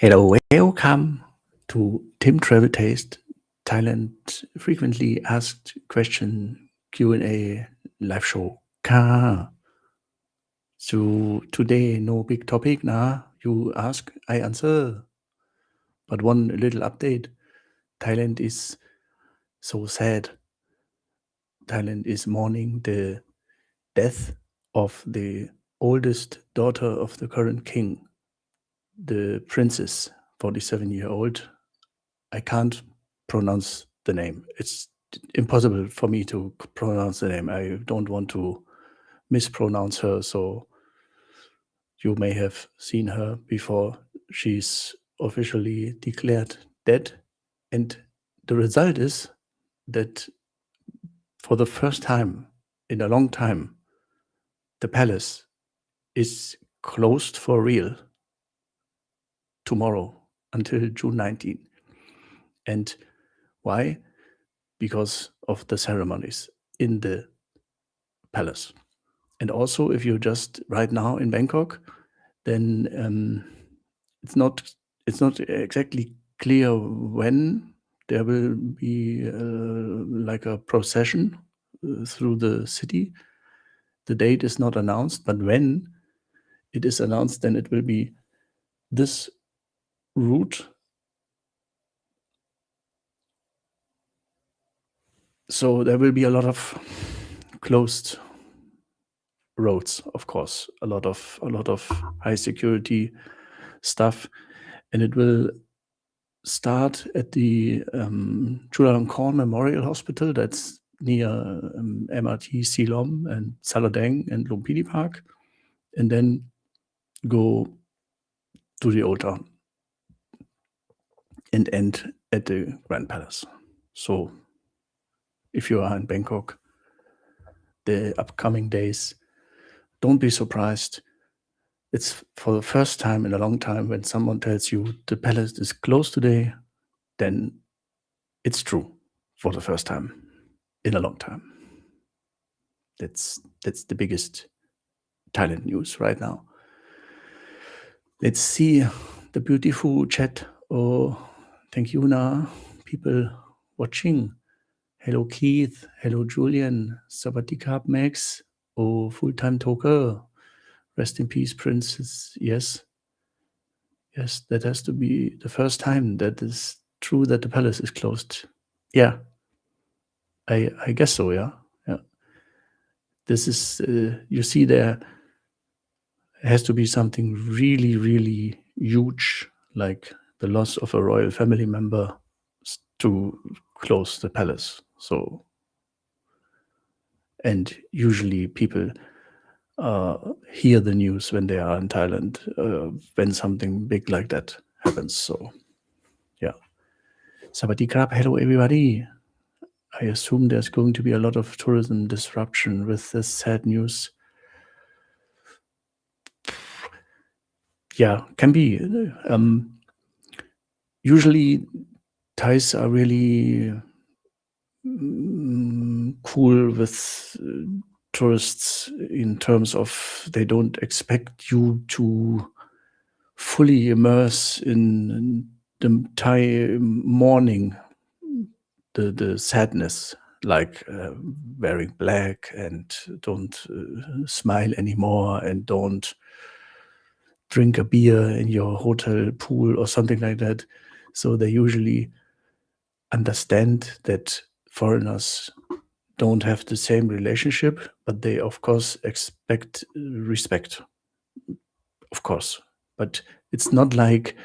Hello, welcome to Tim Travel Taste, Thailand frequently asked question Q&A live show. So today no big topic nah. You ask, I answer. But one little update. Thailand is so sad. Thailand is mourning the death of the oldest daughter of the current king, the princess, 47-year-old. I can't pronounce the name. It's impossible for me to pronounce the name. I don't want to mispronounce her, so you may have seen her before she's officially declared dead. And the result is that for the first time in a long time, the palace is closed for real tomorrow until June 19. And why? Because of the ceremonies in the palace. And also, if you're just right now in Bangkok, then it's not exactly clear when there will be like a procession through the city. The date is not announced, but when it is announced, then it will be this route. So there will be a lot of closed roads, of course, a lot of high security stuff, and it will start at the Chulalongkorn Memorial Hospital. That's near MRT Silom and Saladeng and Lumpini Park, and then go to the Old Town and end at the Grand Palace. So if you are in Bangkok the upcoming days, don't be surprised. It's for the first time in a long time when someone tells you the palace is closed today, then it's true for the first time in a long time. That's the biggest Thailand news right now. Let's see the beautiful chat. Oh, thank you, Na. People watching. Hello, Keith. Hello, Julian. Sawadee Max. Oh, full-time talker. Rest in peace, Princess. Yes. Yes, that has to be the first time that is true that the palace is closed. Yeah. I guess so, yeah. Yeah. This is, you see there has to be something really, really huge, like the loss of a royal family member to close the palace. So, and usually people hear the news when they are in Thailand, when something big like that happens. So, yeah. Sawadee krap, hello everybody. I assume there's going to be a lot of tourism disruption with this sad news. Yeah, can be. Usually Thais are really cool with tourists in terms of they don't expect you to fully immerse in the Thai mourning, the sadness, like wearing black and don't smile anymore and don't drink a beer in your hotel pool or something like that. So they usually understand that foreigners don't have the same relationship, but they of course expect respect, of course. But it's not like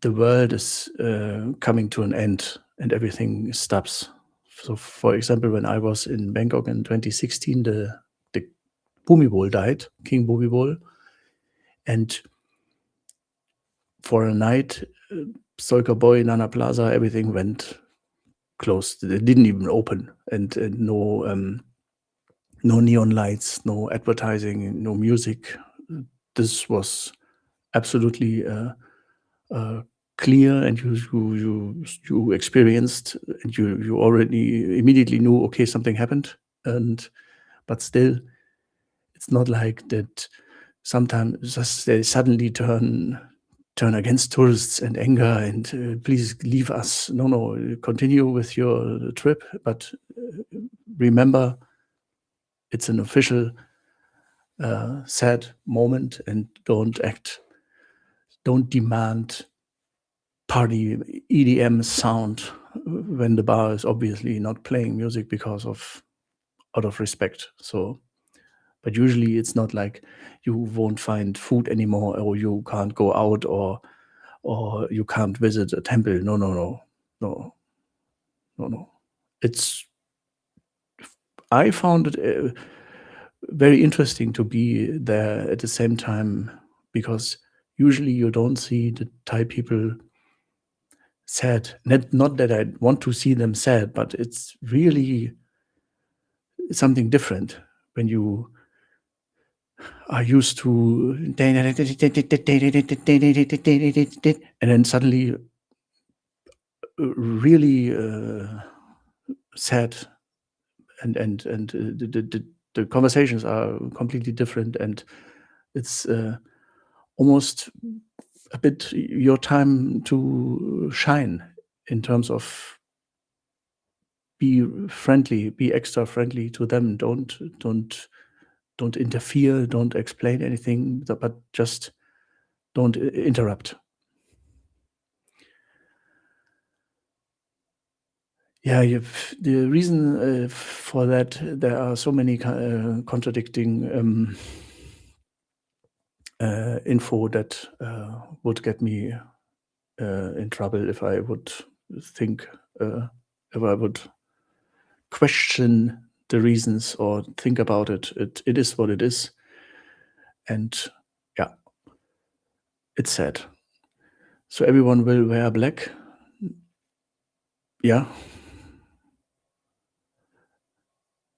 the world is coming to an end and everything stops. So, for example, when I was in Bangkok in 2016, the Bhumibol died, King Bhumibol, and for a night, Solka Boy, Nana Plaza, everything went closed. They didn't even open, and no neon lights, no advertising, no music. This was absolutely clear, and you experienced, and you already immediately knew, okay, something happened. But still, it's not like that. Sometimes just they suddenly turn turn against tourists and anger and please leave us. No, continue with your trip, but remember it's an official sad moment, and don't demand party EDM sound when the bar is obviously not playing music out of respect. So, but usually it's not like you won't find food anymore, or you can't go out, or you can't visit a temple. No. I found it very interesting to be there at the same time, because usually you don't see the Thai people sad. Not that I want to see them sad, but it's really something different when you are used to, and then suddenly really sad, and the conversations are completely different, and it's almost a bit your time to shine in terms of be friendly, be extra friendly to them. Don't interfere, don't explain anything, but just don't interrupt. Yeah, the reason for that, there are so many contradicting info that would get me in trouble if I would think, if I would question the reasons or think about it. It is what it is. And yeah, it's sad. So everyone will wear black. Yeah.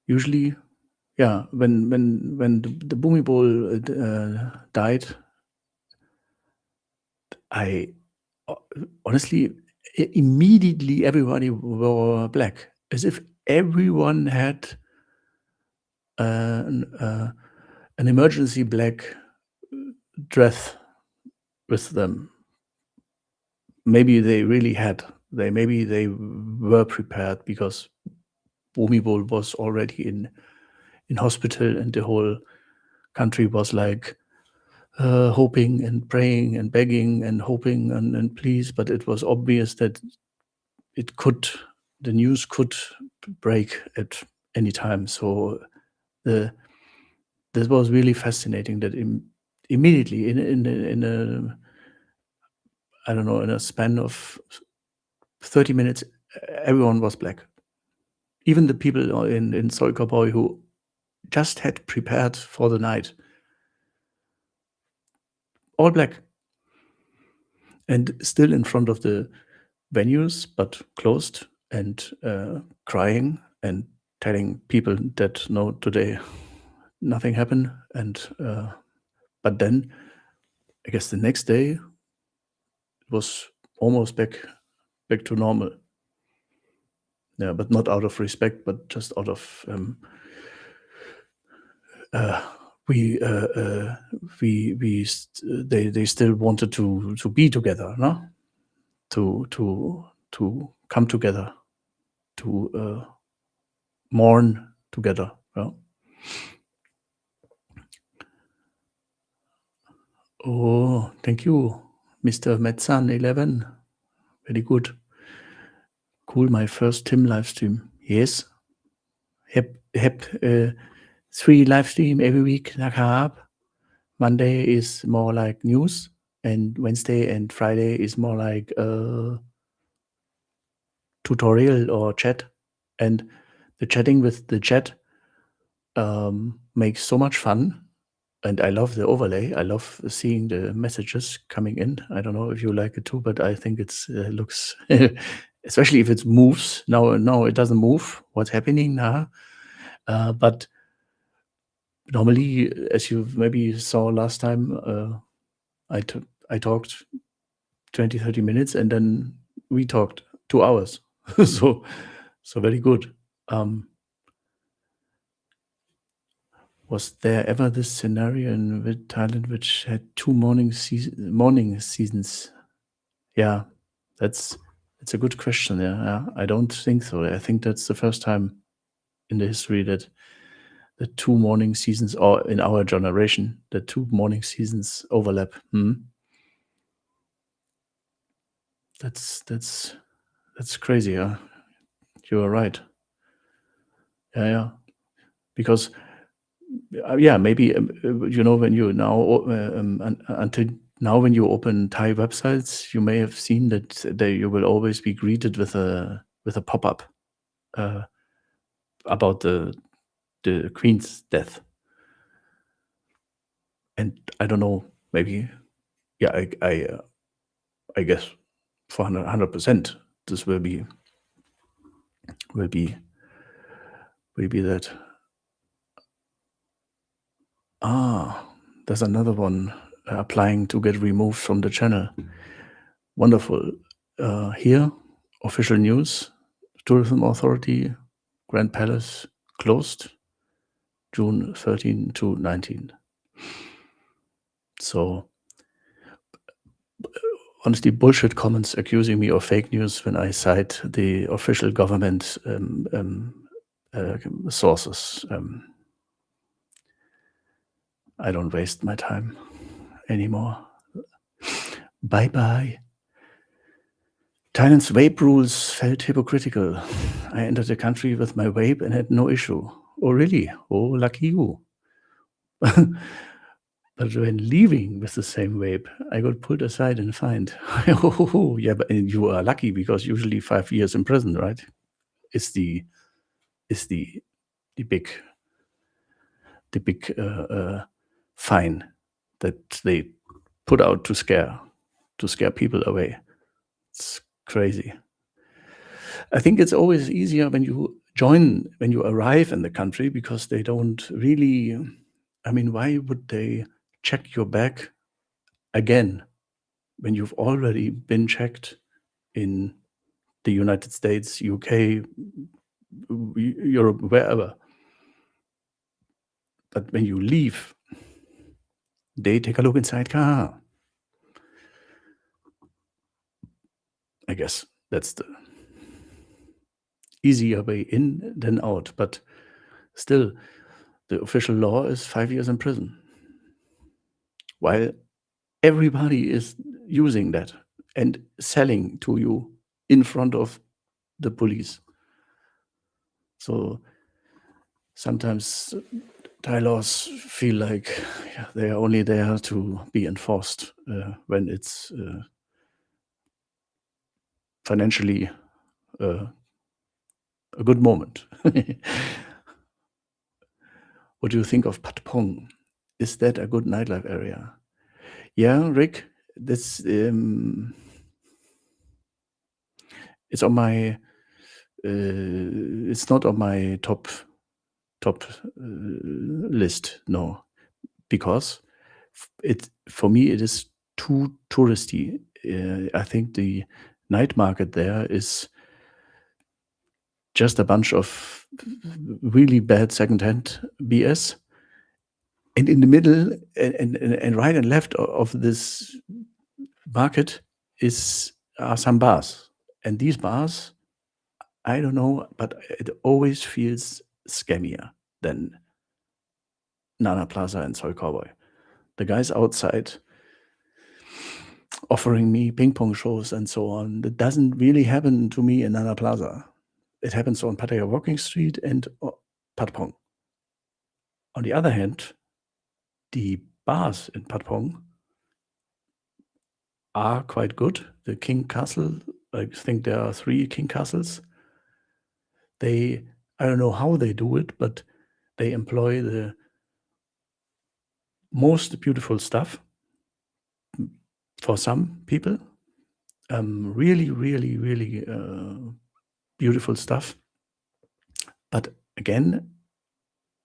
Usually, yeah, when the Bhumibol died, I honestly, immediately everybody wore black, as if everyone had an emergency black dress with them. Maybe they really had. Maybe they were prepared, because Bhumibol was already in hospital, and the whole country was like hoping and praying and begging and hoping and please. But it was obvious that the news could break at any time. So this was really fascinating that immediately in a, I don't know, in a span of 30 minutes, everyone was black. Even the people in Solkaboy who just had prepared for the night, all black, and still in front of the venues, but closed, and crying and telling people that no, today nothing happened. And but then I guess the next day it was almost back to normal. Yeah, but not out of respect, but just out of they still wanted to be together, no? To come together, to mourn together. Yeah. Oh, thank you, Mr. Metzan11. Very good. Cool, my first Tim live stream. Yes. Heb 3 live stream every weekนะครับ. Monday is more like news, and Wednesday and Friday is more like tutorial or chat. And the chatting with the chat makes so much fun. And I love the overlay. I love seeing the messages coming in. I don't know if you like it too, but I think it's looks, especially if it moves. Now it doesn't move. What's happening now? But normally, as you maybe saw last time, I talked 20, 30 minutes, and then we talked 2 hours. so very good. Was there ever this scenario in Thailand which had two morning seasons? Yeah, it's a good question. Yeah, I don't think so. I think that's the first time in the history that the two morning seasons, or in our generation, the two morning seasons overlap. That's crazy. Yeah, you are right. Yeah. Because maybe when you now until now, when you open Thai websites, you may have seen that you will always be greeted with a pop-up about the Queen's death. And I don't know, maybe, yeah, I guess for 100% this will be that. There's another one applying to get removed from the channel. Wonderful. Here, official news: Tourism Authority, Grand Palace closed June 13 to 19. So, honestly, bullshit comments accusing me of fake news when I cite the official government sources. I don't waste my time anymore. Bye-bye. Thailand's vape rules felt hypocritical. I entered the country with my vape and had no issue. Oh, really? Oh, lucky you. But when leaving with the same vape, I got pulled aside and fined. Oh, yeah, but you are lucky, because usually 5 years in prison, right? Is the big fine that they put out to scare people away. It's crazy. I think it's always easier when you arrive in the country, because they don't really. I mean, why would they check your bag again when you've already been checked in the United States, UK, Europe, wherever? But when you leave, they take a look inside car. I guess that's the easier way in than out. But still, the official law is 5 years in prison, while everybody is using that and selling to you in front of the police. So sometimes Thai laws feel like they are only there to be enforced when it's financially a good moment. What do you think of Patpong? Is that a good nightlife area? Yeah, Rick, this it's on my. It's not on my top list, no, because for me it is too touristy. I think the night market there is just a bunch of really bad secondhand BS, and in the middle and right and left of this market are some bars, and these bars, I don't know, but it always feels scammier than Nana Plaza and Soy Cowboy. The guys outside offering me ping pong shows and so on. That doesn't really happen to me in Nana Plaza. It happens on Pattaya Walking Street and Patpong. On the other hand, the bars in Patpong are quite good. The King Castle, I think there are 3 King Castles. I don't know how they do it, but they employ the most beautiful stuff for some people. Really, really, really beautiful stuff. But again,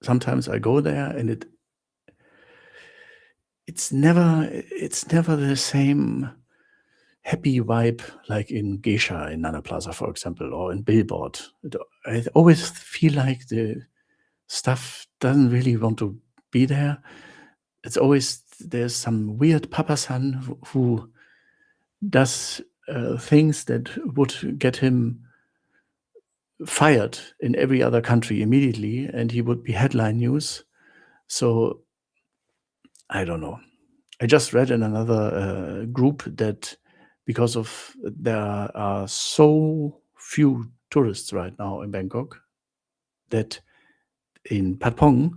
sometimes I go there and it's never the same happy vibe like in Geisha in Nana Plaza, for example, or in Billboard. I always feel like the stuff doesn't really want to be there. It's always there's some weird papa son who does things that would get him fired in every other country immediately, and he would be headline news. So I don't know. I just read in another group that because of there are so few tourists right now in Bangkok, that in Patpong,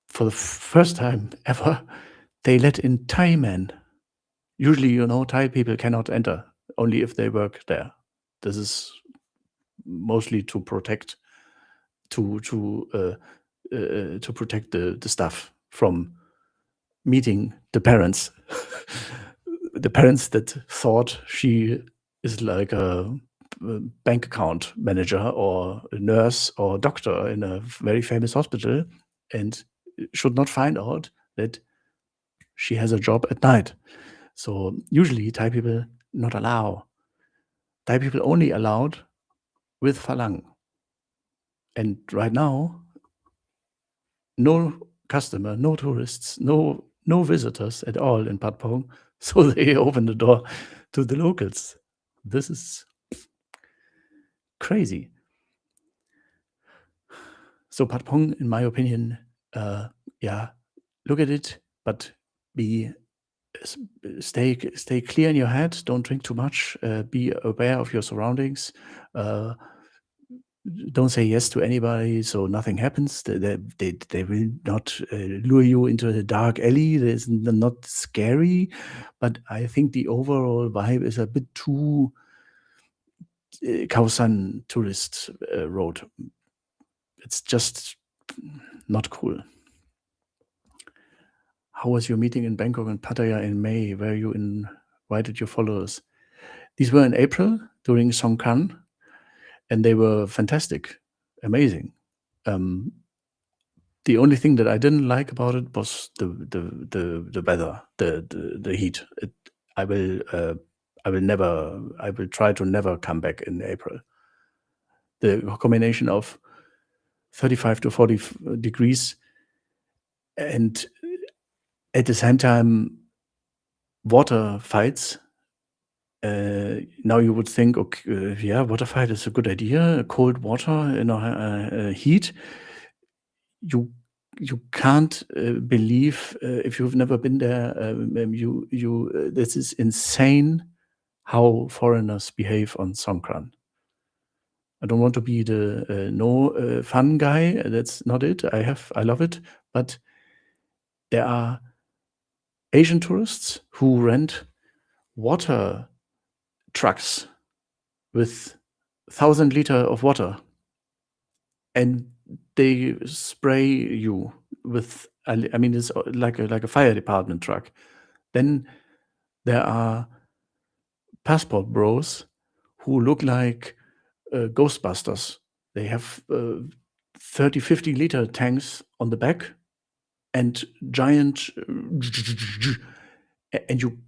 for the first time ever, they let in Thai men. Usually, Thai people cannot enter, only if they work there. This is mostly to protect protect the staff from meeting the parents. The parents that thought she is like a bank account manager or a nurse or doctor in a very famous hospital, and should not find out that she has a job at night. So usually Thai people not allow. Thai people only allowed with Falang. And right now, no customer, no tourists, no visitors at all in Patpong. So they open the door to the locals. This is crazy. So Patpong, in my opinion, look at it, but stay clear in your head. Don't drink too much. Be aware of your surroundings. Don't say yes to anybody, so nothing happens. They will not lure you into a dark alley. It's not scary, but I think the overall vibe is a bit too Khao San tourist road. It's just not cool. How was your meeting in Bangkok and Pattaya in May, where you invited your followers? These were in April during Songkran, and they were fantastic, amazing. The only thing that I didn't like about it was the weather, the heat. I will try to never come back in April. The combination of 35 to 40 degrees and at the same time water fights. Now you would think, okay, water fight is a good idea. Cold water in heat. You can't believe if you've never been there. This is insane how foreigners behave on Songkran. I don't want to be the fun guy. That's not it. I love it, but there are Asian tourists who rent water trucks with 1,000 liters of water, and they spray you with. I mean, it's like a fire department truck. Then there are passport bros who look like Ghostbusters. They have 30, 50 liter tanks on the back and giant. And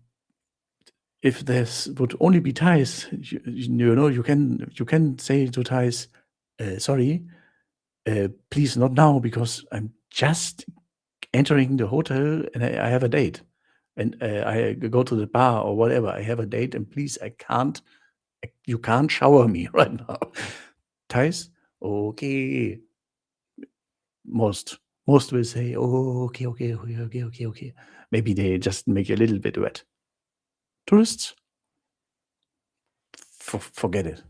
if this would only be Thais, you can say to Thais, sorry, please not now, because I'm just entering the hotel and I have a date, and I go to the bar or whatever. I have a date, and please, you can't shower me right now. Thais, okay. Most will say, oh, okay. Maybe they just make you a little bit wet. Tourists, forget it.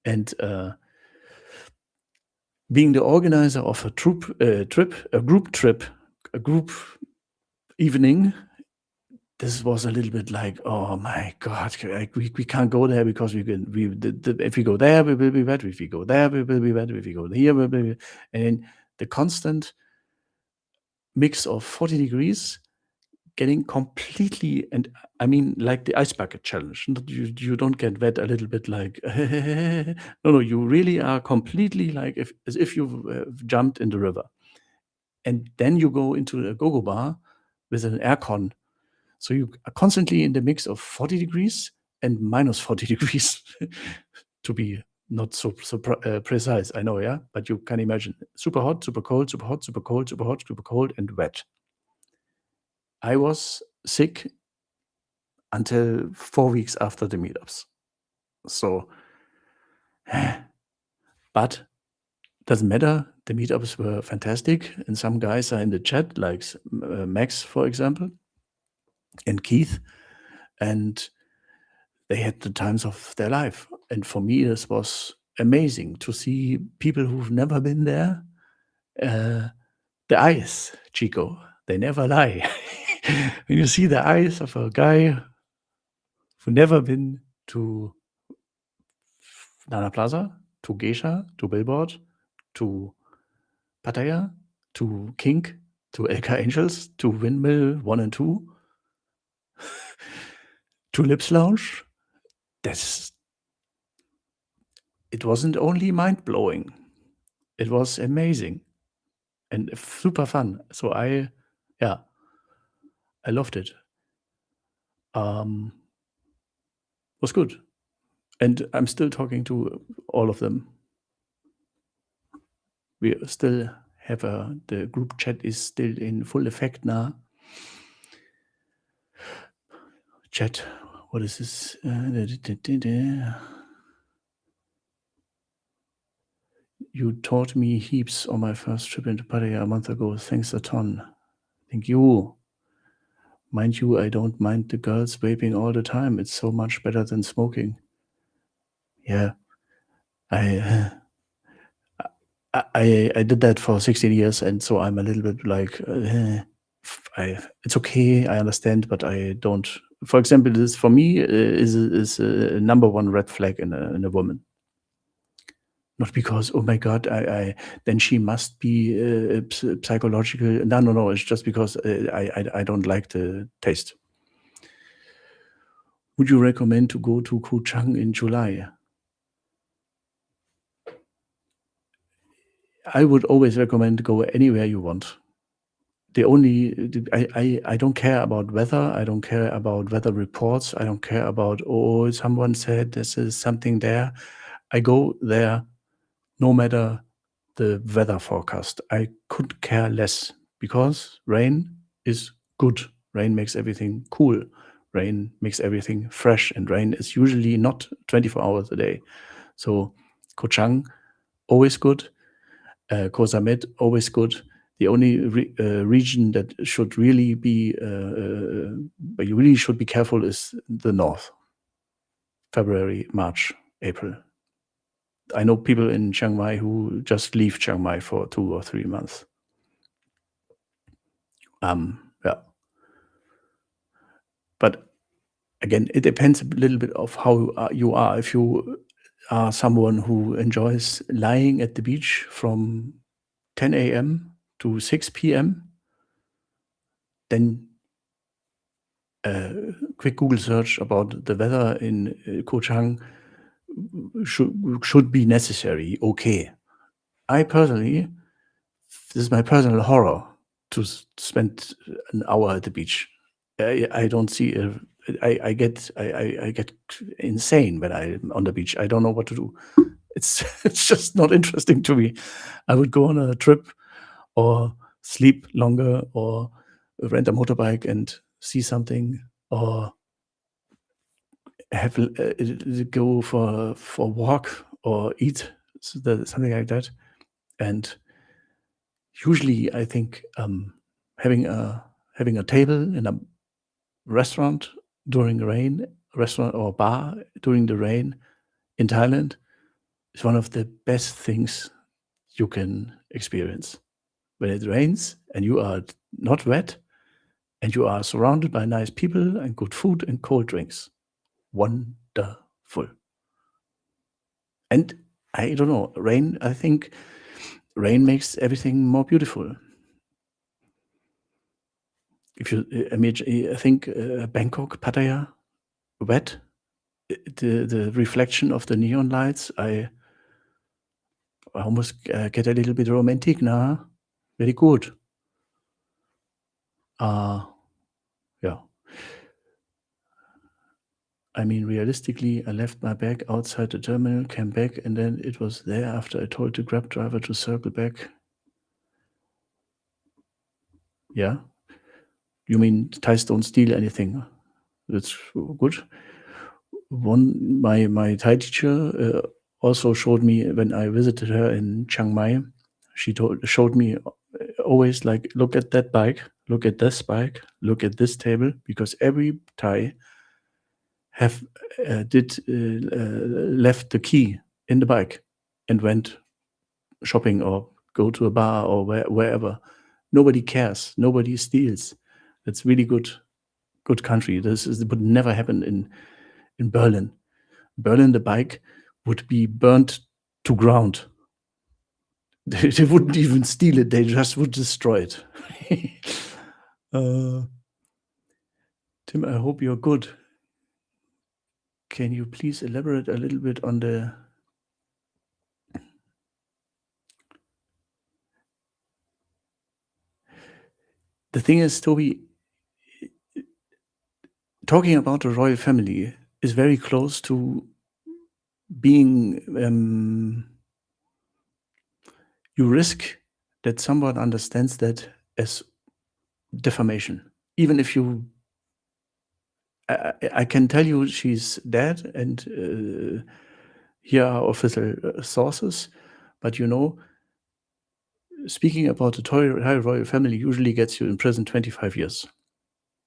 And being the organizer of a group trip, a group evening, this was a little bit like, oh my God, we can't go there because if we go there, we will be wet. If we go there, we will be wet. If we go here, we will be wet. And the constant mix of 40 degrees, getting completely, and I mean, like the ice bucket challenge. You don't get wet a little bit like, no, you really are completely like as if you've jumped in the river. And then you go into a go-go bar with an aircon. So you are constantly in the mix of 40 degrees and minus 40 degrees to be not so precise, I know, yeah? But you can imagine super hot, super cold, super hot, super cold, super hot, super cold, and wet. I was sick until 4 weeks after the meetups. So, but doesn't matter. The meetups were fantastic, and some guys are in the chat, like Max, for example, and Keith, and they had the times of their life. And for me, this was amazing to see people who've never been there. The eyes, Chico, they never lie. When you see the eyes of a guy who never been to Nana Plaza, to Geisha, to Billboard, to Pattaya, to Kink, to LK Angels, to Windmill 1 and 2, to Lips Lounge. It wasn't only mind-blowing, it was amazing and super fun. So I loved it. Was good. And I'm still talking to all of them. We still have the group chat is still in full effect now. Chat, what is this? You taught me heaps on my first trip into Pattaya a month ago. Thanks a ton. Thank you. Mind you, I don't mind the girls vaping all the time. It's so much better than smoking. Yeah, I did that for 16 years, and so I'm a little bit like, it's okay, I understand, but I don't. For example, this for me is a number one red flag in a woman. Not because, oh my God, then she must be psychological. No. It's just because I don't like the taste. Would you recommend to go to Koh Chang in July? I would always recommend go anywhere you want. I don't care about weather. I don't care about weather reports. I don't care about, oh, someone said this is something there. I go there no matter the weather forecast. I could care less because rain is good. Rain makes everything cool. Rain makes everything fresh, and rain is usually not 24 hours a day. So Koh Chang, always good. Koh Samet, always good. The only region that should really be, where you really should be careful is the north. February, March, April. I know people in Chiang Mai who just leave Chiang Mai for 2 or 3 months. Yeah. But again, it depends a little bit of how you are. If you are someone who enjoys lying at the beach from 10 a.m. to 6 p.m., then quick Google search about the weather in Koh Chang should be necessary. Okay. I personally, this is my personal horror to spend an hour at the beach. I don't see. I get insane when I'm on the beach. I don't know what to do. It's it's just not interesting to me. I would go on a trip or sleep longer or rent a motorbike and see something or have go for a walk or eat something like that. And usually, I think having a table in a restaurant during rain, restaurant or bar during the rain in Thailand is one of the best things you can experience. When it rains and you are not wet and you are surrounded by nice people and good food and cold drinks. Wonderful. And I don't know, rain, I think rain makes everything more beautiful. If you imagine, I think Bangkok, Pattaya, wet, the reflection of the neon lights, I almost get a little bit romantic now. Very good. Yeah. I mean, realistically, I left my bag outside the terminal, came back, and then it was there after I told the Grab driver to circle back. Yeah? You mean Thais don't steal anything? That's good. My Thai teacher also showed me when I visited her in Chiang Mai. She showed me always like, look at that bike, look at this bike, look at this table, because every Thai have left the key in the bike and went shopping or go to a bar or wherever. Nobody cares. Nobody steals. That's really good country. This would never happen in Berlin. Berlin, the bike would be burnt to ground. They wouldn't even steal it. They just would destroy it. Tim, I hope you're good. Can you please elaborate a little bit on the thing is, Toby, talking about the royal family is very close to being you risk that someone understands that as defamation. Even if you I can tell you she's dead and here are official sources, but speaking about the Thai royal family usually gets you in prison 25 years,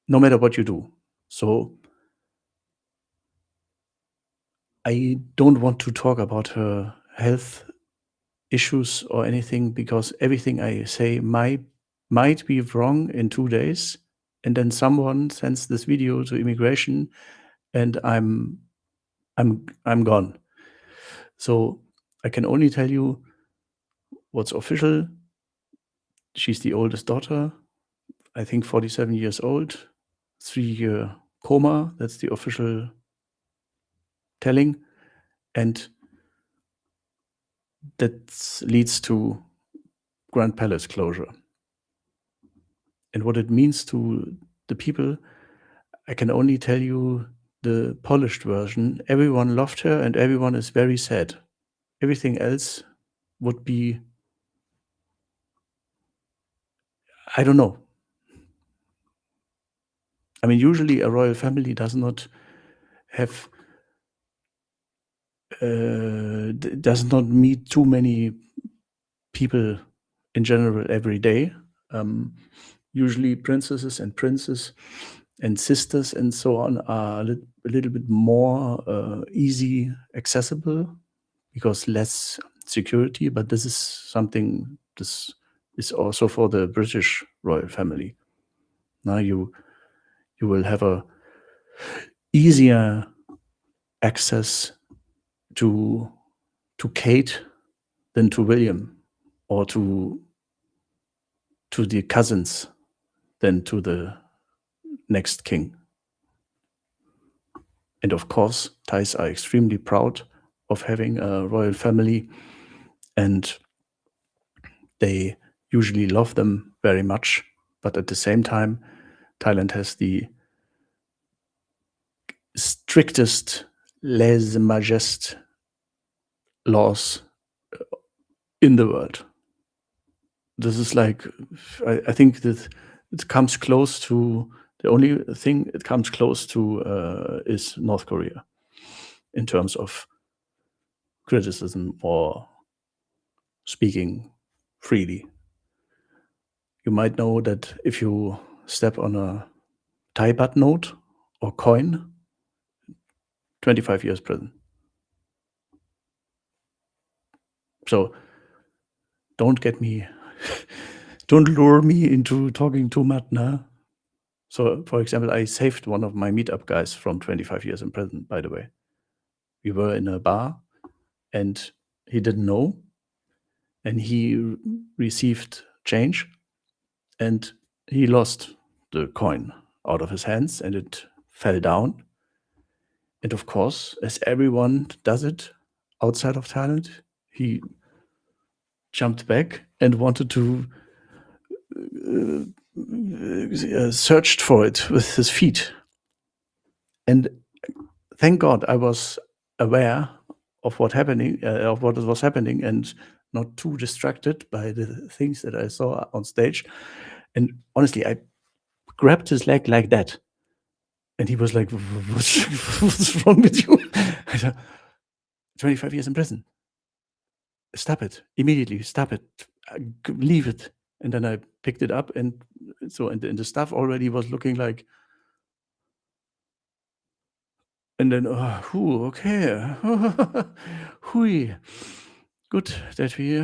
no matter what you do. So I don't want to talk about her health issues or anything, because everything I say might be wrong in 2 days, and then someone sends this video to immigration and I'm gone. So I can only tell you what's official. She's the oldest daughter, I think 47 years old, 3-year coma. That's the official telling. And that leads to Grand Palace closure. And what it means to the people, I can only tell you the polished version. Everyone loved her and everyone is very sad. Everything else would be, I don't know. I mean, usually a royal family does not have does not meet too many people in general every day. Usually princesses and princes and sisters and so on are a little bit more easy accessible because less security, but this is also for the British royal family. Now you will have a easier access to Kate than to William, or to the cousins than to the next king. And of course, Thais are extremely proud of having a royal family, and they usually love them very much. But at the same time, Thailand has the strictest lèse-majesté laws in the world. This is like, I think that it comes close to, the only thing it comes close to is North Korea in terms of criticism or speaking freely. You might know that if you step on a Thai baht note or coin, 25 years prison. So don't lure me into talking too much now. So, for example, I saved one of my meetup guys from 25 years in prison, by the way. We were in a bar and he didn't know, and he received change and he lost the coin out of his hands and it fell down. And of course, as everyone does it outside of Thailand, he jumped back and wanted to searched for it with his feet. And thank God I was aware of what was happening, and not too distracted by the things that I saw on stage. And honestly, I grabbed his leg like that, and he was like, what's wrong with you?" I said, 25 years in prison. Stop it immediately. Stop it. Leave it. And then I picked it up, and the staff already was looking like, and then, okay, hui, good that we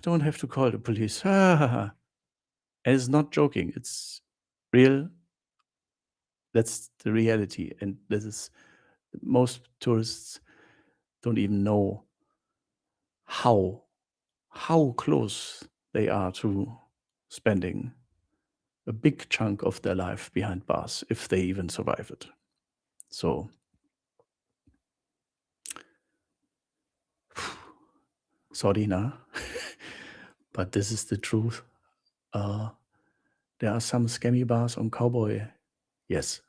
don't have to call the police. And it's not joking. It's real. That's the reality, and this is most tourists don't even know how close they are to spending a big chunk of their life behind bars, if they even survive it. So sorry, nah. But this is the truth. There are some scammy bars on Cowboy. Yes,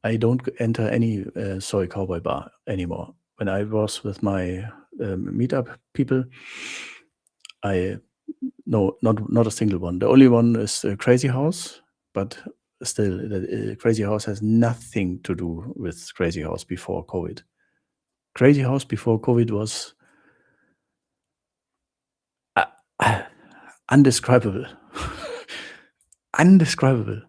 I don't enter any soy Cowboy bar anymore. When I was with my meetup people, no, not a single one. The only one is Crazy House, but still, the Crazy House has nothing to do with Crazy House before COVID. Crazy House before COVID was undescribable. Undescribable.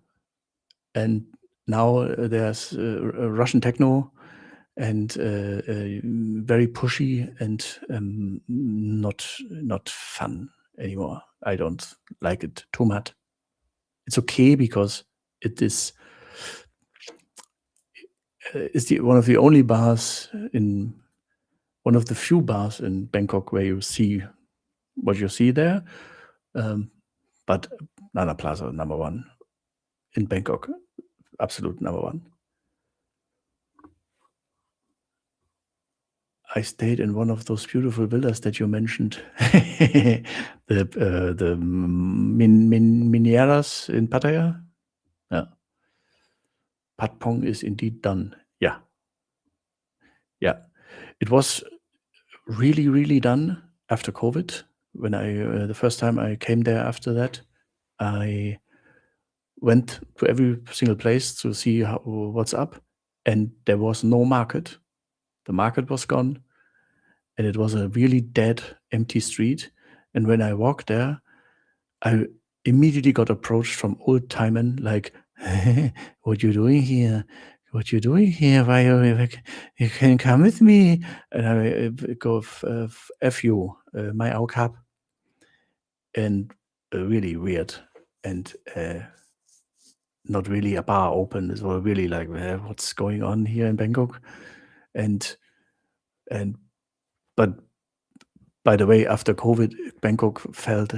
And now there's Russian techno, and very pushy, and not fun anymore. I don't like it too much. It's okay because it is one of the only bars one of the few bars in Bangkok where you see what you see there. But Nana Plaza, number one in Bangkok, absolute number one. I stayed in one of those beautiful villas that you mentioned, the Mineras in Pattaya. Yeah, Pat Pong is indeed done. Yeah, it was really, really done after COVID. When I the first time I came there after that, I went to every single place to see what's up, and there was no market. The market was gone, and it was a really dead, empty street. And when I walked there, I immediately got approached from old timen like, "What you doing here? What you doing here? Why you can come with me?" And I go, "F you, my au cap," and really weird, and not really a bar open. It was really like, what's going on here in Bangkok? And but by the way, after COVID, Bangkok felt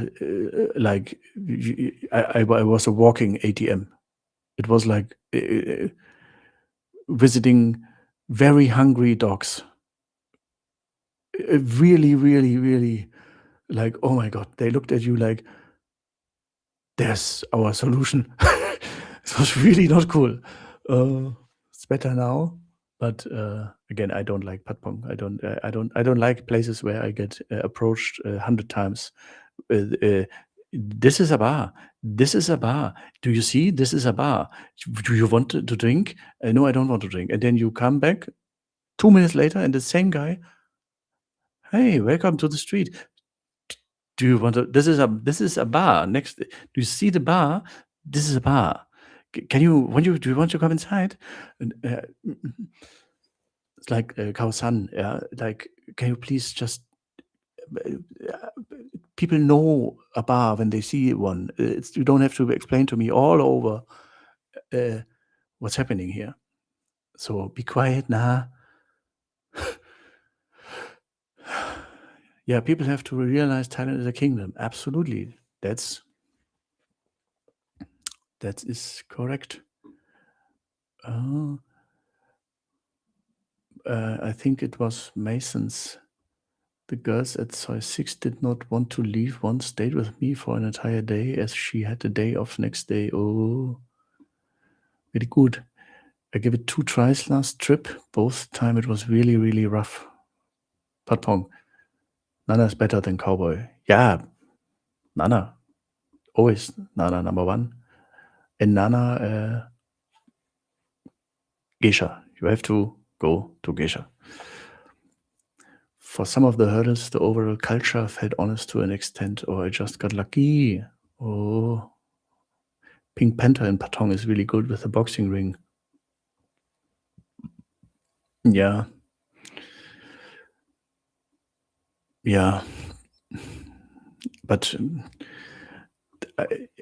like I was a walking ATM. It was like visiting very hungry dogs. Really, really, really, like, oh my God, they looked at you like, there's our solution. It was really not cool. It's better now, but again, I don't like patpong. I don't like places where I get approached 100 times. This is a bar. This is a bar. Do you see? This is a bar. Do you want to drink? No, I don't want to drink. And then you come back 2 minutes later, and the same guy, "Hey, welcome to the street. Do you want to? This is a bar next. Do you see the bar? This is a bar. Can you? Do you want to come inside?" And, it's like Khao San, yeah. Like, can you please just? People know a bar when they see one. You don't have to explain to me all over what's happening here. So be quiet, nah. Yeah, people have to realize Thailand is a kingdom. Absolutely, that is correct. I think it was Mason's. The girls at Soy 6 did not want to leave. One stayed with me for an entire day as she had the day off next day. Oh, very good. I gave it 2 tries last trip. Both time it was really, really rough. Patpong. Nana is better than Cowboy. Yeah, Nana. Always Nana number 1. And Nana, Geisha. You have to go to Geisha. For some of the hurdles, the overall culture felt honest to an extent, or I just got lucky. Oh, Pink Panther in Patong is really good with the boxing ring. Yeah. Yeah. But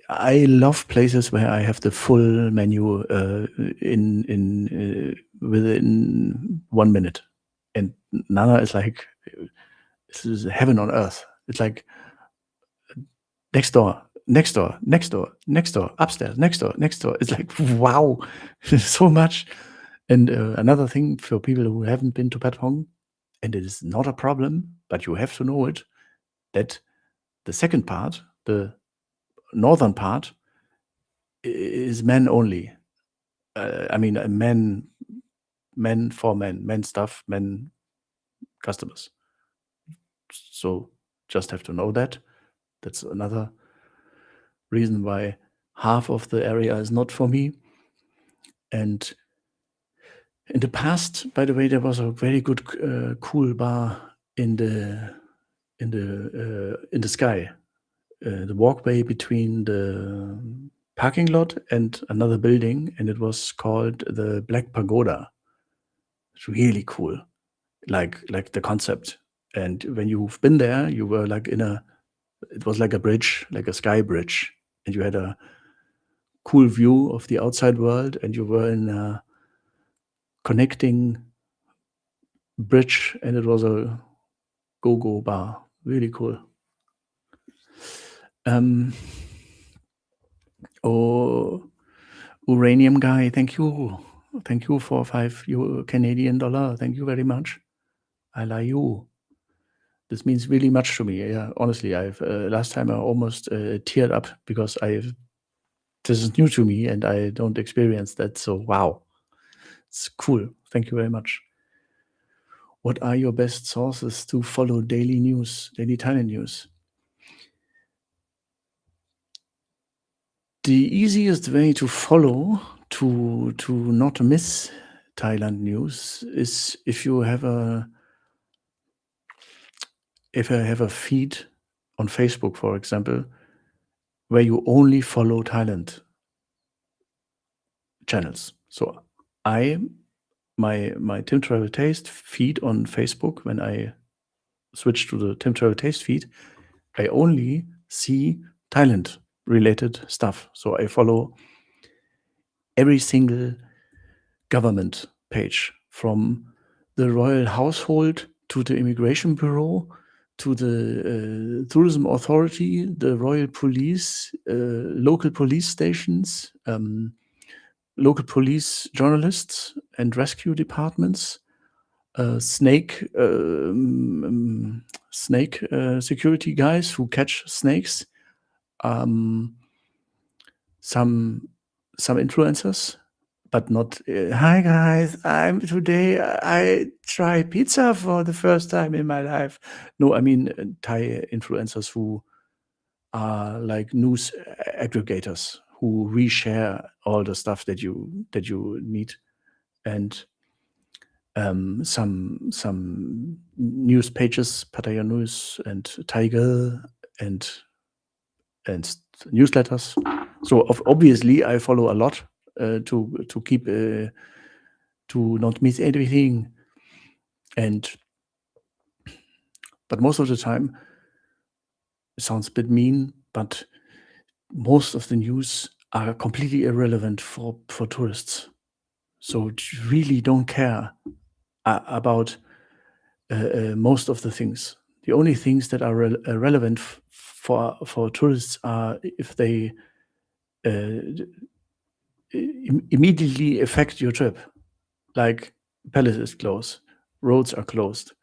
I love places where I have the full menu within 1 minute. And Nana is like, this is heaven on earth. It's like next door, next door, next door, next door, upstairs, next door, next door. It's like, wow, so much. And another thing for people who haven't been to Patpong, and it is not a problem, but you have to know it, that the second part, the northern part, is men only. I mean, men for men stuff, men customers. So just have to know that. That's another reason why half of the area is not for me. And in the past, by the way, there was a very good cool bar in the sky, the walkway between the parking lot and another building, and it was called the Black Pagoda. It's really cool, like the concept. And when you've been there, you were like it was like a bridge, like a sky bridge, and you had a cool view of the outside world, and you were in a connecting bridge, and it was a go-go bar. Really cool. Oh, Uranium Guy, thank you. Thank you for €5 Canadian. Thank you very much. I like you. This means really much to me. Yeah, honestly, I've last time I almost teared up because this is new to me and I don't experience that. So wow, it's cool. Thank you very much. What are your best sources to follow daily Thailand news? The easiest way to follow to not miss Thailand news is if I have a feed on Facebook, for example, where you only follow Thailand channels. So my Tim Travel Taste feed on Facebook, when I switch to the Tim Travel Taste feed, I only see Thailand related stuff. So I follow every single government page, from the royal household to the immigration bureau to the tourism authority, the royal police, local police stations, local police journalists and rescue departments, snake security guys who catch snakes, some influencers, but not hi guys, today I try pizza for the first time in my life. No, I mean Thai influencers who are like news aggregators who reshare all the stuff that you need, and some news pages, Pattaya News and Tiger, and newsletters. So obviously I follow a lot to keep to not miss everything. But most of the time, it sounds a bit mean, but most of the news are completely irrelevant for tourists. So really don't care about most of the things. The only things that are relevant for tourists are if they immediately affect your trip, like palace is closed, roads are closed,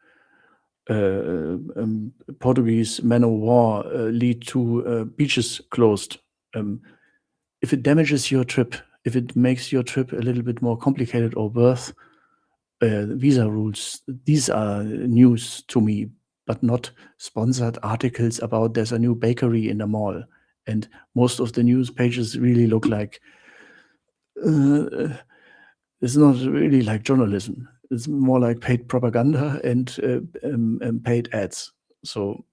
Portuguese man of war lead to beaches closed. If it damages your trip if it makes your trip a little bit more complicated or worth visa rules, these are news to me, but not sponsored articles about there's a new bakery in the mall. And most of the news pages really look like it's not really like journalism. It's more like paid propaganda and paid ads. So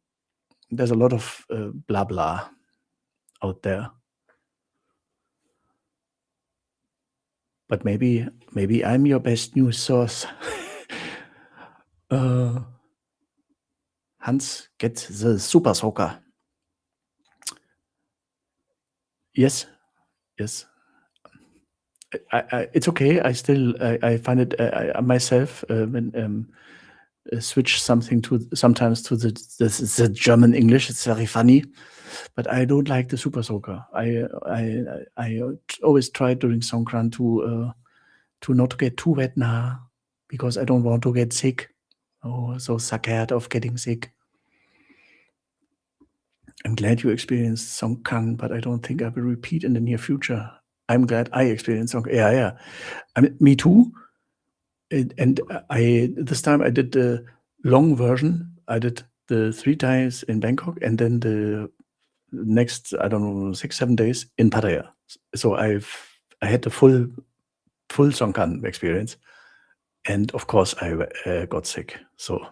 there's a lot of blah blah out there. But maybe I'm your best news source. Hans, get the super soaker. Yes. It's okay. I find it myself when switch something to sometimes to the German English. It's very funny, but I don't like the super soaker. I always try during Songkran to not get too wet now because I don't want to get sick. Oh, so scared of getting sick. I'm glad you experienced Songkran, but I don't think I will repeat in the near future. I'm glad I experienced Songkran. Yeah. I mean, me too. And I this time I did the long version. I did the 3 times in Bangkok and then the next, I don't know, 6-7 days in Pattaya. So I had the full Songkran experience, and of course I got sick. So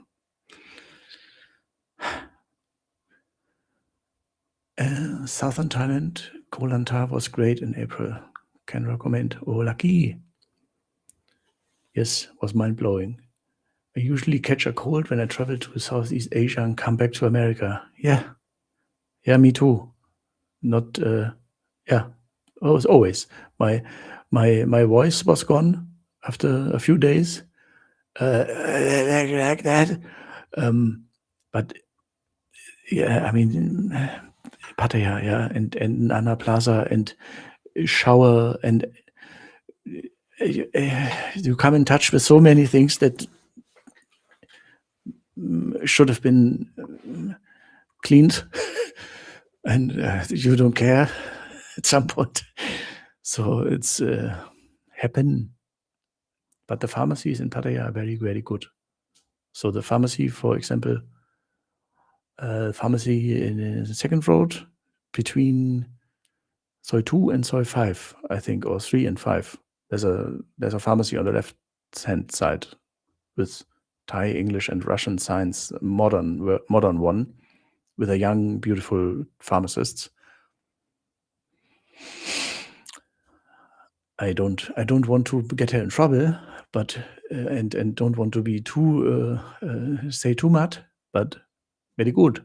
southern Thailand, Koh Lanta was great in April. Can recommend. Oh, lucky. Yes, was mind blowing. I usually catch a cold when I travel to Southeast Asia and come back to America. Yeah, me too. Not always. My voice was gone after a few days, like that. But yeah, I mean, Pattaya, yeah, and Nana Plaza and shower and you come in touch with so many things that should have been cleaned, and you don't care at some point. So it's happen. But the pharmacies in Pattaya are very, very good. So the pharmacy, for example, pharmacy in the second road between Soi 2 and Soi 5, I think, or 3 and 5. There's a pharmacy on the left-hand side with Thai, English, and Russian signs, modern one, with a young, beautiful pharmacist. I don't want to get her in trouble, but and don't want to be too say too much, but very good.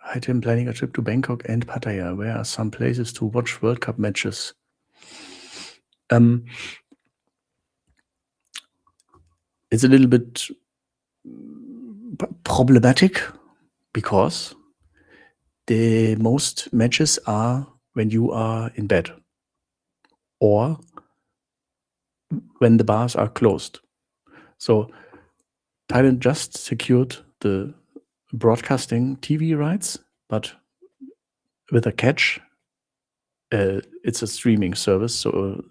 Hi Tim, planning a trip to Bangkok and Pattaya. Where are some places to watch World Cup matches? It's a little bit problematic because the most matches are when you are in bed or when the bars are closed. So Thailand just secured the broadcasting TV rights, but with a catch. It's a streaming service, so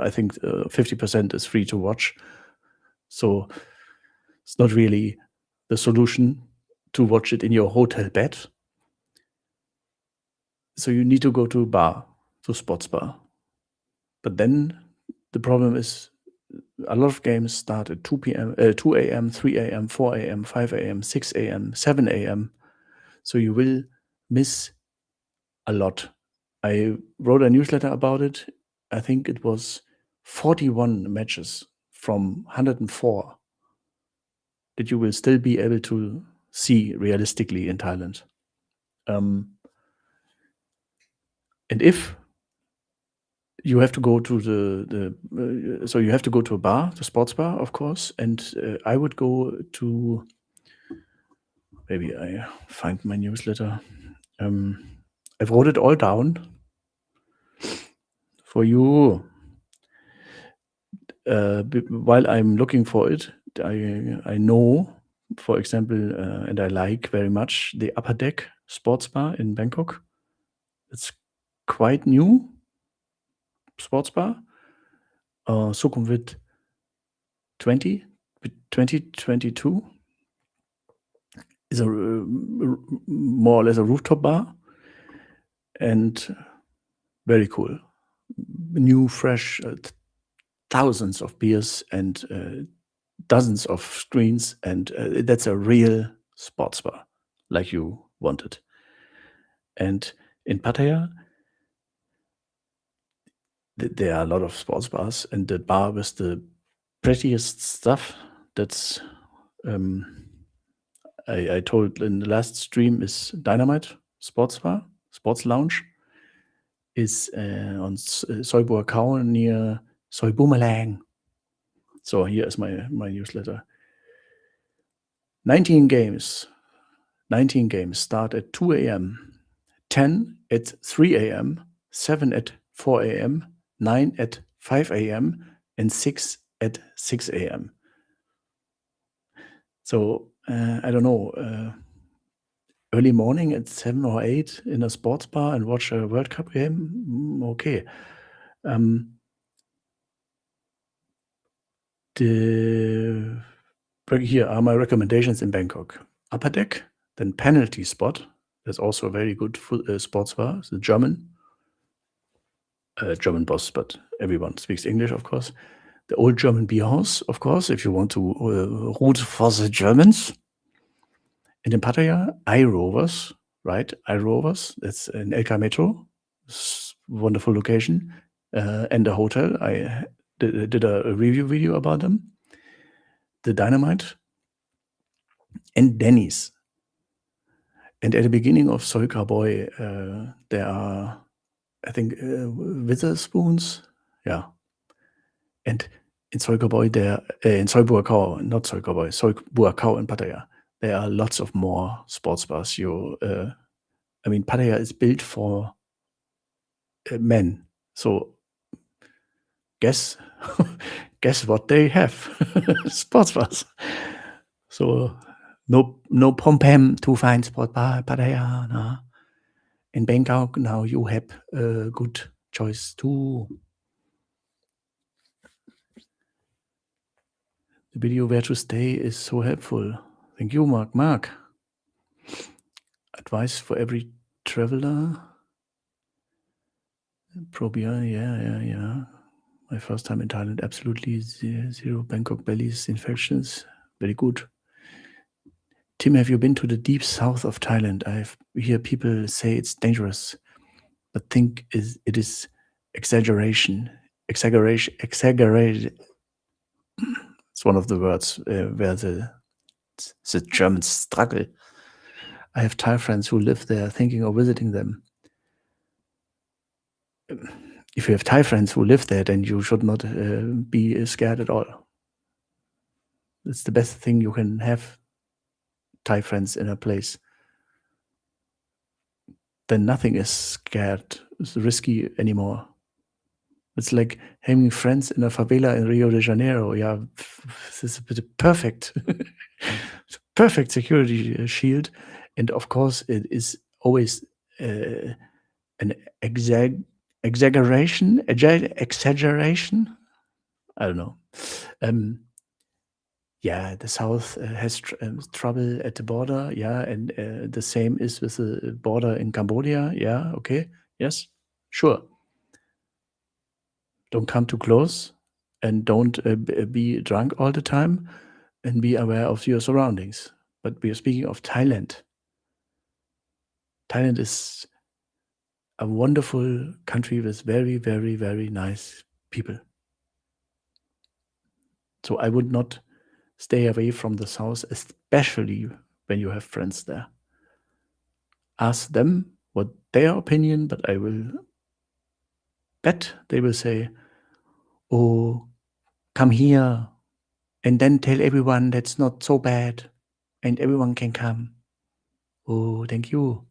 I think 50% is free to watch. So it's not really the solution to watch it in your hotel bed. So you need to go to a bar, to sports bar. But then the problem is a lot of games start at 2 a.m., 3 a.m., 4 a.m., 5 a.m., 6 a.m., 7 a.m. So you will miss a lot. I wrote a newsletter about it. I think it was 41 matches from 104 that you will still be able to see realistically in Thailand. And if you have to go to so you have to go to a bar, the sports bar, of course, and I would go to, maybe I find my newsletter. I wrote it all down for you. While I'm looking for it, I know for example, and I like very much the Upper Deck sports bar in Bangkok. It's quite new sports bar. Sukhumvit 2022 is a more or less a rooftop bar, and very cool. New, fresh, thousands of beers and dozens of screens, and that's a real sports bar, like you wanted. And in Pattaya, there are a lot of sports bars, and the bar with the prettiest stuff, that's I told in the last stream, is Dynamite Sports Bar, Sports Lounge, is on Soi Buakau near Soi Bumalang. So here is my newsletter. 19 games start at 2 a.m., 10 at 3 a.m., 7 at 4 a.m., 9 at 5 a.m., and 6 at 6 a.m. So I don't know, early morning at 7 or 8 in a sports bar and watch a World Cup game? Okay. Here are my recommendations in Bangkok. Upper Deck, then Penalty Spot. That's also a very good sports bar. It's a German boss, but everyone speaks English, of course. The Old German Beer House, of course, if you want to root for the Germans. And in Pattaya, iRovers, right? iRovers, that's in El Metro. Wonderful location. And a hotel. I did a review video about them. The Dynamite. And Denny's. And at the beginning of Soy Cowboy, there are, I think, Witherspoons. Yeah. And in Soy Cowboy, in Soy Buakau, not Soy Cowboy, Soy Buakau in Pattaya, there are lots of more sports bars. I mean, Pattaya is built for men. So guess what they have? Sports bars. So no pom-pam to find sport bar Pattaya. No. In Bangkok, now you have a good choice too. The video where to stay is so helpful. Thank you, Mark. Advice for every traveler. Probia, yeah. My first time in Thailand, absolutely zero Bangkok bellies infections. Very good. Tim, have you been to the deep south of Thailand? I hear people say it's dangerous, but think it is exaggeration. Exaggerate. It's one of the words where the Germans struggle. I have Thai friends who live there, thinking of visiting them. If you have Thai friends who live there, then you should not be scared at all. It's the best thing you can have, Thai friends in a place. Then nothing is scared, it's risky anymore. It's like having friends in a favela in Rio de Janeiro. Yeah, this is a perfect, perfect security shield. And of course, it is always an exaggeration. I don't know. Yeah, the South has trouble at the border. Yeah, and the same is with the border in Cambodia. Yeah, okay. Yes, sure. Don't come too close, and don't be drunk all the time, and be aware of your surroundings. But we are speaking of Thailand. Thailand is a wonderful country with very, very, very nice people. So I would not stay away from the South, especially when you have friends there. Ask them what their opinion, but I will bet they will say, oh, come here, and then tell everyone that's not so bad, and everyone can come. Oh, thank you.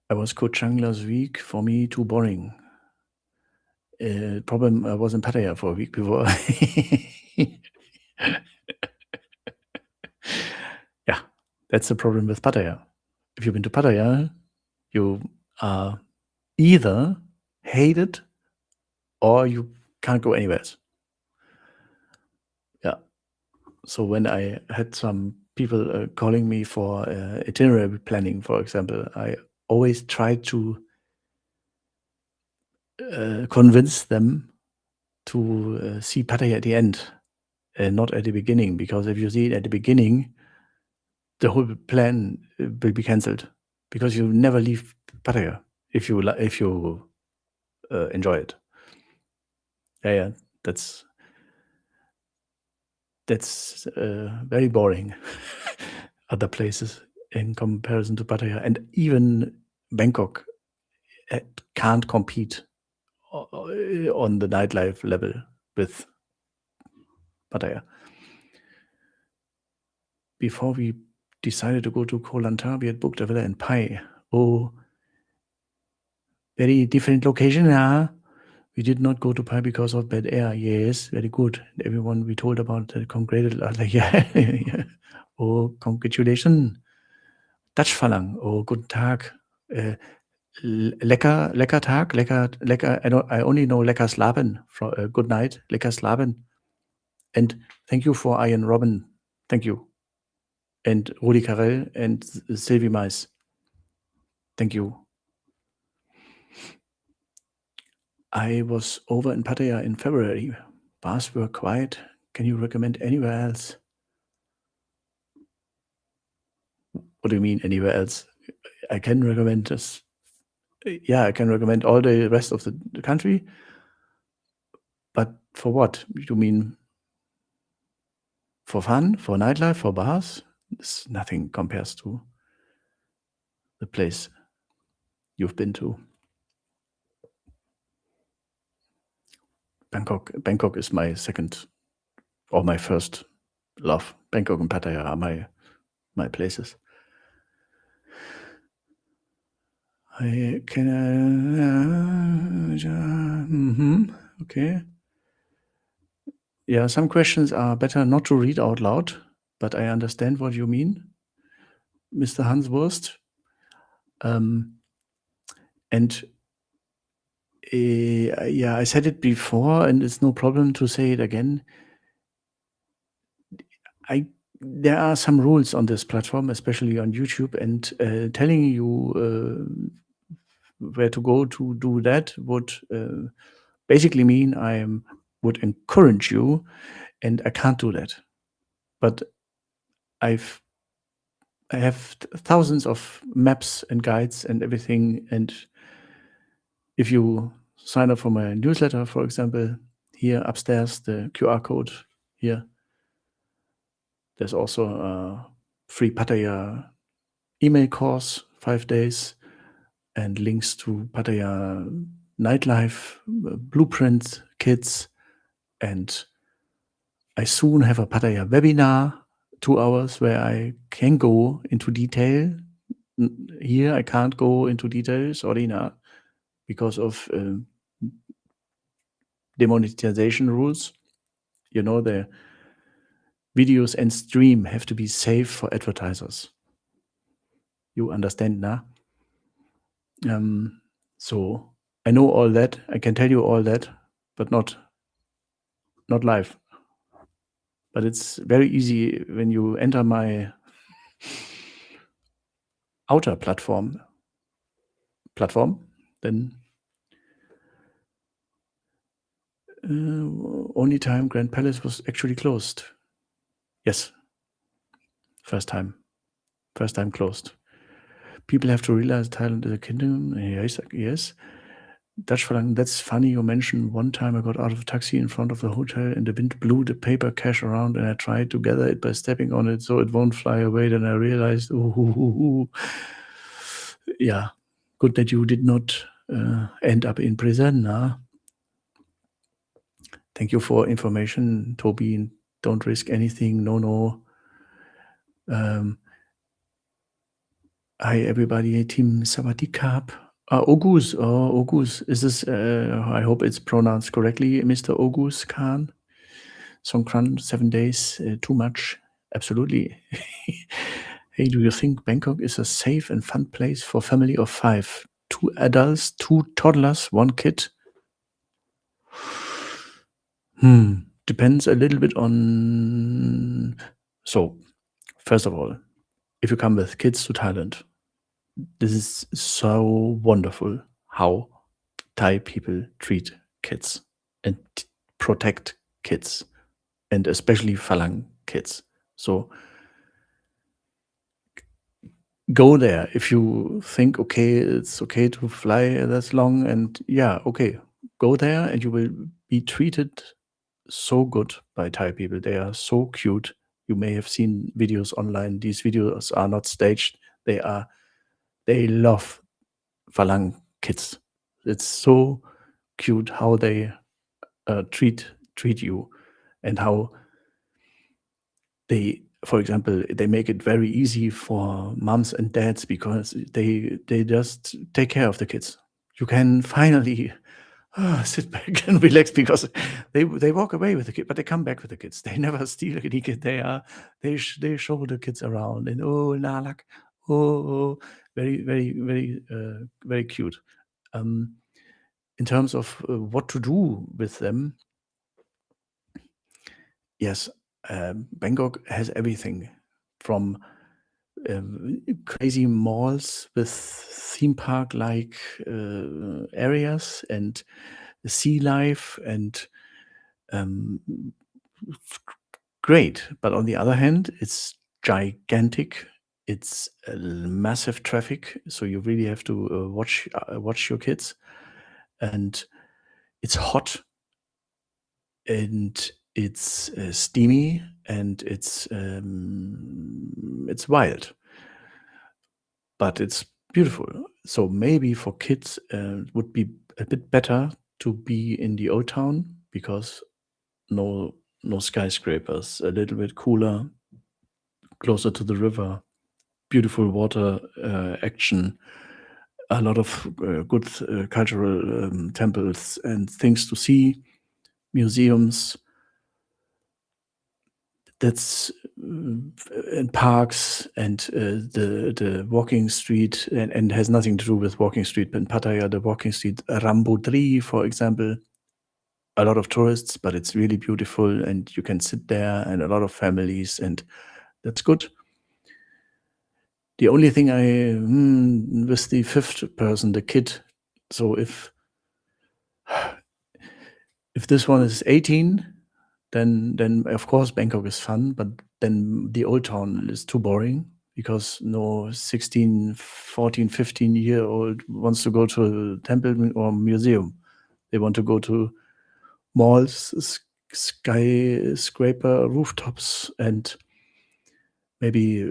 I was Koh Chang last week. For me, too boring. Problem, I was in Pattaya for a week before. That's the problem with Pattaya. If you've been to Pattaya, you are either hated or you can't go anywhere else. Yeah. So when I had some people calling me for itinerary planning, for example, I always try to convince them to see Pattaya at the end, not at the beginning, because if you see it at the beginning, the whole plan will be cancelled because you never leave Pattaya if you enjoy it. Yeah, that's very boring. Other places in comparison to Pattaya, and even Bangkok can't compete on the nightlife level with Pattaya. Before we decided to go to Koh Lanta, we had booked a villa in Pai. Oh, very different location, huh? We did not go to Pai because of bad air. Yes, very good. Everyone we told about congratulated us. Like, yeah. Oh, congratulations. Dutch Falang. Oh, guten Tag. Lecker Tag. Lecker. I only know lecker slapen. Good night. Lecker slapen. And thank you for Ian Robin. Thank you. And Rudi Carell and Sylvie Mais. Thank you. I was over in Pattaya in February. Bars were quiet. Can you recommend anywhere else? What do you mean anywhere else? I can recommend this. Yeah, I can recommend all the rest of the country. But for what? You mean for fun, for nightlife, for bars? Nothing compares to the place you've been to. Bangkok is my second or my first love. Bangkok and Pattaya are my places. I can. Okay. Yeah, some questions are better not to read out loud, but I understand what you mean, Mr. Hanswurst. And yeah, I said it before, and it's no problem to say it again. There are some rules on this platform, especially on YouTube, and telling you where to go to do that would basically mean I would encourage you, and I can't do that. But I have thousands of maps and guides and everything, and if you sign up for my newsletter, for example, here upstairs, the QR code here, there's also a free Pattaya email course, 5 days, and links to Pattaya nightlife, blueprint kits, and I soon have a Pattaya webinar, 2 hours, where I can go into detail. Here I can't go into detail, sorry, because of demonetization rules. You know, the videos and stream have to be safe for advertisers. You understand now? So I know all that. I can tell you all that, but not live. But it's very easy when you enter my outer platform, then only time Grand Palace was actually closed. Yes. First time closed. People have to realize Thailand is a kingdom. Yes. Dutch Falang, that's funny you mentioned. One time I got out of a taxi in front of the hotel and the wind blew the paper cash around and I tried to gather it by stepping on it so it won't fly away. Then I realized, yeah, good that you did not end up in prison. Thank you for information, Toby. Don't risk anything. No. Hi, everybody. Team Sawadikap. Ogus. Is this, I hope it's pronounced correctly, Mr. Ogus Khan? Songkran, 7 days, too much. Absolutely. Hey, do you think Bangkok is a safe and fun place for family of 5? 2 adults, 2 toddlers, 1 kid? Depends a little bit on. So, first of all, if you come with kids to Thailand, this is so wonderful how Thai people treat kids and protect kids, and especially Falang kids. So go there if you think, okay, it's okay to fly that long, and yeah, okay, go there and you will be treated so good by Thai people. They are so cute. You may have seen videos online. These videos are not staged. They love Falang kids. It's so cute how they treat you, and how they, for example, they make it very easy for moms and dads because they just take care of the kids. You can finally sit back and relax because they walk away with the kid, but they come back with the kids. They never steal any kid. They show the kids around, and oh nalak, oh, very very cute. In terms of what to do with them, yes, Bangkok has everything from crazy malls with theme park like areas and sea life and um, great. But on the other hand, it's gigantic. It's massive traffic, so you really have to watch your kids, and it's hot and it's steamy and it's wild, but it's beautiful. So maybe for kids, it would be a bit better to be in the old town because no skyscrapers, a little bit cooler, closer to the river, beautiful water action, a lot of good cultural temples and things to see, museums. That's and parks and the walking street, and has nothing to do with walking street. But in Pattaya, the walking street Rambutri, for example, a lot of tourists, but it's really beautiful, and you can sit there, and a lot of families, and that's good. The only thing with the fifth person, the kid. So if this one is 18, then of course Bangkok is fun, but then the old town is too boring because no 16, 14, 15-year-old wants to go to a temple or museum. They want to go to malls, skyscraper rooftops, and maybe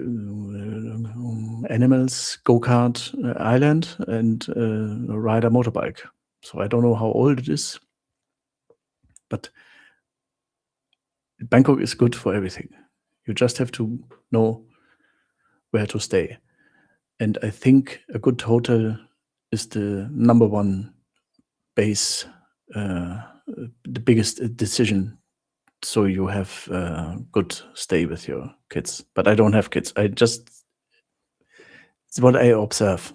animals, go-kart island, and ride a motorbike. So I don't know how old it is, but Bangkok is good for everything. You just have to know where to stay. And I think a good hotel is the number one base, the biggest decision. So you have a good stay with your kids. But I don't have kids. It's what I observe.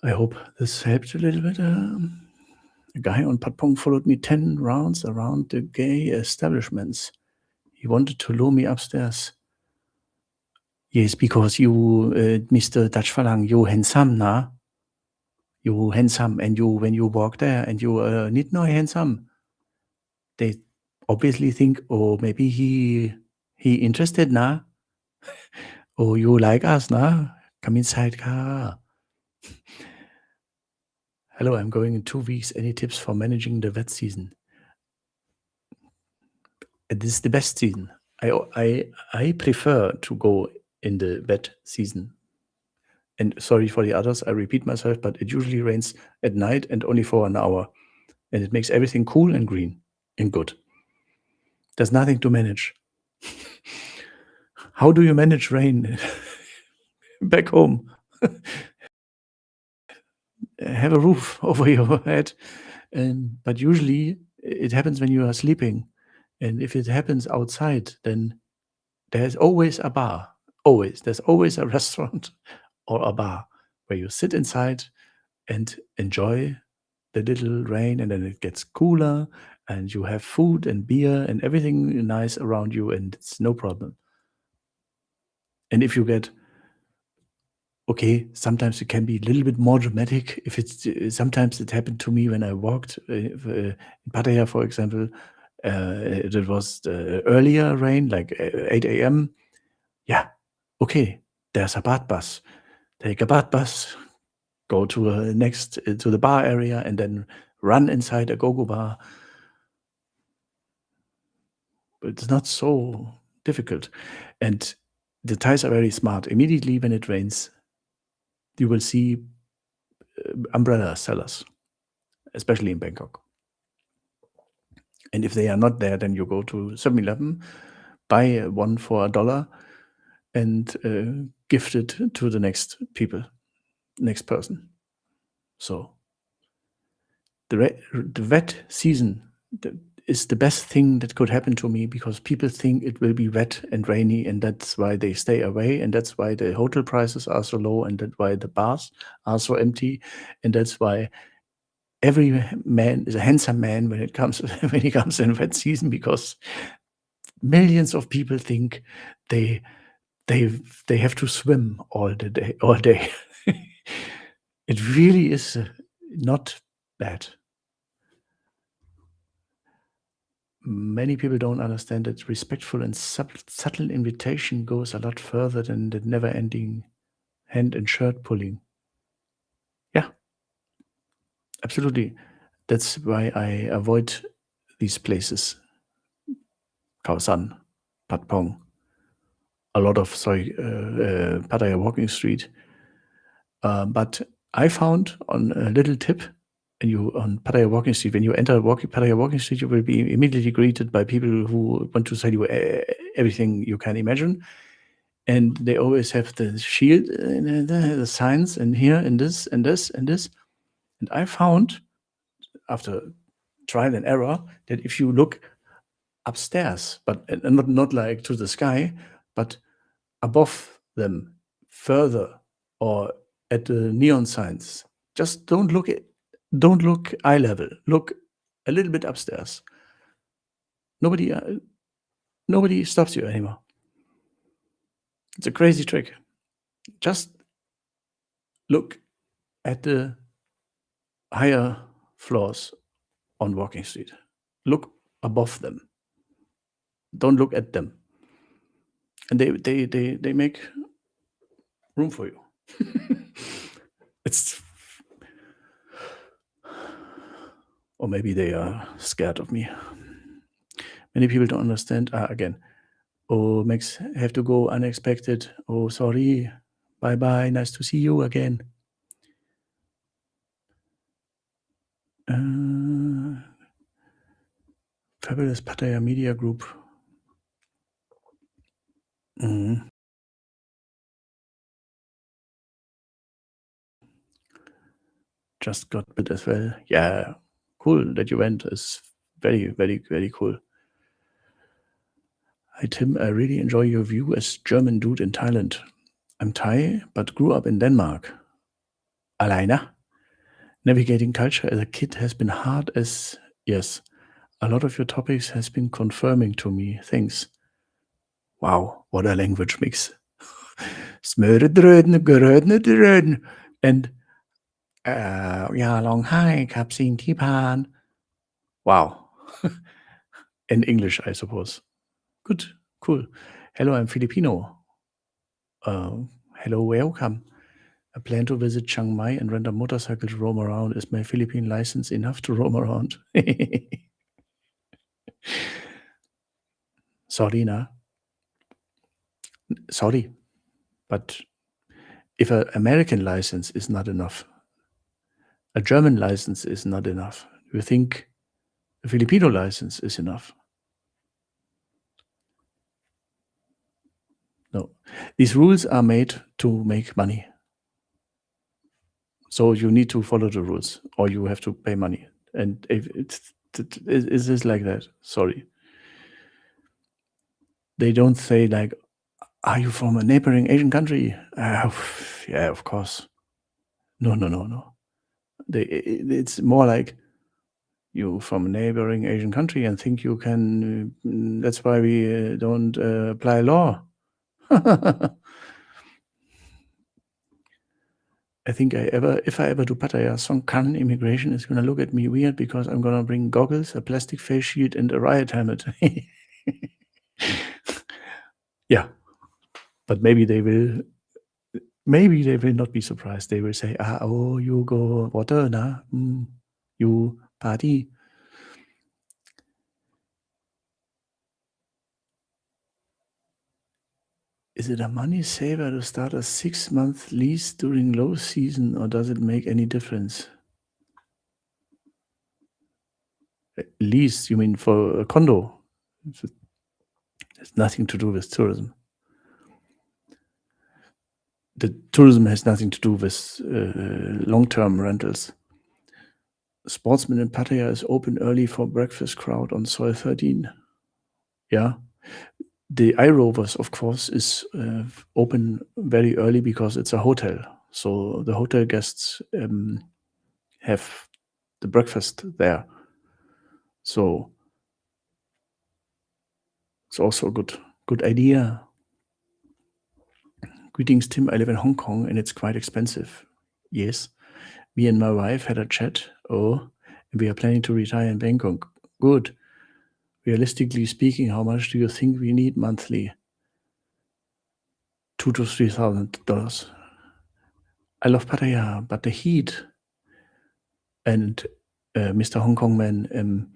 I hope this helped a little bit. A guy on Patpong followed me 10 rounds around the gay establishments. He wanted to lure me upstairs. Yes, because you, Mr. Dutch Falang, you handsome, nah? You handsome, and you when you walk there, and you need no handsome. They obviously think, oh, maybe he interested, nah? Oh, you like us, nah? Come inside, car. Hello, I'm going in 2 weeks. Any tips for managing the wet season? This is the best season. I prefer to go in the wet season. And sorry for the others, I repeat myself, but it usually rains at night and only for an hour. And it makes everything cool and green and good. There's nothing to manage. How do you manage rain back home? Have a roof over your head. But usually it happens when you are sleeping. And if it happens outside, then there's always a bar. Always. There's always a restaurant or a bar where you sit inside and enjoy the little rain, and then it gets cooler, and you have food and beer and everything nice around you, and it's no problem. And if you get okay, sometimes it can be a little bit more dramatic. If it's sometimes it happened to me when I walked in Pattaya, for example. It was earlier rain, like 8 a.m. Yeah, okay, there's a bath bus. Take a bath bus, go to next to the bar area, and then run inside a go-go bar. It's not so difficult. And the Thais are very smart. Immediately when it rains, you will see umbrella sellers, especially in Bangkok. And if they are not there, then you go to 7-Eleven, buy one for $1, and gift it to the next person. So the wet season is the best thing that could happen to me, because people think it will be wet and rainy, and that's why they stay away, and that's why the hotel prices are so low, and that's why the bars are so empty, and that's why every man is a handsome man when he comes in wet season, because millions of people think they have to swim all day. It really is not bad. Many people don't understand that respectful and subtle invitation goes a lot further than the never-ending hand and shirt pulling. Yeah, absolutely. That's why I avoid these places. Khao San, Pat Pong, a lot of, Pattaya Walking Street. But I found on a little tip, on Pattaya Walking Street, when you enter Pattaya Walking Street, you will be immediately greeted by people who want to sell you everything you can imagine. And they always have the shield, the signs, and here, and this, and this, and this. And I found, after trial and error, that if you look upstairs, but not like to the sky, but above them, further, or at the neon signs, just don't look eye level. Look a little bit upstairs. Nobody stops you anymore. It's a crazy trick. Just look at the higher floors on Walking Street. Look above them. Don't look at them. And they make room for you. It's, or maybe they are scared of me. Many people don't understand. Again, oh, Max, have to go unexpected. Oh, sorry. Bye-bye. Nice to see you again. Fabulous Pattaya Media Group. Just got it as well. Yeah, cool that you went. It's very, very, very cool. Hi, Tim. I really enjoy your view as German dude in Thailand. I'm Thai, but grew up in Denmark. Alleine. Navigating culture as a kid has been hard as, yes. A lot of your topics has been confirming to me. Thanks. Wow, what a language mix. And อย่าร้องไห้ครับสิ่งที่ผ่าน Wow. In English, I suppose. Good, cool. Hello, I'm Filipino. Hello, welcome. I plan to visit Chiang Mai and rent a motorcycle to roam around. Is my Philippine license enough to roam around? Sorry, na. Sorry. But if an American license is not enough, a German license is not enough, you think a Filipino license is enough? No. These rules are made to make money. So you need to follow the rules, or you have to pay money. And if it is like that, sorry. They don't say like, Are you from a neighboring Asian country? Yeah, of course. No, no, no, no. It's more like you from a neighboring Asian country and think you can. That's why we don't apply law. I think if I ever do Pattaya, some Karen immigration is gonna look at me weird because I'm gonna bring goggles, a plastic face shield, and a riot helmet. Yeah, but maybe they will. Maybe they will not be surprised. They will say, oh, you go water, na? You party. Is it a money saver to start a 6-month lease during low season, or does it make any difference? Lease, you mean for a condo? It has nothing to do with tourism. The tourism has nothing to do with long-term rentals. Sportsman in Pattaya is open early for breakfast crowd on Soil 13. Yeah. The iRovers, of course, is open very early because it's a hotel. So the hotel guests have the breakfast there. So it's also a good idea. Greetings, Tim. I live in Hong Kong and it's quite expensive. Yes. Me and my wife had a chat. Oh, and we are planning to retire in Bangkok. Good. Realistically speaking, how much do you think we need monthly? $2,000 to $3,000. I love Pattaya, but the heat and Mr. Hong Kong man,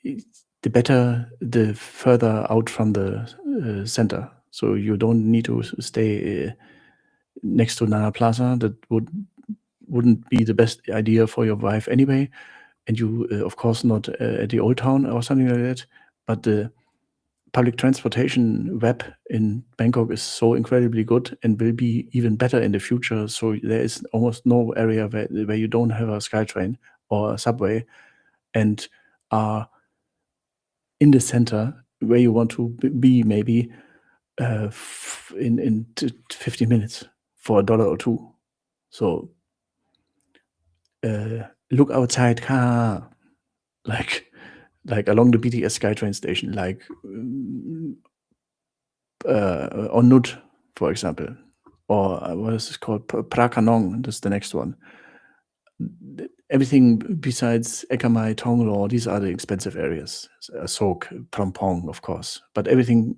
the better, the further out from the center. So you don't need to stay next to Nana Plaza. That wouldn't be the best idea for your wife anyway. And you, of course, not at the Old Town or something like that. But the public transportation web in Bangkok is so incredibly good and will be even better in the future. So there is almost no area where you don't have a SkyTrain or a subway and are in the center where you want to be maybe in 15 minutes for $1 or $2. So look outside car, like along the BTS SkyTrain station, like on Nut, for example, or what is this called? Prakanong, that's the next one. Everything besides Ekamai, Tonglo, these are the expensive areas. Sok, Trompong, of course. But everything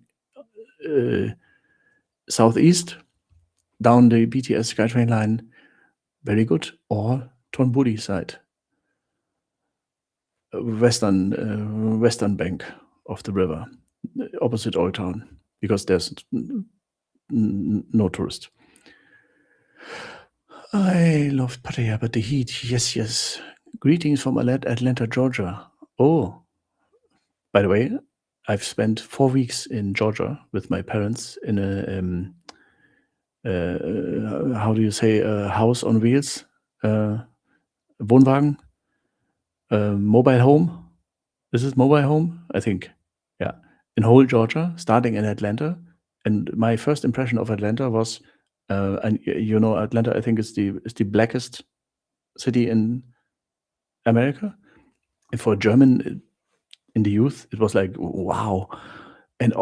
southeast, down the BTS SkyTrain line, very good. Or Thonburi side, western bank of the river, opposite Old Town, because there's no tourist. I loved Pattaya, but the heat, yes. Greetings from Atlanta, Georgia. Oh, by the way, I've spent 4 weeks in Georgia with my parents in a, how do you say, a house on wheels, Wohnwagen, mobile home. This is mobile home, I think. Yeah, in whole Georgia, starting in Atlanta. And my first impression of Atlanta was, and you know, Atlanta, I think is the blackest city in America. And for a German in the youth, it was like, wow. And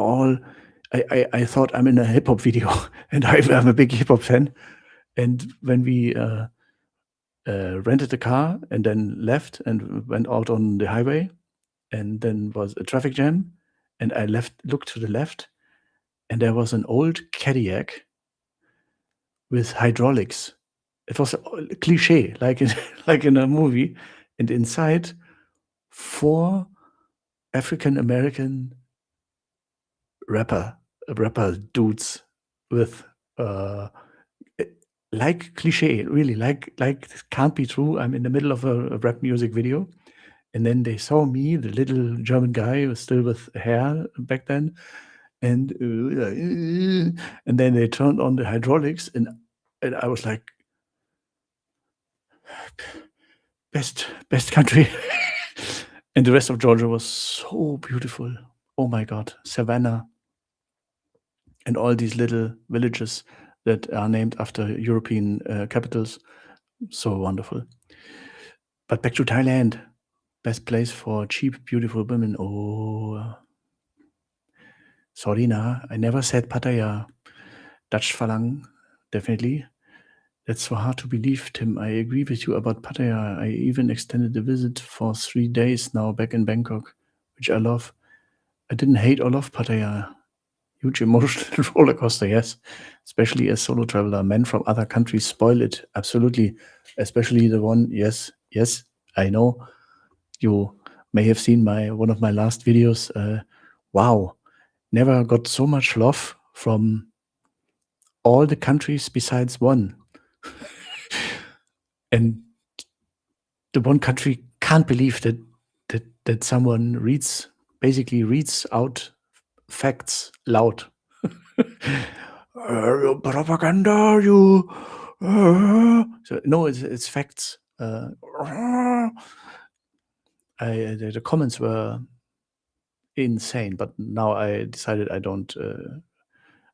I thought I'm in a hip hop video, and I'm a big hip hop fan. And when we rented a car and then left and went out on the highway, and then was a traffic jam, and I looked to the left, and there was an old Cadillac with hydraulics. It was a cliche, like in a movie, and inside 4 African American rapper dudes with like cliche, really, like this can't be true. I'm in the middle of a rap music video, and then they saw me, the little German guy, was still with hair back then, and then they turned on the hydraulics, and I was like, best country. And the rest of Georgia was so beautiful. Oh my God, Savannah, and all these little villages that are named after European capitals. So wonderful. But back to Thailand, best place for cheap, beautiful women. Oh, sorry, nah, I never said Pattaya. Dutch Falang, definitely. That's so hard to believe, Tim. I agree with you about Pattaya. I even extended the visit for 3 days now back in Bangkok, which I love. I didn't hate or love Pattaya. Huge emotional roller coaster, yes. Especially as solo traveler, men from other countries spoil it. Absolutely. Especially the one, yes, I know. You may have seen one of my last videos. Wow, never got so much love from all the countries besides one. And the one country can't believe that someone basically reads out facts loud. Propaganda, you. So no, it's facts. The comments were insane, but now I decided I don't.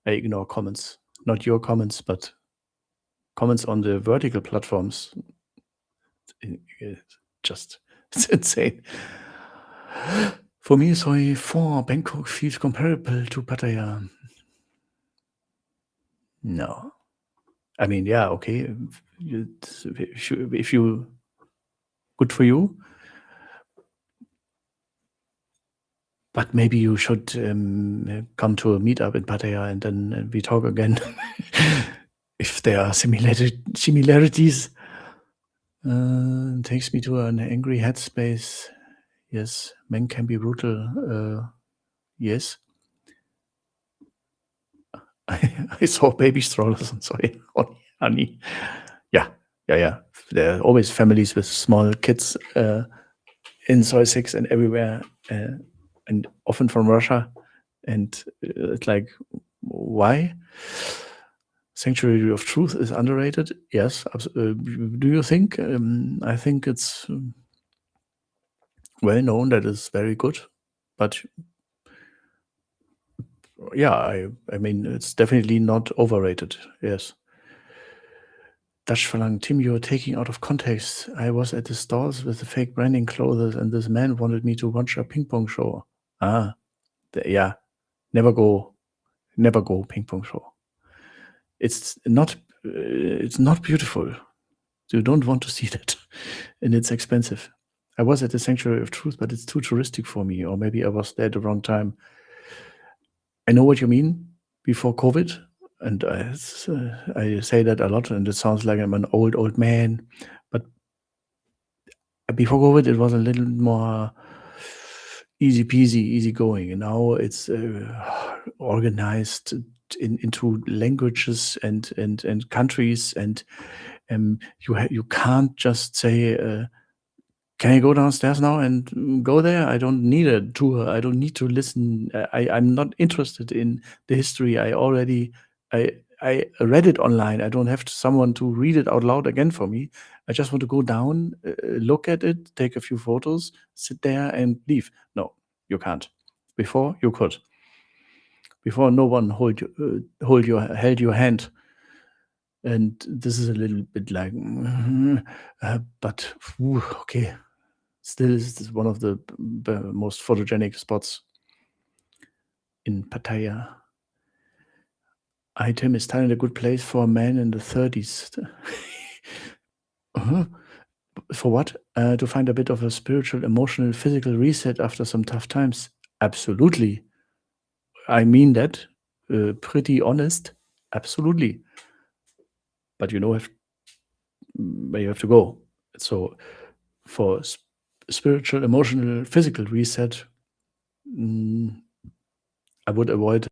I ignore comments, not your comments, but comments on the vertical platforms. Just it's insane. For me, Soi 4 Bangkok feels comparable to Pattaya. No. I mean, yeah, okay. If you good for you, but maybe you should come to a meetup in Pattaya and then we talk again. If there are similarities, takes me to an angry headspace. Yes, men can be brutal. Yes. I saw baby strollers and sorry, honey. Yeah. There are always families with small kids in Soy 6 and everywhere, and often from Russia. And it's like, why? Sanctuary of Truth is underrated. Yes. Do you think? I think it's well known that it's very good, but yeah, I mean, it's definitely not overrated. Yes. Dutch Verlang, Tim, you're taking out of context. I was at the stores with the fake branding clothes, and this man wanted me to watch a ping pong show. Ah, yeah, never go ping pong show. It's not beautiful. You don't want to see that, and it's expensive. I was at the Sanctuary of Truth, but it's too touristic for me, or maybe I was there at the wrong time. I know what you mean. Before COVID, and I say that a lot, and it sounds like I'm an old man, but before COVID, it was a little more easy peasy, easy going. And now it's organized into languages and countries, and you can't just say, "Can I go downstairs now and go there?" I don't need a tour. I don't need to listen. I'm not interested in the history. I read it online. I don't have someone to read it out loud again for me. I just want to go down, look at it, take a few photos, sit there, and leave. No, you can't. Before you could. Before no one held your hand, and this is a little bit like, but okay. Still, this is one of the most photogenic spots in Pattaya. Item, is Thailand a good place for a man in the 30s? Uh-huh. For what? To find a bit of a spiritual, emotional, physical reset after some tough times. Absolutely. I mean that. Pretty honest. Absolutely. But you know where you have to go. So for spiritual, emotional, physical reset, I would avoid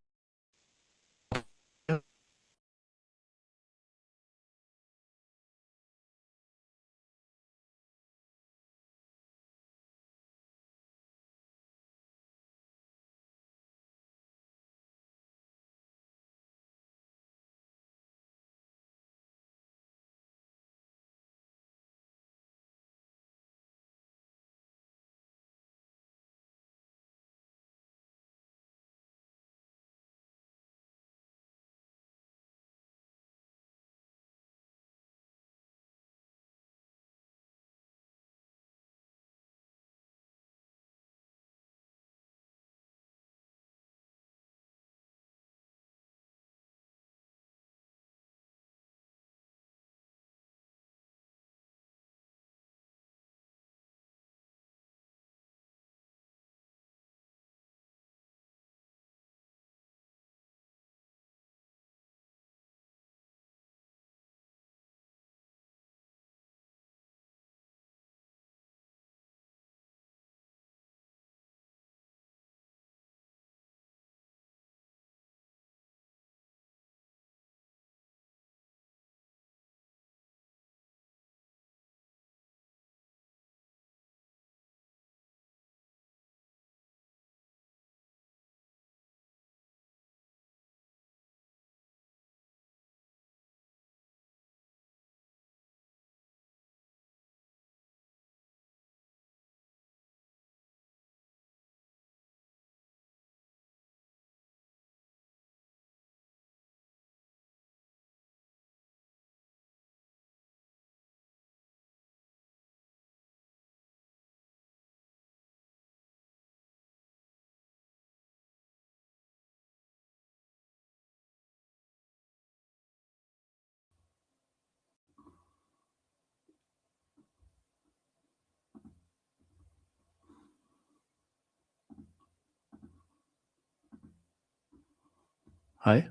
Hi.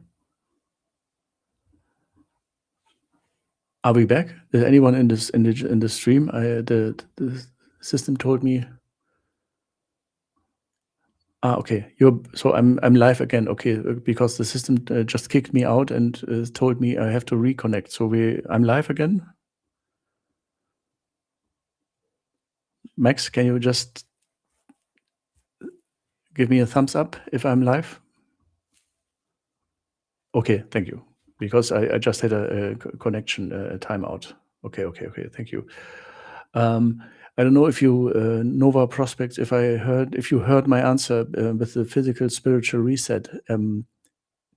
Are we back? Is anyone in the stream? The system told me. Okay. I'm live again. Okay, because the system just kicked me out and told me I have to reconnect. So I'm live again. Max, can you just give me a thumbs up if I'm live? Okay, thank you. Because I just had a connection timeout. Okay, thank you. I don't know if you Nova Prospects, if you heard my answer with the physical spiritual reset.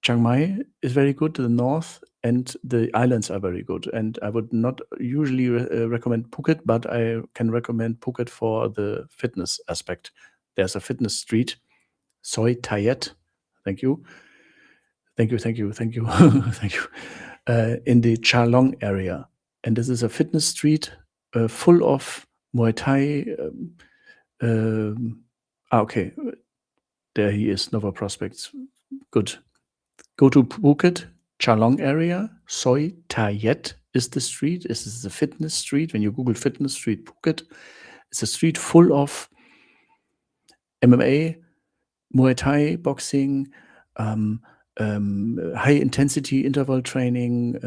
Chiang Mai is very good to the north, and the islands are very good. And I would not usually recommend Phuket, but I can recommend Phuket for the fitness aspect. There's a fitness street, Soi Tayet. Thank you. Thank you. Thank you. Thank you. Thank you. In the Charlong area. And this is a fitness street full of Muay Thai. Okay. There he is, Nova Prospects. Good. Go to Phuket, Charlong area. Soi Tayet is the street. This is the fitness street. When you Google fitness street Phuket, it's a street full of MMA, Muay Thai, boxing, high intensity interval training,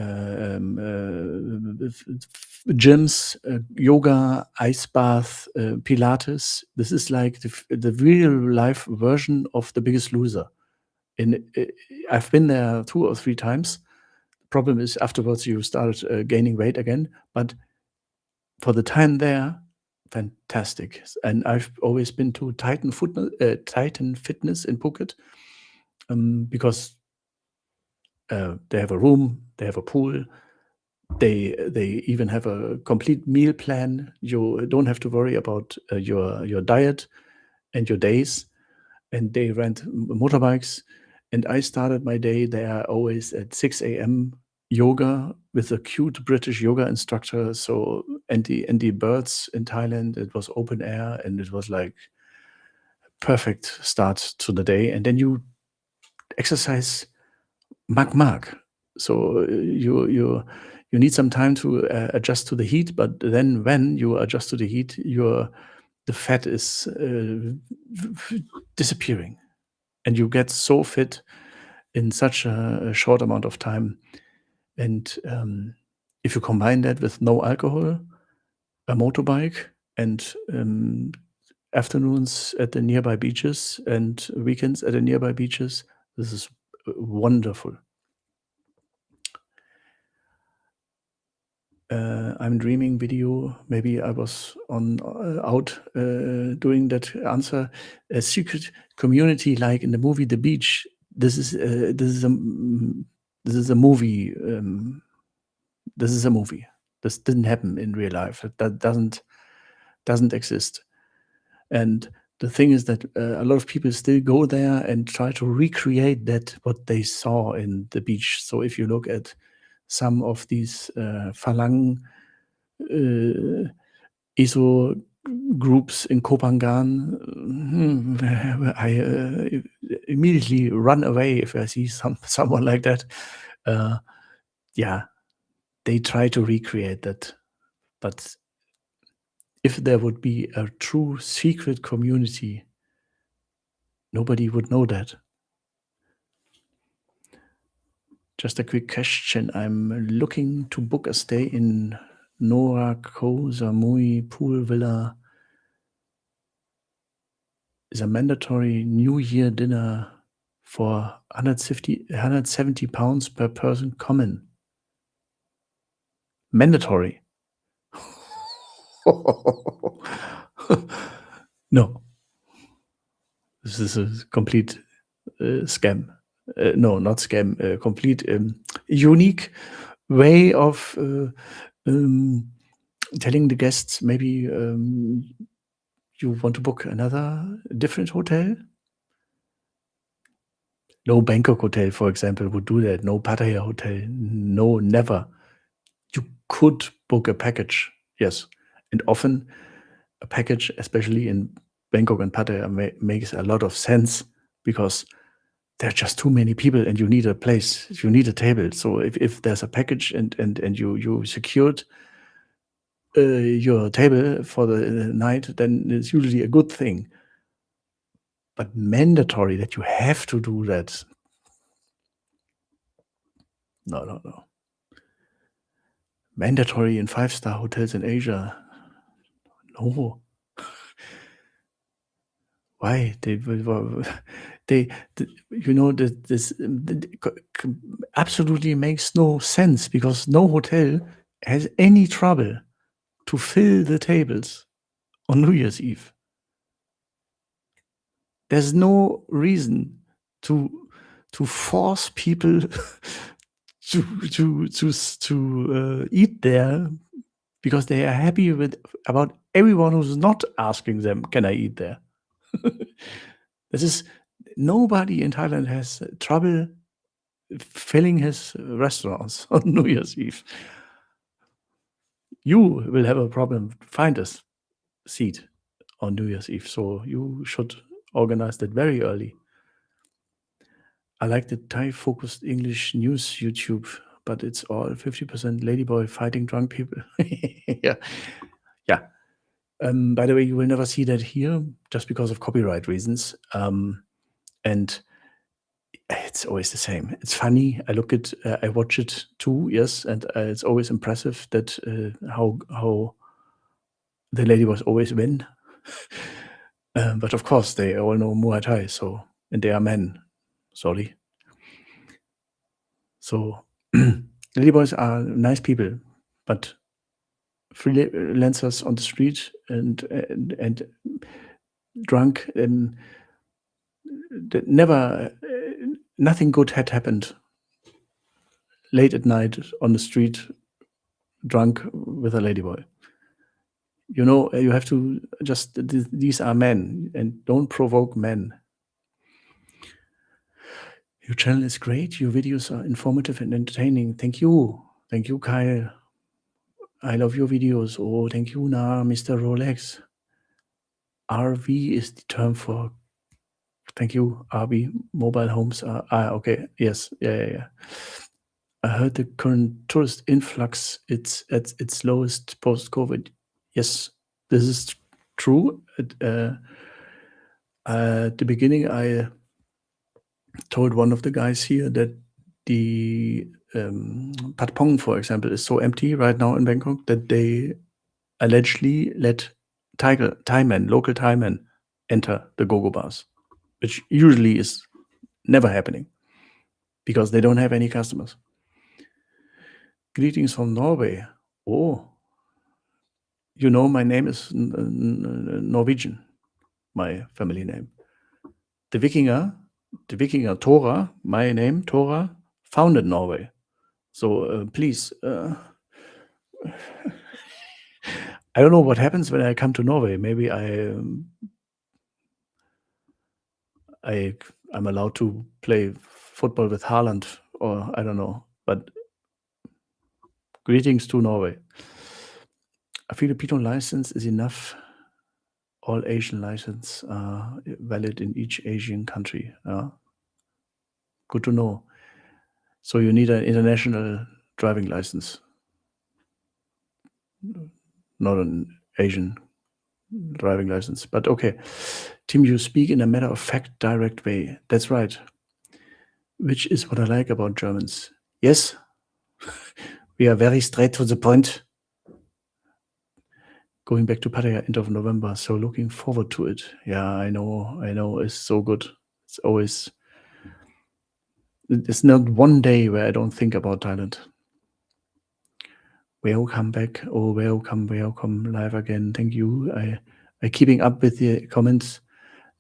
gyms, yoga, ice bath, Pilates. This is like the real life version of The Biggest Loser. I've been there 2 or 3 times. The problem is afterwards you started gaining weight again, but for the time there, fantastic. And I've always been to Titan Fitness in Phuket, because they have a room, they have a pool, they even have a complete meal plan. You don't have to worry about your diet and your days, and they rent motorbikes. And I started my day there always at 6 a.m. yoga with a cute British yoga instructor. So Andy Birds in Thailand, it was open air, and it was like perfect start to the day. And then you exercise mark. So you need some time to adjust to the heat, but then when you adjust to the heat, the fat is disappearing, and you get so fit in such a short amount of time. And if you combine that with no alcohol, a motorbike, and afternoons at the nearby beaches and weekends at the nearby beaches, this is wonderful. I'm dreaming video. Maybe I was out doing that answer. A secret community, like in the movie The Beach. This is a movie. This is a movie. This didn't happen in real life. That doesn't exist. And the thing is that a lot of people still go there and try to recreate what they saw in the beach. So if you look at some of these Falang ESO groups in Kopangan, I immediately run away if I see someone like that. Yeah, they try to recreate that. But if there would be a true secret community, nobody would know that. Just a quick question. I'm looking to book a stay in Nora Ko Samui Pool Villa. Is a mandatory New Year dinner for 170 pounds per person common. Mandatory. No. This is a complete scam. No, not scam. Complete unique way of telling the guests maybe you want to book another different hotel. No Bangkok hotel, for example, would do that. No Pattaya hotel. No, never. You could book a package, yes. And often a package, especially in Bangkok and Pattaya, makes a lot of sense because there are just too many people, and you need a place, you need a table. So if there's a package and you secured your table for the night, then it's usually a good thing. But mandatory that you have to do that. No. Mandatory in 5-star hotels in Asia. No. Why? This absolutely makes no sense, because no hotel has any trouble to fill the tables on New Year's Eve. There's no reason to force people to eat there, because they are happy about everyone who's not asking them, can I eat there? Nobody in Thailand has trouble filling his restaurants on New Year's Eve. You will have a problem. Find a seat on New Year's Eve, so you should organize that very early. I like the Thai-focused English news YouTube, but it's all 50% ladyboy fighting drunk people. Yeah. By the way, you will never see that here, just because of copyright reasons. And it's always the same. It's funny. I watch it too, yes, and it's always impressive that how the ladyboys always win. But of course, they all know Muay Thai, and they are men. Sorry. So ladyboys are nice people, but freelancers on the street and drunk, and nothing good had happened. Late at night on the street, drunk with a ladyboy. You have to these are men, and don't provoke men. Your channel is great. Your videos are informative and entertaining. Thank you. Thank you, Kyle. I love your videos. Oh, thank you, Mr. Rolex. RV is the term for, thank you, RV, mobile homes. Okay. Yes. Yeah. I heard the current tourist influx, it's at its lowest post-COVID. Yes, this is true. At the beginning, I told one of the guys here that the Patpong, for example, is so empty right now in Bangkok that they allegedly let local Thai men enter the go-go bars, which usually is never happening because they don't have any customers. Greetings from Norway. Oh, my name is Norwegian, my family name. The Vikinger Tora, my name, Tora, founded Norway. So please, I don't know what happens when I come to Norway. Maybe I'm allowed to play football with Haaland, or I don't know. But greetings to Norway. A Filipino license is enough. All Asian licenses are valid in each Asian country. Good to know. So you need an international driving license, not an Asian driving license. But okay. Tim, you speak in a matter-of-fact, direct way. That's right. Which is what I like about Germans. Yes, we are very straight to the point. Going back to Pattaya end of November, so looking forward to it. Yeah, I know, it's so good. There's not one day where I don't think about Thailand. Welcome back. Oh, welcome live again. Thank you. I keeping up with the comments.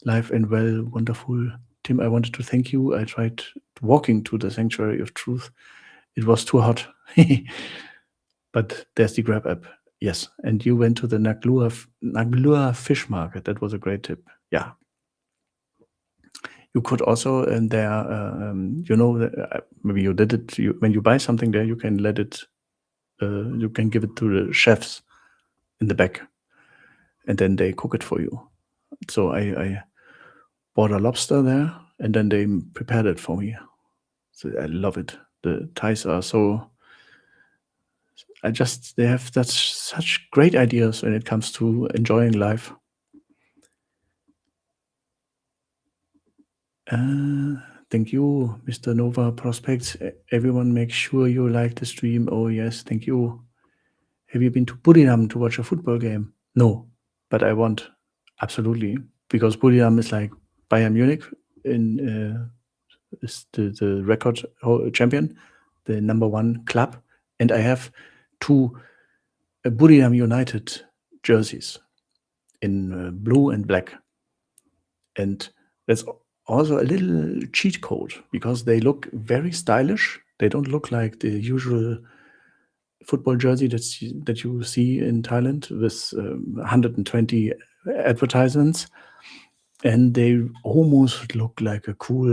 Live and well, wonderful. Tim, I wanted to thank you. I tried walking to the Sanctuary of Truth. It was too hot. But there's the Grab app. Yes, and you went to the Naglua fish market. That was a great tip. Yeah. You could also, and there, maybe you did it. When you buy something there, you can you can give it to the chefs in the back, and then they cook it for you. So I bought a lobster there, and then they prepared it for me. So I love it. The Thais are so. They have such great ideas when it comes to enjoying life. Thank you, Mr. Nova Prospects. Everyone, make sure you like the stream. Oh yes, thank you. Have you been to Buriram to watch a football game? No, but I want, absolutely, because Buriram is like Bayern Munich is the record champion, the number one club, and I have two Buriram United jerseys in blue and black, and that's also a little cheat code because they look very stylish. They don't look like the usual football jersey that you see in Thailand with 120 advertisements, and they almost look like a cool,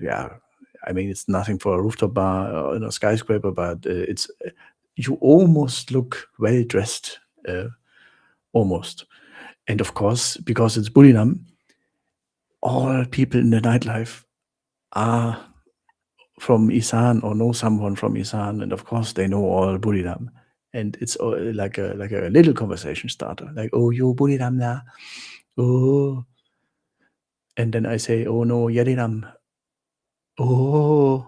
I mean, it's nothing for a rooftop bar or in a skyscraper, but it's you almost look well dressed, almost. And of course, because it's Buriram, all people in the nightlife are from Isan or know someone from Isan, and of course they know all Buriram. And it's like a little conversation starter, like, oh, you Buriram na, oh, and then I say, oh no, Yadiram, oh,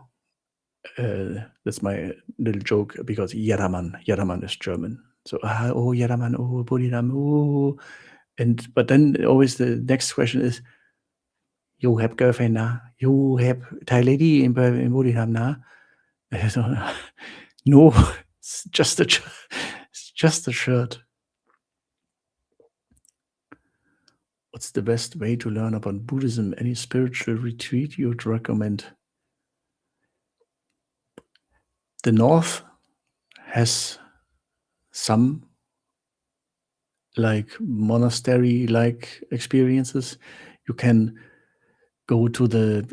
that's my little joke because Yaraman is German. So oh Yaraman, oh Buriram, oh, but then always the next question is, you have girlfriend na, you have Thai lady in Buriram na. So, no, it's just a shirt. What's the best way to learn about Buddhism? Any spiritual retreat you'd recommend? The North has some like monastery-like experiences. You can go to the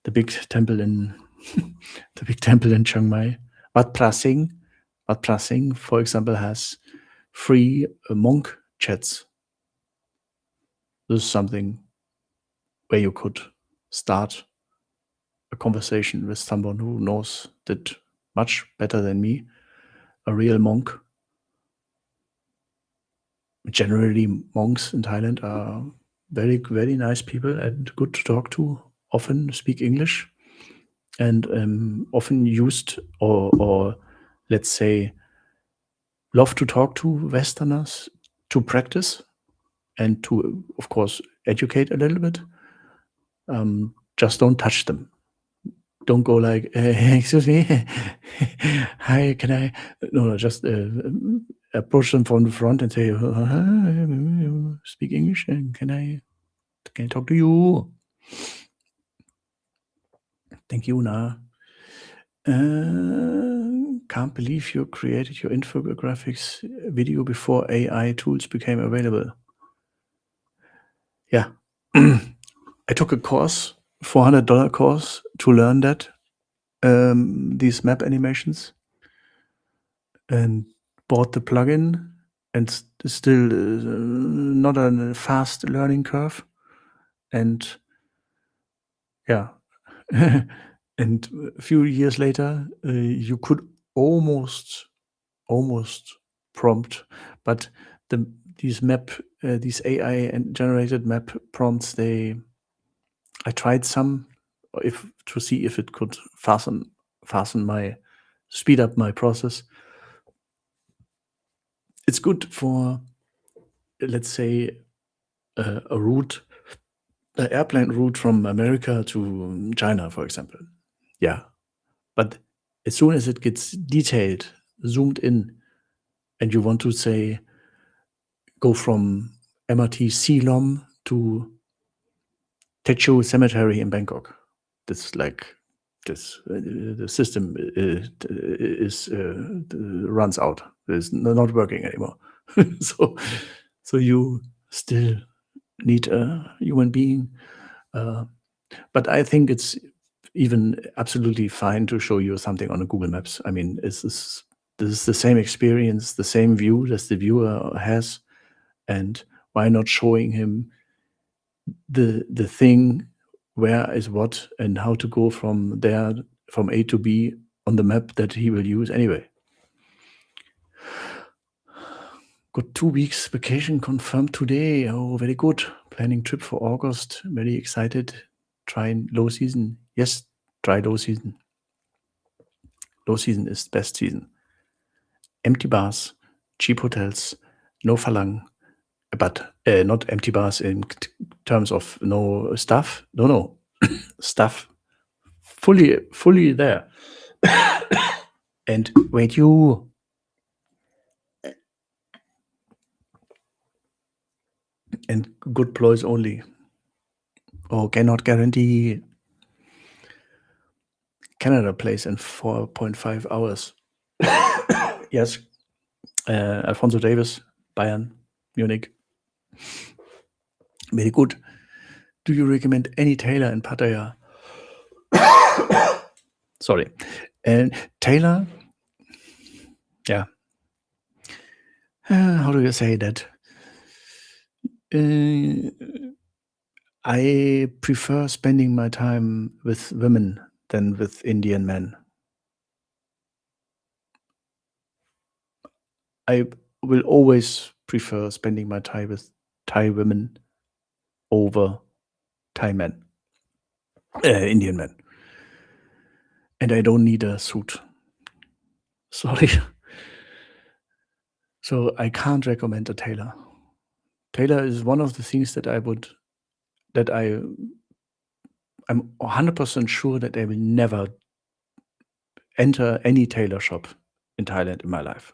the big temple in Chiang Mai. Wat Prasing, for example, has free monk chats. This is something where you could start a conversation with someone who knows that much better than me, a real monk. Generally, monks in Thailand are very, very nice people and good to talk to, often speak English, and often used or let's say love to talk to Westerners to practice and to, of course, educate a little bit. Just don't touch them. Don't go like, excuse me, hi, can I? No, just approach them from the front and say, speak English, and can I talk to you? Thank you, Na. Can't believe you created your infographics video before AI tools became available. Yeah. I took a course, $400 course, to learn that, these map animations, and bought the plugin, and still not a fast learning curve. And yeah, and a few years later, you could almost prompt, but these AI and generated map prompts, I tried some to see if it could speed up my process. It's good for, let's say, an airplane route from America to China, for example. Yeah, but as soon as it gets detailed, zoomed in, and you want to say, go from MRT Silom to Techo Cemetery in Bangkok, that's like this. The system runs out. It's not working anymore. so you still need a human being. But I think it's even absolutely fine to show you something on a Google Maps. I mean, this is the same experience, the same view that the viewer has. And why not showing him the thing, where is what, and how to go from there, from A to B on the map that he will use anyway. Got 2 weeks vacation confirmed today. Oh, very good. Planning trip for August. Very excited. Trying low season. Yes, try low season. Low season is best season. Empty bars, cheap hotels, no Falang, but not empty bars in terms of no staff. No, staff fully there. And wait, you. And good ploys only. Oh, cannot guarantee. Canada plays in 4.5 hours. Yes. Alfonso Davis, Bayern, Munich. Very good. Do you recommend any tailor in Pattaya? Sorry. And tailor, yeah. How do you say that? I prefer spending my time with women than with Indian men. I will always prefer spending my time with Thai women over Thai men, Indian men. And I don't need a suit. Sorry. So I can't recommend a tailor. Tailor is one of the things that I'm 100% sure that I will never enter any tailor shop in Thailand in my life.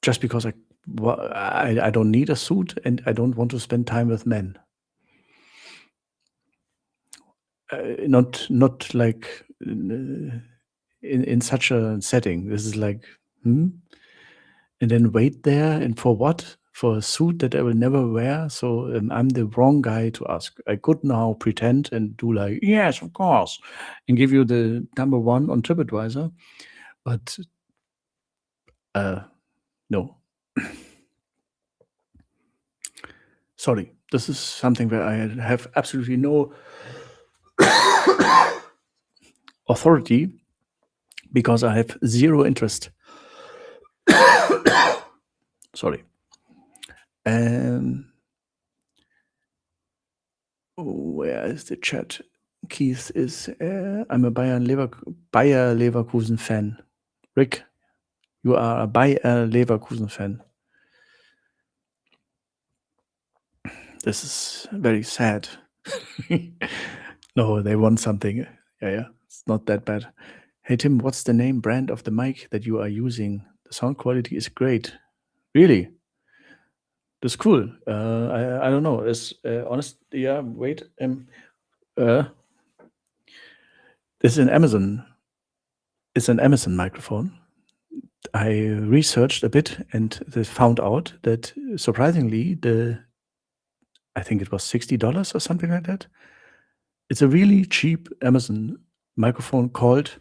Just because I don't need a suit and I don't want to spend time with men. Not like in such a setting. This is like, and then wait there, and for what? For a suit that I will never wear. So I'm the wrong guy to ask. I could now pretend and do like, yes, of course, and give you the number 1 on TripAdvisor, but no. Sorry, this is something where I have absolutely no authority because I have zero interest. Sorry. Where is the chat? Keith is, I'm a Bayer Leverkusen fan. Rick, you are a Bayer Leverkusen fan. This is very sad. No, they won something. Yeah, it's not that bad. Hey, Tim, what's the name brand of the mic that you are using? The sound quality is great. Really? That's cool. I don't know. It's honest. Yeah, wait. This is an Amazon. It's an Amazon microphone. I researched a bit and found out that surprisingly, I think it was $60 or something like that. It's a really cheap Amazon microphone called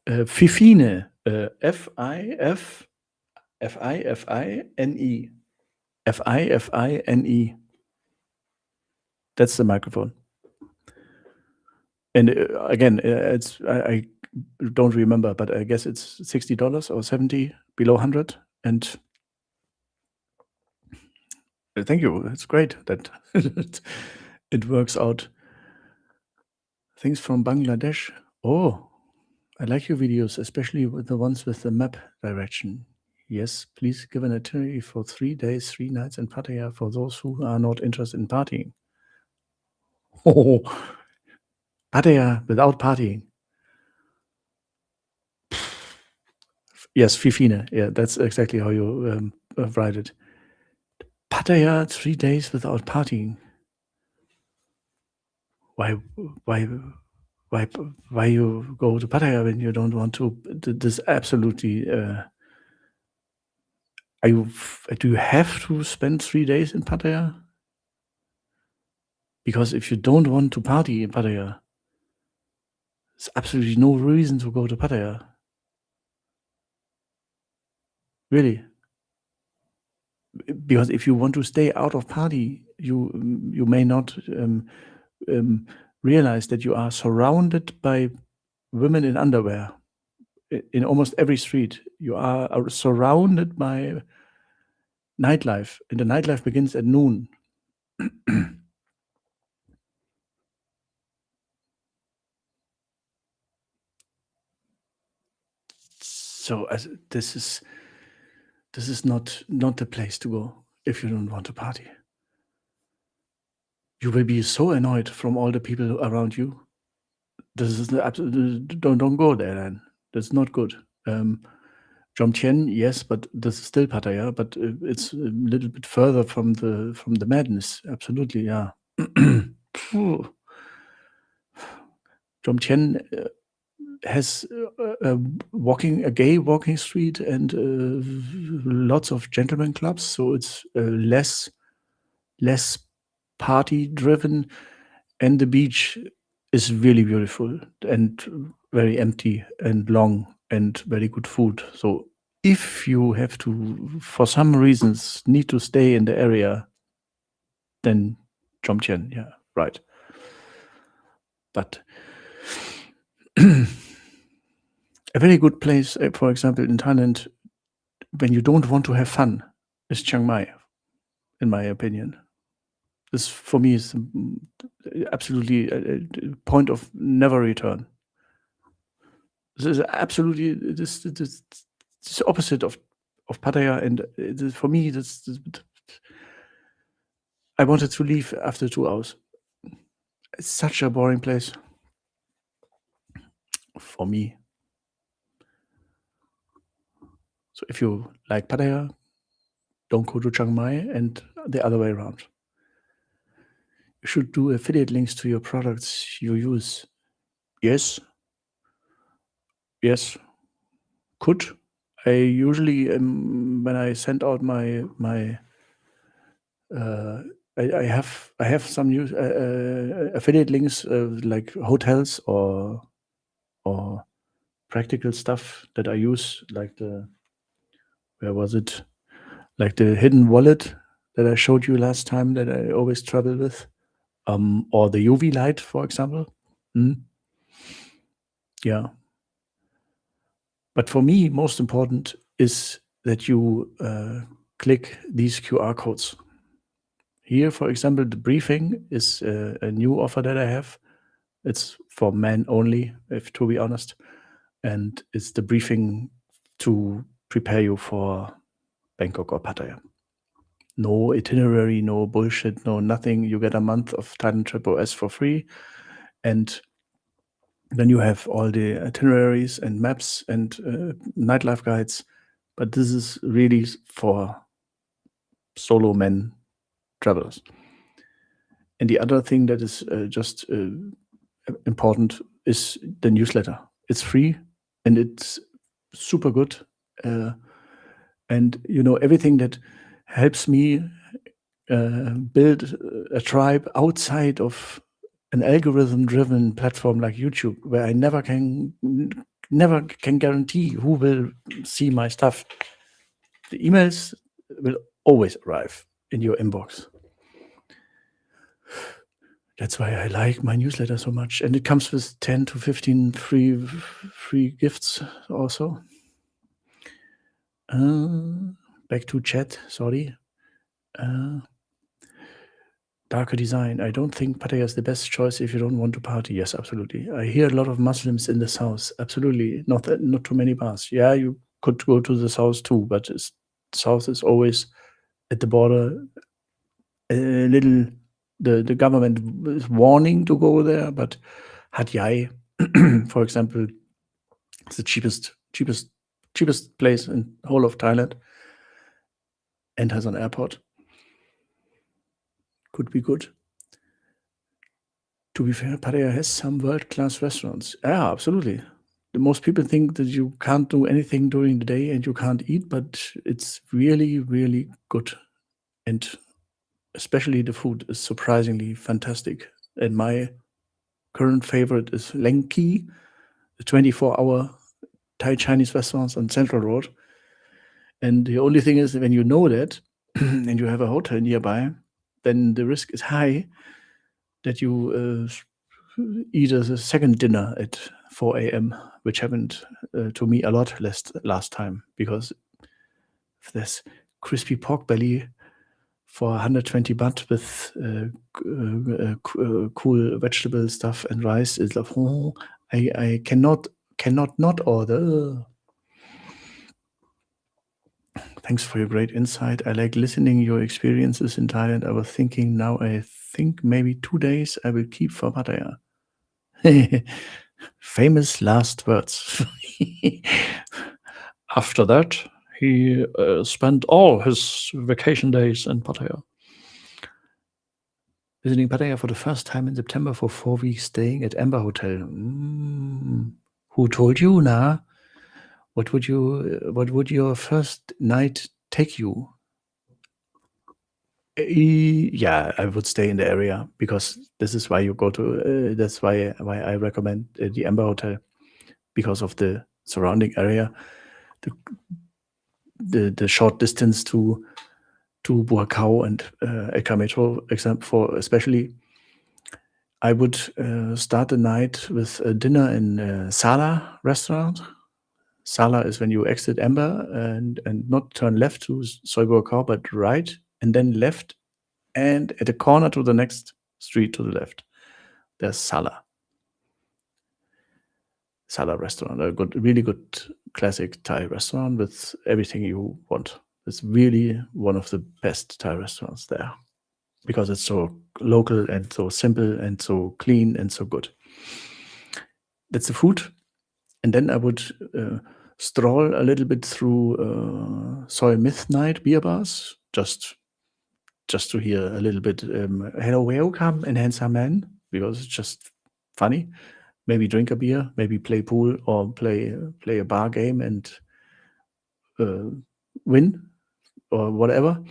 Fifine. Fifine. Fifine. That's the microphone. And again, I don't remember, but I guess it's $60 or $70, below 100. And thank you. It's great that it works out. Things from Bangladesh. Oh, I like your videos, especially with the ones with the map direction. Yes, please give an itinerary for 3 days, 3 nights in Pattaya for those who are not interested in partying. Oh, Pattaya without partying. Yes, Fifine. Yeah, that's exactly how you write it. Pattaya 3 days without partying. Why you go to Pattaya when you don't want to? This absolutely. Do you have to spend 3 days in Pattaya? Because if you don't want to party in Pattaya, there's absolutely no reason to go to Pattaya. really. Because if you want to stay out of party, you may not realize that you are surrounded by women in underwear in almost every street. You are surrounded by nightlife, and the nightlife begins at noon. So this is not the place to go if you don't want to party. You will be so annoyed from all the people around you. This is don't go there then. That's not good. Jomtien, yes, but this is still Pattaya, but it's a little bit further from the madness. Absolutely, yeah. Jomtien has a gay walking street and lots of gentlemen clubs, so it's less party driven, and the beach is really beautiful and very empty and long and very good food. So if you have to, for some reasons, need to stay in the area, then Jomtien, yeah, right. But a very good place, for example, in Thailand, when you don't want to have fun, is Chiang Mai, in my opinion. This, for me, is absolutely a point of never return. This is absolutely this opposite of Pattaya, and for me, I wanted to leave after 2 hours. It's such a boring place for me. So if you like Pattaya, don't go to Chiang Mai, and the other way around. You should do affiliate links to your products you use. Yes. Could. I usually, when I send out my I have some news affiliate links like hotels or practical stuff that I use, like where was it? Like the hidden wallet that I showed you last time that I always travel with, or the UV light, for example. Yeah. But for me, most important is that you click these QR codes. Here, for example, the briefing is a new offer that I have. It's for men only, if to be honest. And it's the briefing to prepare you for Bangkok or Pattaya. No itinerary, no bullshit, no nothing. You get a month of Thailand Trip OS for free. And then you have all the itineraries and maps and nightlife guides. But this is really for solo men travelers. And the other thing that is just important is the newsletter. It's free and it's super good. And everything that helps me build a tribe outside of an algorithm-driven platform like YouTube, where I never can guarantee who will see my stuff. The emails will always arrive in your inbox. That's why I like my newsletter so much, and it comes with 10 to 15 free gifts also. Back to chat, sorry. Darker design. I don't think Pattaya is the best choice if you don't want to party. Yes, absolutely. I hear a lot of Muslims in the south. Absolutely. Not too many bars. Yeah, you could go to the south too, but south is always at the border. A little, the government is warning to go there, but Hat Yai, for example, is the cheapest place in the whole of Thailand and has an airport. Could be good. To be fair, Pattaya has some world-class restaurants. Yeah, absolutely. The most people think that you can't do anything during the day and you can't eat, but it's really, really good. And especially the food is surprisingly fantastic. And my current favorite is Leng Ki, the 24-hour Thai Chinese restaurants on Central Road. And the only thing is, when you know that and you have a hotel nearby, then the risk is high that you eat a second dinner at 4 a.m., which happened to me a lot last time, because if there's crispy pork belly for 120 baht with cool vegetable stuff and rice, it's like, oh, I cannot not order. Thanks for your great insight. I like listening your experiences in Thailand. I was thinking now, I think maybe 2 days I will keep for Pattaya. Famous last words. After that, he spent all his vacation days in Pattaya. Visiting Pattaya for the first time in September for 4 weeks, staying at Amber Hotel. Who told you, Na? What would your first night take you? Yeah, I would stay in the area, because this is why you go to. That's why I recommend the Amber Hotel, because of the surrounding area, the short distance to Buakau and Eka Metro, especially. I would start the night with a dinner in Sala restaurant. Sala is when you exit Amber and not turn left to Soi Buakau, but right and then left, and at the corner to the next street to the left, there's Sala restaurant, a really good classic Thai restaurant with everything you want. It's really one of the best Thai restaurants there, because it's so local and so simple and so clean and so good. That's the food. And then I would stroll a little bit through Soi Midnight beer bars, just to hear a little bit, hello, welcome, and handsome man, because it's just funny. Maybe drink a beer, maybe play pool, or play a bar game and win or whatever.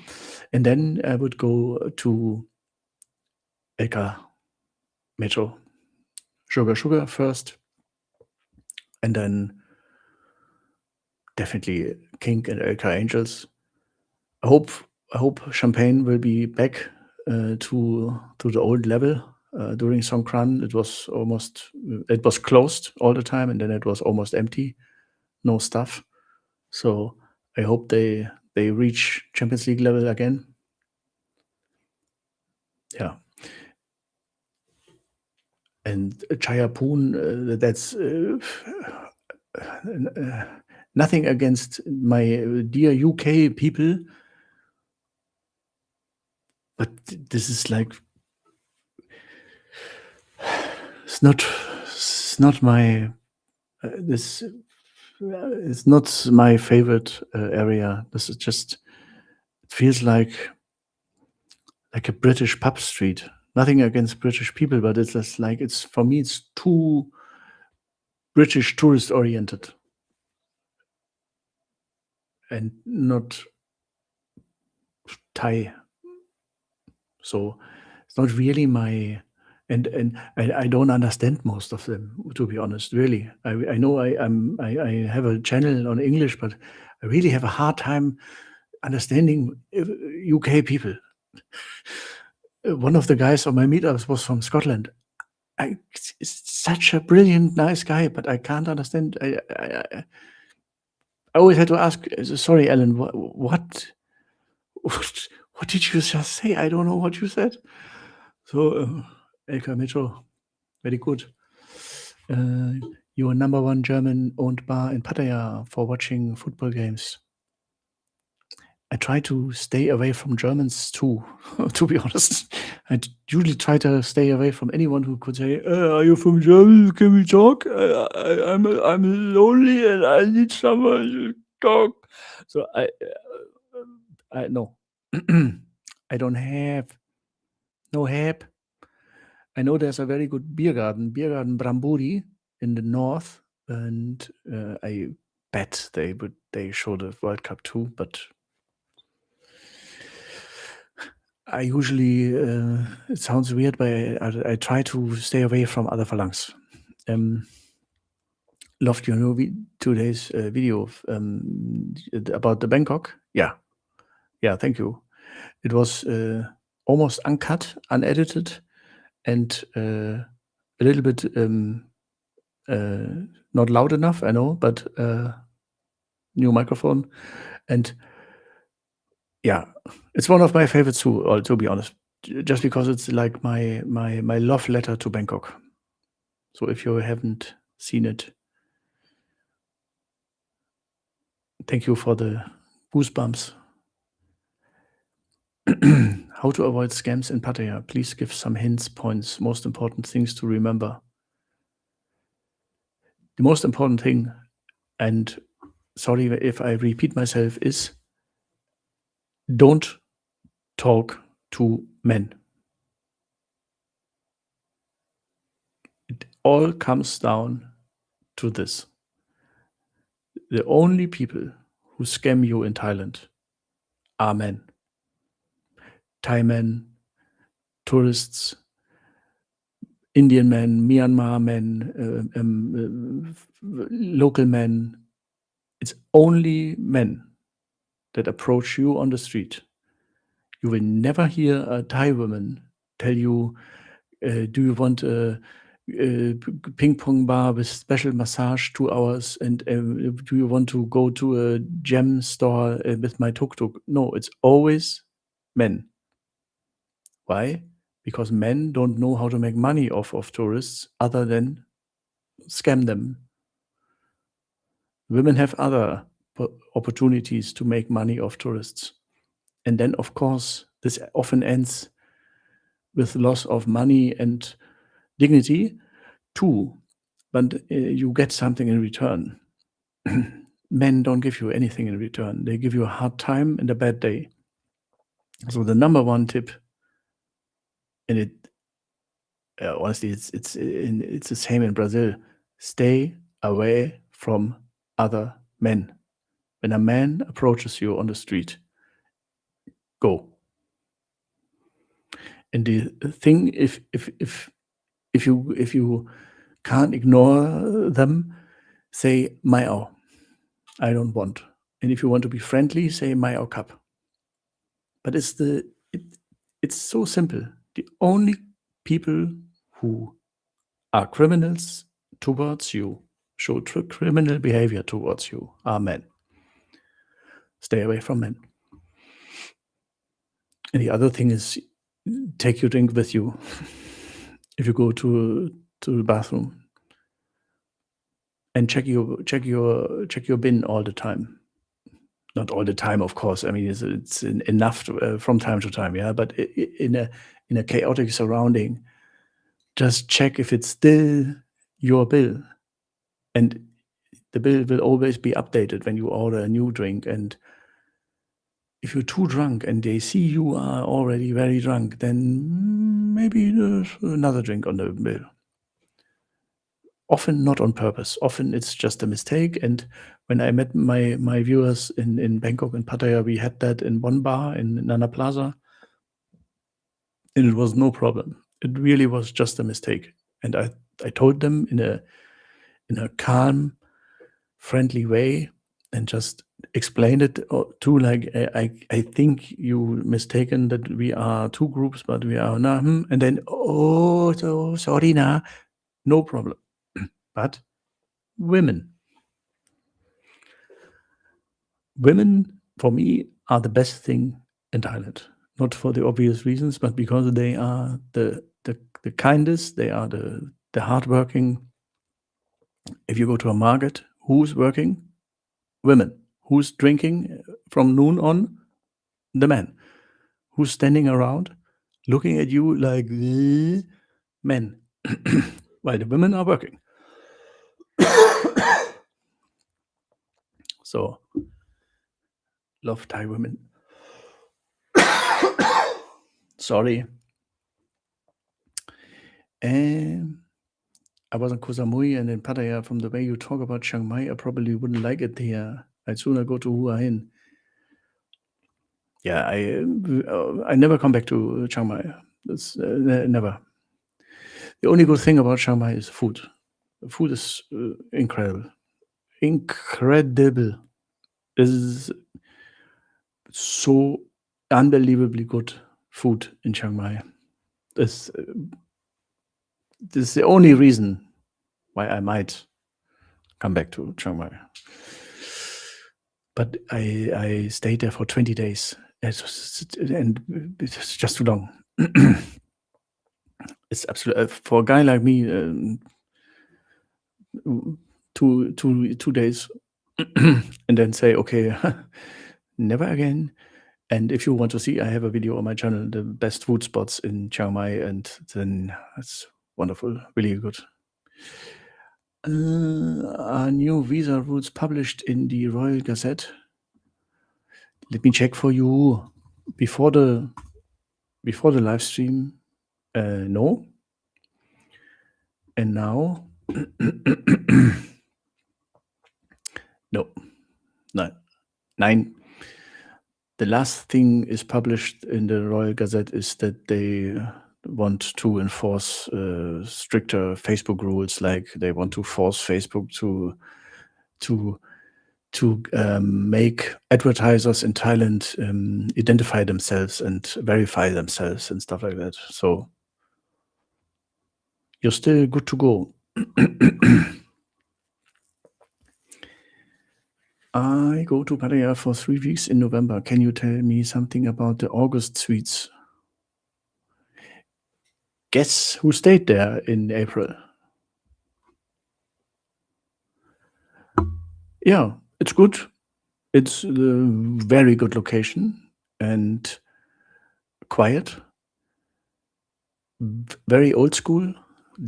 And then I would go to Eka Metro, Sugar first, and then definitely Kink and Eka Angels. I hope Champagne will be back to the old level. During Songkran, it was closed all the time, and then it was almost empty, no stuff. So I hope they reach Champions League level again. Yeah. And Chayapoon, that's nothing against my dear UK people, but this is like, it's not my this it's not my favorite area. This is just, it feels like a British pub street. Nothing against British people, but it's just like, for me it's too British tourist oriented and not Thai. So it's not really my, and I don't understand most of them, to be honest. Really, I know I have a channel on English, but I really have a hard time understanding UK people. One of the guys on my meetups was from Scotland. It's such a brilliant, nice guy, but I can't understand. I always had to ask, sorry, Alan, what did you just say? I don't know what you said. So, Elka Metro, very good. Your number one German-owned bar in Pattaya for watching football games. I try to stay away from Germans too, to be honest. I usually try to stay away from anyone who could say, are you from Germany? Can we talk? I'm lonely and I need someone to talk. So I no. I don't have no help. I know there's a very good beer garden Bramburi in the north, and I bet they show the World Cup too, but I usually, it sounds weird, but I try to stay away from other Phalanx. loved your new today's video about the Bangkok. Yeah, thank you. It was almost uncut, unedited, and a little bit not loud enough, I know, but new microphone. And yeah, it's one of my favorites too, to be honest, just because it's like my love letter to Bangkok. So if you haven't seen it, thank you for the goosebumps. How to avoid scams in Pattaya? Please give some hints, points, most important things to remember. The most important thing, and sorry if I repeat myself, is don't talk to men. It all comes down to this. The only people who scam you in Thailand are men. Thai men, tourists, Indian men, Myanmar men, local men. It's only men that approach you on the street. You will never hear a Thai woman tell you, do you want a ping pong bar with special massage 2 hours, and do you want to go to a gem store with my tuk-tuk? No, it's always men. Why? Because men don't know how to make money off of tourists other than scam them. Women have other opportunities to make money off tourists. And then, of course, this often ends with loss of money and dignity too, but you get something in return. Men don't give you anything in return. They give you a hard time and a bad day. So the number one tip, and it honestly, it's the same in Brazil. Stay away from other men. When a man approaches you on the street, go. And the thing, if you can't ignore them, say Maiao, I don't want. And if you want to be friendly, say Maiao Cup. But it's so simple. The only people who are criminals towards you, show criminal behavior towards you, are men. Stay away from men. And the other thing is, take your drink with you. If you go to the bathroom, and check your bin all the time. Not all the time, of course. I mean, it's enough from time to time, yeah. But in a chaotic surrounding, just check if it's still your bill, and the bill will always be updated when you order a new drink. And if you're too drunk and they see you are already very drunk, then maybe there's another drink on the bill. Often not on purpose. Often it's just a mistake. And when I met my viewers in Bangkok and Pattaya, we had that in one bar in Nana Plaza, and it was no problem. It really was just a mistake. And I told them in a calm, friendly way, and just explained it to, like, I think you mistaken that we are two groups, but we are nah. And then, oh, so sorry, nah, no problem. But women, for me, are the best thing in Thailand. Not for the obvious reasons, but because they are the kindest. They are the hardworking. If you go to a market, who's working? Women. Who's drinking from noon on? The men. Who's standing around looking at you like men, while the women are working. So, love Thai women. Sorry. I was in Koh Samui and in Pattaya. From the way you talk about Chiang Mai, I probably wouldn't like it here. I'd sooner go to Hua Hin. Yeah, I never come back to Chiang Mai. That's never. The only good thing about Chiang Mai is food. The food is incredible. incredible. This is so unbelievably good food in Chiang Mai. This is the only reason why I might come back to Chiang Mai. But I stayed there for 20 days. And it's just too long. It's absolutely for a guy like me, 2 days, and then say, okay, never again. And if you want to see, I have a video on my channel, the best food spots in Chiang Mai, and then it's wonderful, really good. Are new visa rules published in the Royal Gazette? Let me check for you. Before the live stream, no. And now, no. 9. The last thing is published in the Royal Gazette is that they want to enforce stricter Facebook rules, like they want to force Facebook to make advertisers in Thailand identify themselves and verify themselves and stuff like that. So you're still good to go. I go to Pattaya for 3 weeks in November. Can you tell me something about the August suites? Guess who stayed there in April? Yeah, it's good. It's a very good location and quiet. Very old school,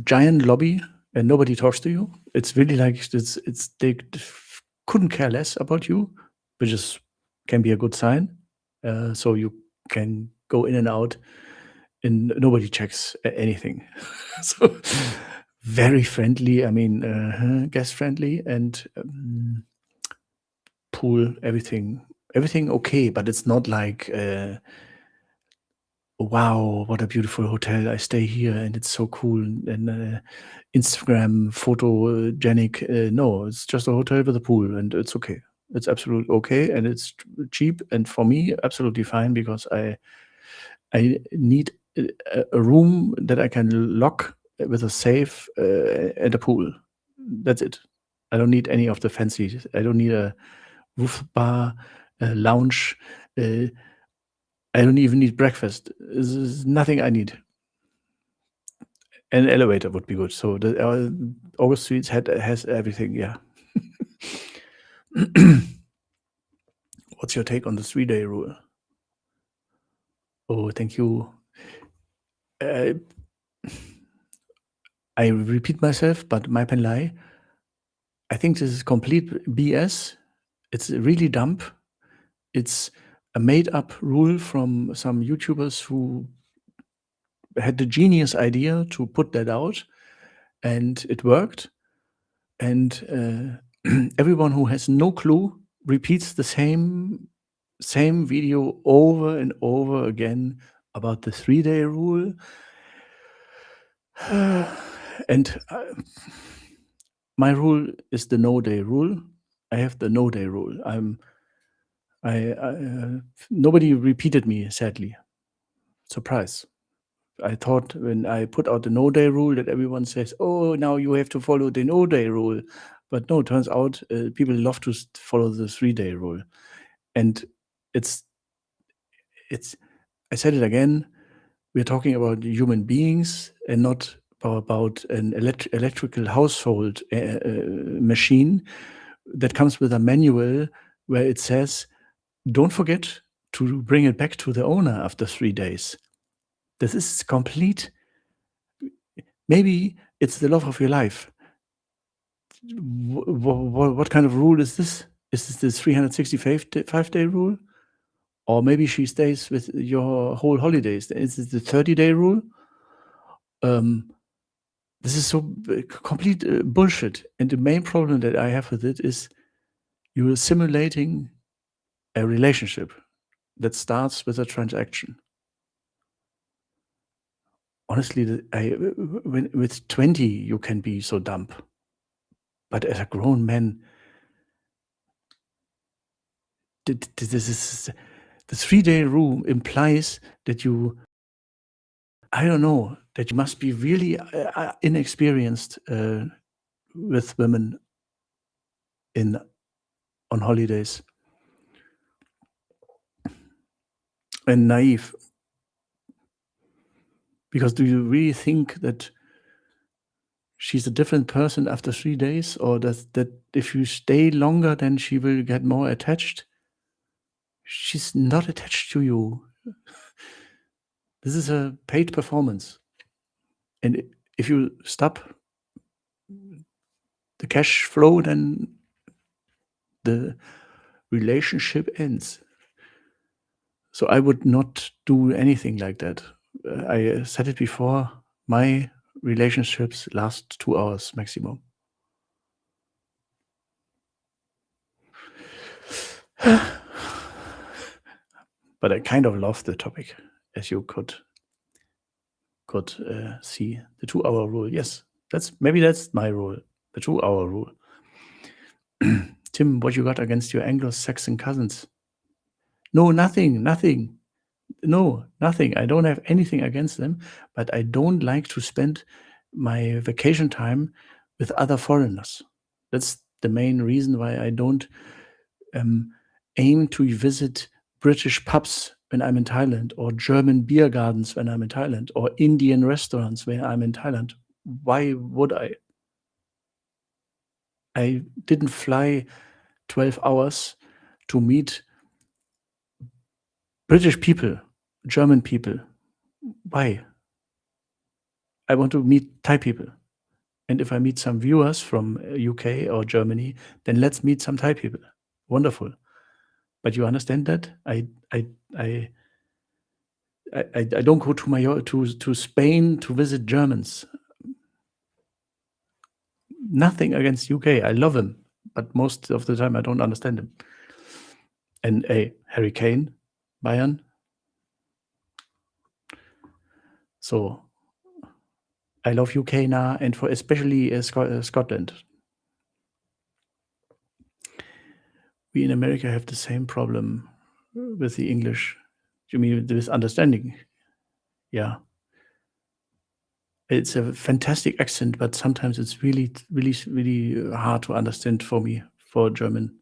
giant lobby, and nobody talks to you. It's really like they couldn't care less about you, which can be a good sign. So you can go in and out, and nobody checks anything. So very friendly. I mean, guest friendly, and pool, everything okay. But it's not like wow, what a beautiful hotel! I stay here, and it's so cool and Instagram photogenic. No, it's just a hotel with a pool, and it's okay. It's absolutely okay, and it's cheap, and for me, absolutely fine because I need a room that I can lock with a safe and a pool. That's it. I don't need any of the fancy. I don't need a roof bar, a lounge. I don't even need breakfast. There's nothing I need. An elevator would be good. So the August Suites has everything. Yeah. What's your take on the 3-day rule? Oh, thank you. I repeat myself, but my pen lie. I think this is complete BS. It's really dumb. It's a made-up rule from some YouTubers who had the genius idea to put that out, and it worked. And everyone who has no clue repeats the same video over and over again about the 3-day rule. And my rule is the no-day rule. I have the no-day rule. Nobody repeated me, sadly. Surprise. I thought when I put out the no-day rule that everyone says, oh, now you have to follow the no-day rule. But no, it turns out people love to follow the 3-day rule. And it's I said it again, we're talking about human beings and not about an electrical household machine that comes with a manual where it says, don't forget to bring it back to the owner after 3 days. This is complete. Maybe it's the love of your life. What kind of rule is this? Is this the 365-day rule? Or maybe she stays with your whole holidays. Is this the 30-day rule? This is so complete bullshit. And the main problem that I have with it is you're simulating a relationship that starts with a transaction. Honestly, with 20, you can be so dumb. But as a grown man, this is the 3-day rule implies that you, I don't know, that you must be really inexperienced with women on holidays and naive. Because do you really think that she's a different person after 3 days, or that if you stay longer, then she will get more attached? She's not attached to you. This is a paid performance. And if you stop the cash flow, then the relationship ends. So I would not do anything like that. I said it before, my relationships last 2 hours maximum. But I kind of love the topic, as you could see. The 2-hour rule. Yes, that's my rule. The 2-hour rule. Tim, what you got against your Anglo-Saxon cousins? No, nothing. No, nothing. I don't have anything against them, but I don't like to spend my vacation time with other foreigners. That's the main reason why I don't aim to visit British pubs when I'm in Thailand, or German beer gardens when I'm in Thailand, or Indian restaurants when I'm in Thailand. Why would I? I didn't fly 12 hours to meet British people, German people. Why? I want to meet Thai people. And if I meet some viewers from UK or Germany, then let's meet some Thai people. Wonderful. But you understand that? I don't go to Spain to visit Germans. Nothing against UK. I love him, but most of the time I don't understand him. And Harry Kane, Bayern. So I love UK now, and for especially Scotland. We in America have the same problem with the English. You mean with understanding? Yeah. It's a fantastic accent, but sometimes it's really, really, really hard to understand for me, for German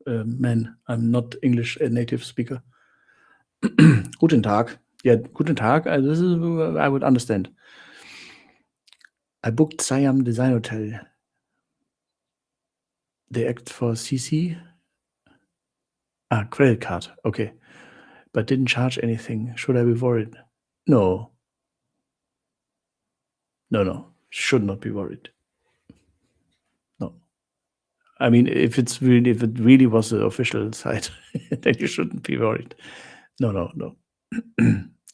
men. I'm not English a native speaker. Guten Tag. Yeah, guten Tag. This is I would understand. I booked Siam Design Hotel. They act for CC. Credit card. Okay. But didn't charge anything. Should I be worried? No. No. Should not be worried. No. I mean, if it really was the official site, then you shouldn't be worried. No.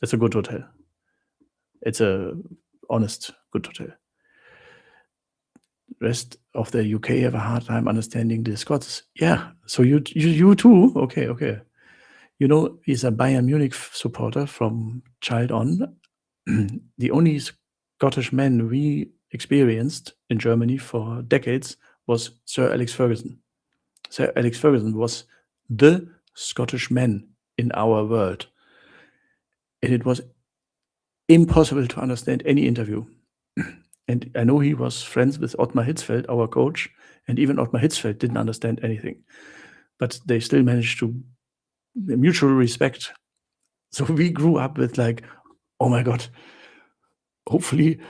It's a good hotel. It's a honest, good hotel. Rest of the UK have a hard time understanding the Scots. Yeah. So you too? Okay. You know, he's a Bayern Munich supporter from child on. The only Scottish man we experienced in Germany for decades was Sir Alex Ferguson. Sir Alex Ferguson was the Scottish man in our world. And it was impossible to understand any interview. And I know he was friends with Ottmar Hitzfeld, our coach, and even Ottmar Hitzfeld didn't understand anything. But they still managed to mutual respect. So we grew up with like, oh my God, hopefully,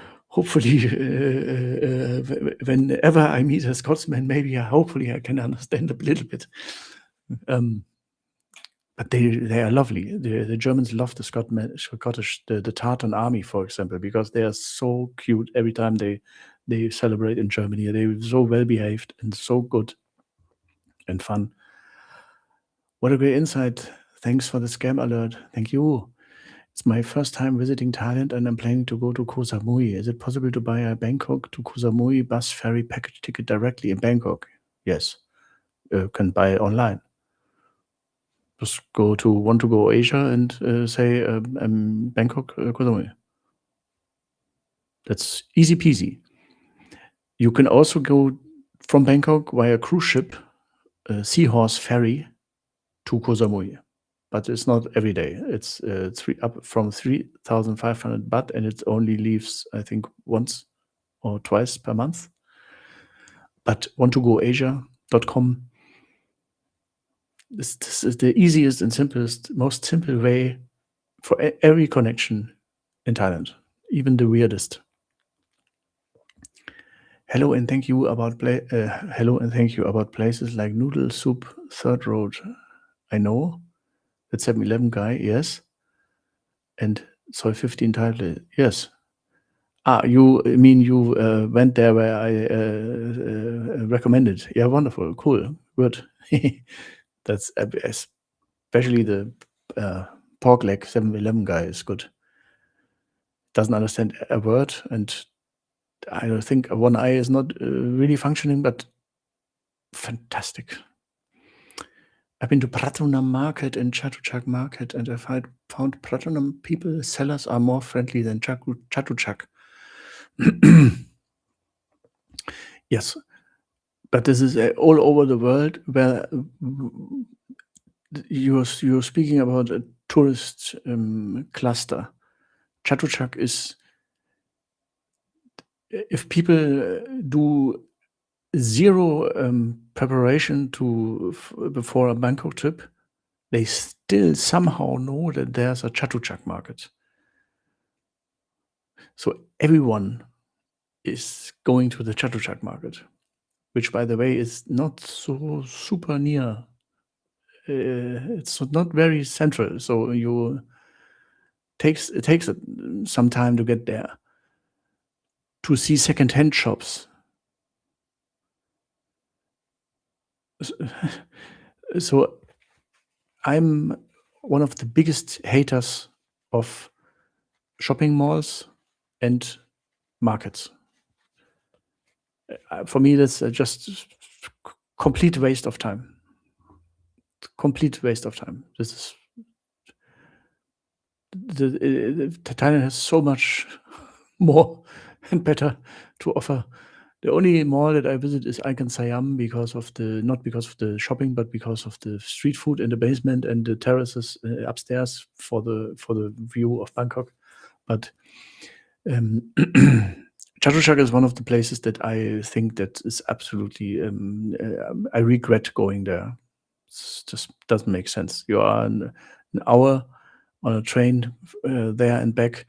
whenever I meet a Scotsman, maybe hopefully I can understand a little bit. But they are lovely. The Germans love the Scottish, the Tartan Army, for example, because they are so cute every time they celebrate in Germany. They're so well behaved and so good and fun. What a great insight. Thanks for the scam alert. Thank you. It's my first time visiting Thailand, and I'm planning to go to Koh Samui. Is it possible to buy a Bangkok to Koh Samui bus ferry package ticket directly in Bangkok? Yes. Can buy it online. Just want to go Asia and say Bangkok, Koh Samui. That's easy peasy. You can also go from Bangkok via cruise ship, Seahorse ferry, to Koh Samui, but it's not every day. It's up from 3,500 baht, and it only leaves, I think, once or twice per month. But want to go Asia.com. This is the easiest and simplest, most simple way for every connection in Thailand, even the weirdest. Hello and thank you about places like Noodle Soup, Third Road. I know that 7-Eleven guy, yes, and Soy 15 title, yes. You mean you went there where I recommended? Yeah, wonderful, cool, good. That's especially the pork leg 7-Eleven guy is good. Doesn't understand a word, and I don't think one eye is not really functioning, but fantastic. I've been to Pratunam Market and Chatuchak Market, and I found Pratunam sellers are more friendly than Chatuchak. Yes, but this is all over the world where you're speaking about a tourist cluster. Chatuchak is, if people do zero preparation before a Bangkok trip, they still somehow know that there's a Chatuchak market. So everyone is going to the Chatuchak market, which, by the way, is not so super near. It's not very central, so it takes some time to get there. To see second-hand shops. So I'm one of the biggest haters of shopping malls and markets. For me, that's just complete waste of time. Complete waste of time. This is Thailand has so much more and better to offer. The only mall that I visit is Icon Siam not because of the shopping, but because of the street food in the basement and the terraces upstairs for the view of Bangkok. But Chatuchak is one of the places that I think that is absolutely. I regret going there. It just doesn't make sense. You are an hour on a train there and back,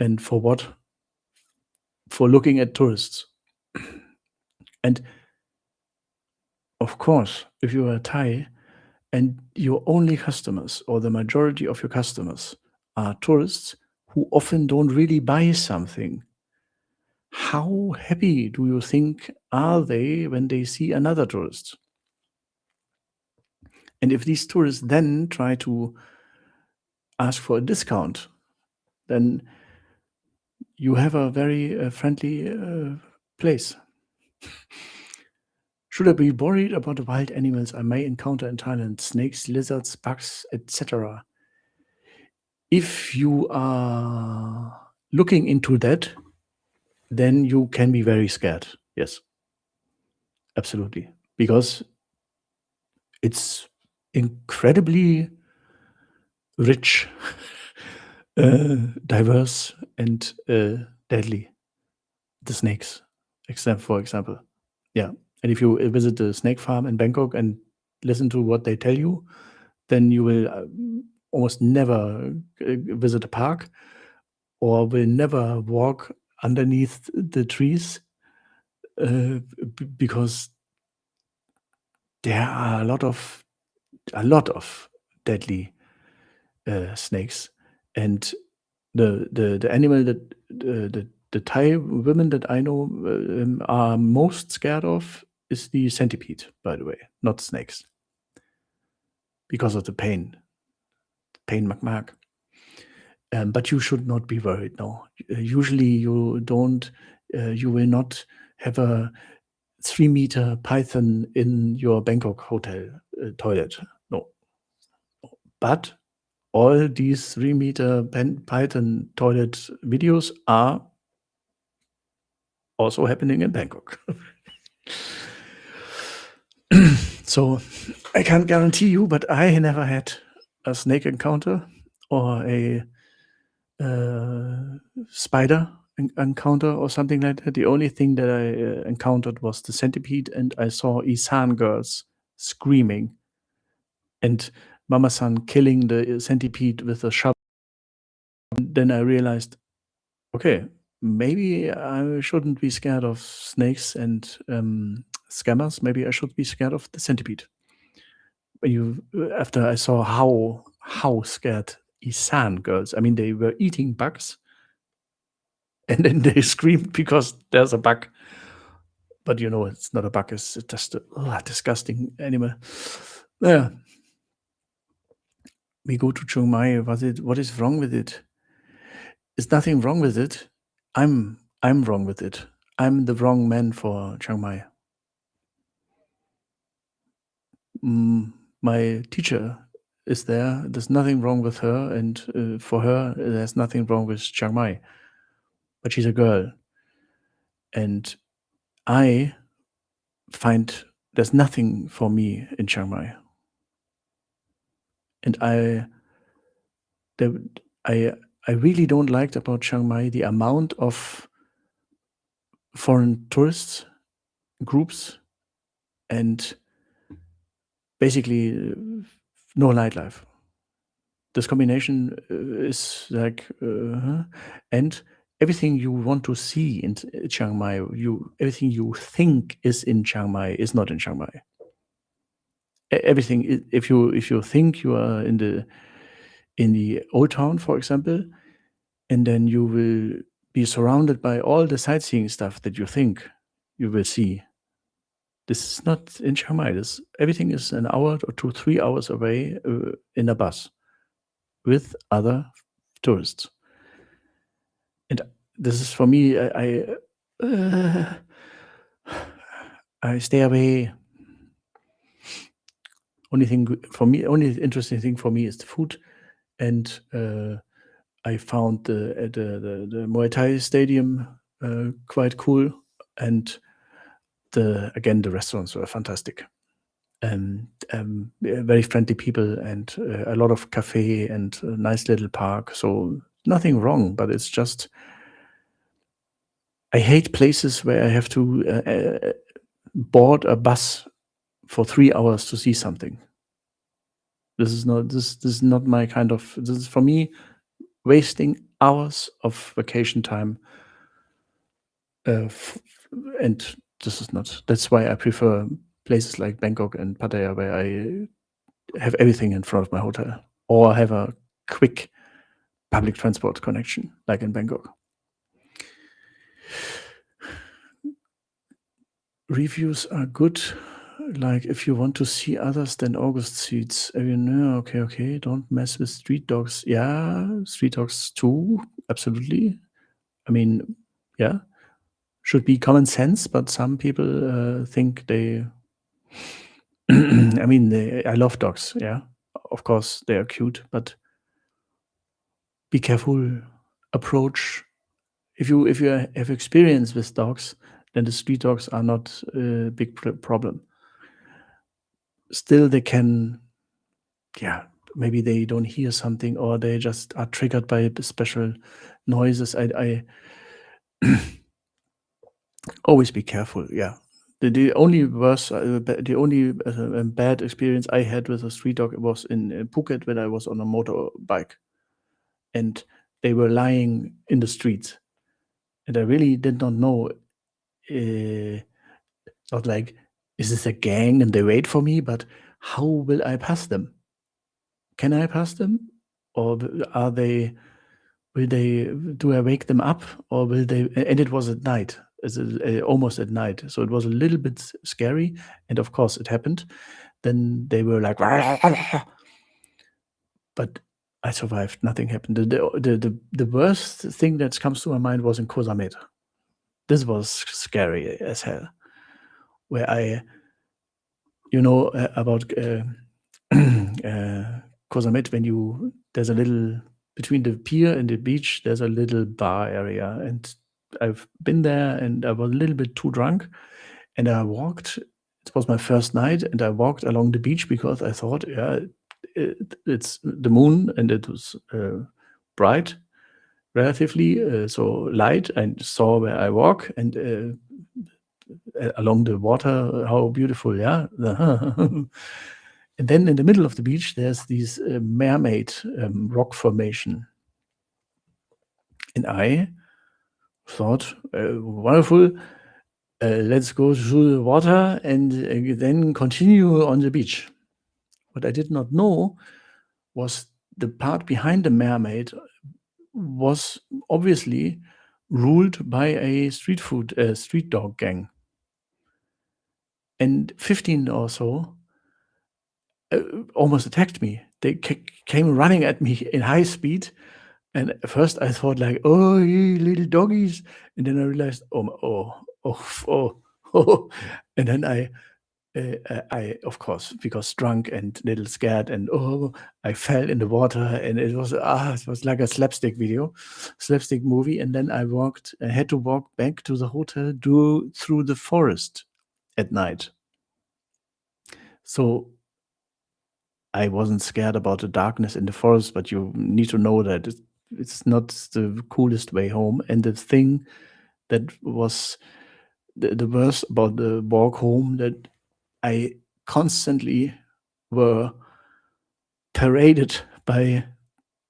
and for what? For looking at tourists. And of course, if you are Thai and your only customers or the majority of your customers are tourists who often don't really buy something, how happy do you think are they when they see another tourist? And if these tourists then try to ask for a discount, then you have a very friendly place. Should I be worried about the wild animals I may encounter in Thailand? Snakes, lizards, bugs, etc. If you are looking into that, then you can be very scared. Yes, absolutely. Because it's incredibly rich, diverse, and deadly. The snakes, for example. Yeah. And if you visit the snake farm in Bangkok and listen to what they tell you, then you will almost never visit a park or will never walk underneath the trees because there are a lot of deadly snakes. And the animal that the Thai women that I know are most scared of is the centipede, by the way, not snakes, because of the pain mากๆ. But you should not be worried, no. Usually you will not have a 3-meter python in your Bangkok hotel toilet, no. But all these 3-meter python toilet videos are also happening in Bangkok. So I can't guarantee you, but I never had a snake encounter or a spider encounter or something like that. The only thing that I encountered was the centipede, and I saw Isan girls screaming and Mama-san killing the centipede with a shovel. Then I realized, okay, maybe I shouldn't be scared of snakes and scammers. Maybe I should be scared of the centipede. After I saw how scared Isan girls, I mean, they were eating bugs, and then they screamed because there's a bug. But it's not a bug; it's just a disgusting animal. Yeah, we go to Chiang Mai. What is wrong with it? There's nothing wrong with it. I'm wrong with it. I'm the wrong man for Chiang Mai. My teacher is there. There's nothing wrong with her, and for her, there's nothing wrong with Chiang Mai. But she's a girl, and I find there's nothing for me in Chiang Mai. And I really don't like about Chiang Mai the amount of foreign tourists groups and basically no nightlife. This combination is like, and everything you want to see in Chiang Mai, everything you think is in Chiang Mai is not in Chiang Mai. Everything, if you think you are in the old town, for example, and then you will be surrounded by all the sightseeing stuff that you think you will see. This is not in Chiang Mai. Everything is an hour or 2, 3 hours away in a bus with other tourists. And this is for me. I stay away. Only interesting thing for me is the food, and I found the Muay Thai stadium quite cool, and the restaurants were fantastic, and very friendly people, and a lot of cafe and a nice little park. So nothing wrong, but it's just I hate places where I have to board a bus for 3 hours to see something. This is not my kind of. This is for me wasting hours of vacation time. And this is not. That's why I prefer places like Bangkok and Pattaya, where I have everything in front of my hotel, or have a quick public transport connection, like in Bangkok. Reviews are good. Like, if you want to see others than August seats, okay, don't mess with street dogs. Yeah, street dogs too, absolutely. I mean, yeah, should be common sense, but some people think they. I mean, I love dogs. Yeah, of course they are cute, but be careful. Approach. If you have experience with dogs, then the street dogs are not a big problem. Still, they can. Yeah, maybe they don't hear something, or they just are triggered by special noises. I always be careful. Yeah, the only bad experience I had with a street dog was in Phuket, when I was on a motorbike, and they were lying in the streets, and I really did not know. Not like, is this a gang and they wait for me? But how will I pass them? Can I pass them, or are they? Do I wake them up, or will they? And it was at night, almost at night, so it was a little bit scary. And of course, it happened. Then they were like, but I survived. Nothing happened. The worst thing that comes to my mind was in Koh Samet. This was scary as hell, where about Koh Samet, there's a little between the pier and the beach, there's a little bar area, and I've been there, and I was a little bit too drunk, and I walked it was my first night, and I walked along the beach because I thought, yeah, it's the moon, and it was bright, relatively, so light. I saw where I walk, and along the water, how beautiful, yeah. And then in the middle of the beach, there's this mermaid rock formation. And I thought, wonderful, let's go through the water and then continue on the beach. What I did not know was the part behind the mermaid was obviously ruled by a street dog gang. And 15 or so almost attacked me. They came running at me in high speed. And at first I thought like, oh, you little doggies. And then I realized, oh. And then I, of course, because drunk and little scared, and I fell in the water, and it was like a slapstick movie. And then I had to walk back to the hotel through the forest at night. So I wasn't scared about the darkness in the forest, but you need to know that it's not the coolest way home. And the thing that was the worst about the walk home, that I constantly were paraded by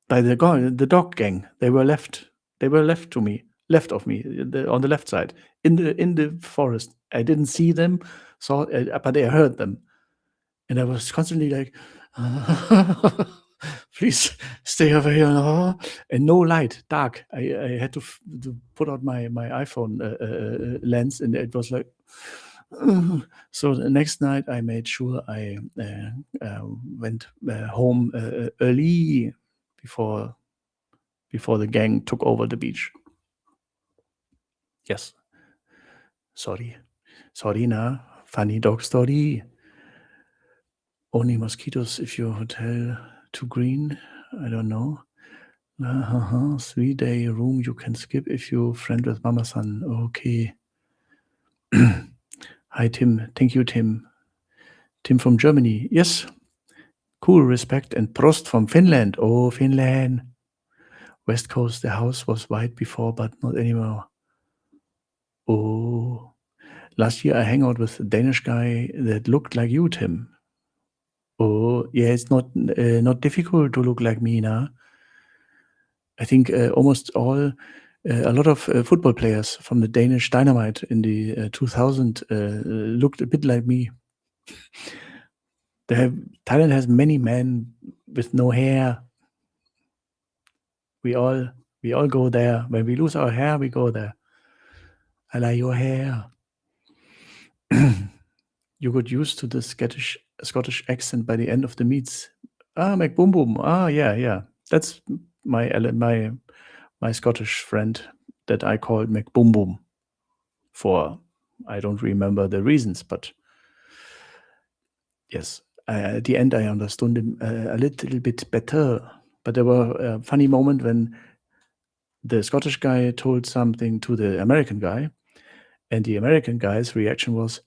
the dog gang. They were left of me, on the left side in the forest. I didn't see them, but I heard them, and I was constantly like, please stay over here, and no light, dark. I had to put out my iPhone lens, and it was like. So the next night, I made sure I went home early before the gang took over the beach. Yes. Sorry, na. Funny dog story. Only mosquitoes if your hotel too green. I don't know. 3-day room you can skip if you friend with Mama-san. Okay. Hi, Tim. Thank you, Tim. Tim from Germany. Yes. Cool, respect. And Prost from Finland. Oh, Finland. West Coast, the house was white before, but not anymore. Oh. Last year I hang out with a Danish guy that looked like you, Tim. Oh, yeah, it's not difficult to look like me now. I think almost a lot of football players from the Danish Dynamite in the 2000 looked a bit like me. Thailand has many men with no hair. We all go there. When we lose our hair, we go there. I like your hair. You got used to the Scottish accent by the end of the meets. McBoom. Yeah. That's my Scottish friend that I called McBoom for. I don't remember the reasons, but yes, at the end I understood him a little bit better. But there were a funny moment when the Scottish guy told something to the American guy, and the American guy's reaction was,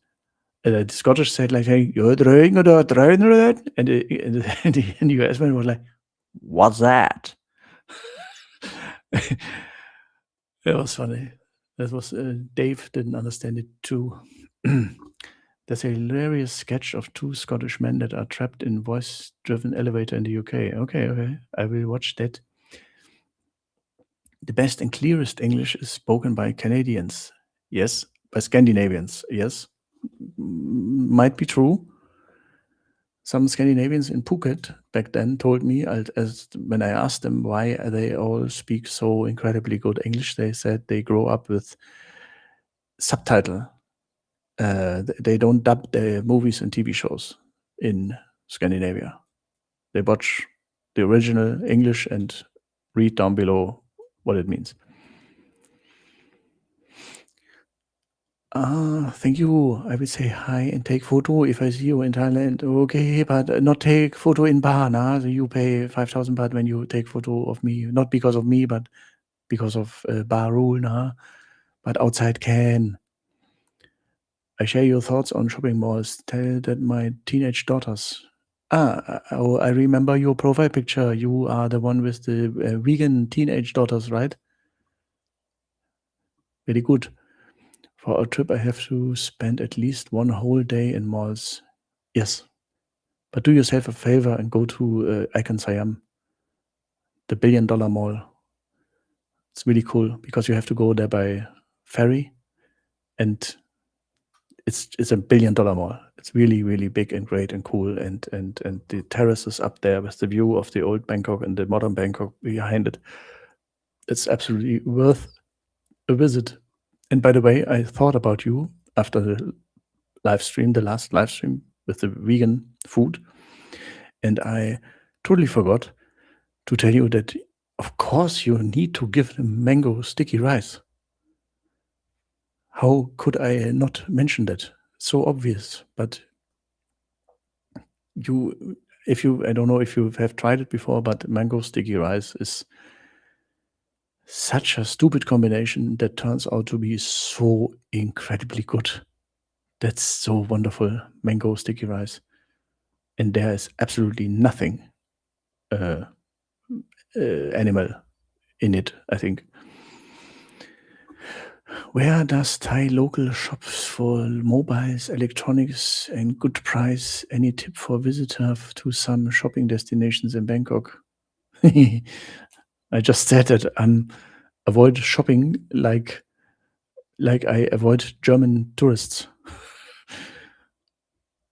the Scottish said like, "Hey, you're trying or that," and the US man was like, "What's that?" It was funny. That was Dave didn't understand it too. There's a hilarious sketch of two Scottish men that are trapped in voice-driven elevator in the UK. Okay, I will watch that. The best and clearest English is spoken by Canadians. Yes, by Scandinavians. Yes, might be true. Some Scandinavians in Phuket back then told me, as when I asked them why they all speak so incredibly good English, they said they grow up with subtitle. They don't dub their movies and TV shows in Scandinavia. They watch the original English and read down below what it means. Thank you. I will say hi and take photo if I see you in Thailand. Okay, but not take photo in bar, nah? So you pay 5,000 baht when you take photo of me. Not because of me, but because of bar rule, nah? But outside can. I share your thoughts on shopping malls. Tell that my teenage daughters. Oh, I remember your profile picture. You are the one with the vegan teenage daughters, right? Very good. For a trip, I have to spend at least one whole day in malls. Yes. But do yourself a favor and go to Icon Siam, the $1 billion mall. It's really cool because you have to go there by ferry, and it's a $1 billion mall. It's really, really big and great and cool, and the terraces up there with the view of the old Bangkok and the modern Bangkok behind it. It's absolutely worth a visit. And by the way, I thought about you after the last live stream with the vegan food, and I totally forgot to tell you that, of course, you need to give them mango sticky rice. How could I not mention that? So obvious, but I don't know if you have tried it before, but mango sticky rice is such a stupid combination that turns out to be so incredibly good. That's so wonderful, mango sticky rice. And there is absolutely nothing animal in it, I think. Where does Thai local shops for mobiles, electronics, and good price? Any tip for visitor to some shopping destinations in Bangkok? I just said that avoid shopping like I avoid German tourists.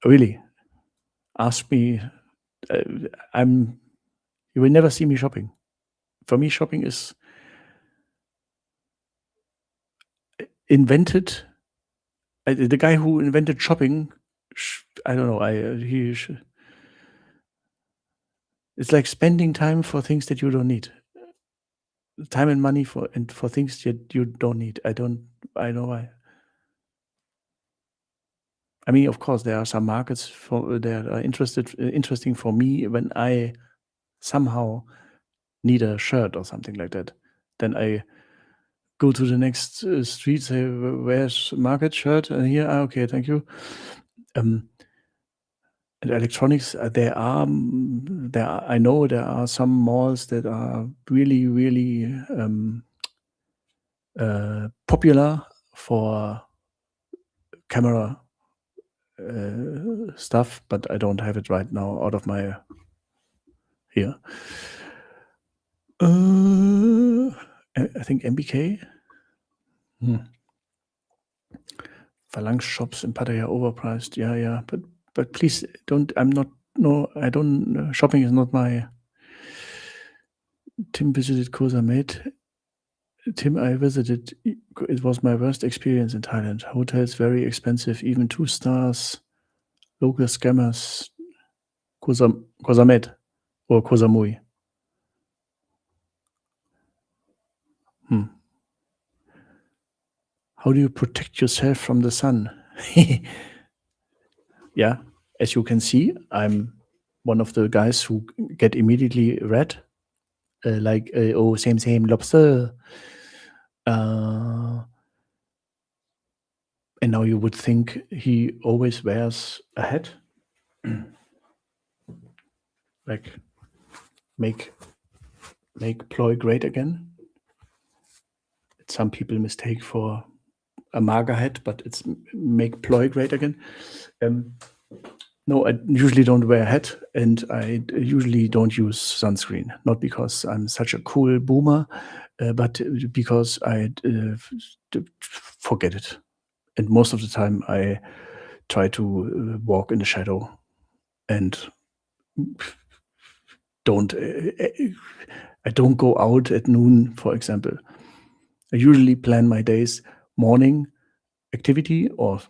Really, ask me. You will never see me shopping. For me, shopping is invented. The guy who invented shopping, I don't know. It's like spending time for things that you don't need. Time and money for things that you don't need. I know why. I mean, of course, there are some markets that are interesting for me when I somehow need a shirt or something like that. Then I go to the next street, say, "Where's market shirt?" And here, okay, thank you. And electronics, I know there are some malls that are really, really popular for camera stuff, but I don't have it right now out of my here. I think MBK. Phalanx shops in Pattaya overpriced. Yeah, but please don't. I don't. Shopping is not my. Tim visited Koh Samet. Tim, I visited. It was my worst experience in Thailand. Hotels very expensive, even 2 stars. Local scammers. Koh Samet or Koh Samui. How do you protect yourself from the sun? Yeah, as you can see, I'm one of the guys who get immediately red, oh, same lobster. And now you would think he always wears a hat, like make ploy great again. Some people mistake for a MAGA hat, but it's make ploy great again. No, I usually don't wear a hat, and I usually don't use sunscreen. Not because I'm such a cool boomer, but because I forget it. And most of the time, I try to walk in the shadow and I don't go out at noon, for example. I usually plan my days morning activity or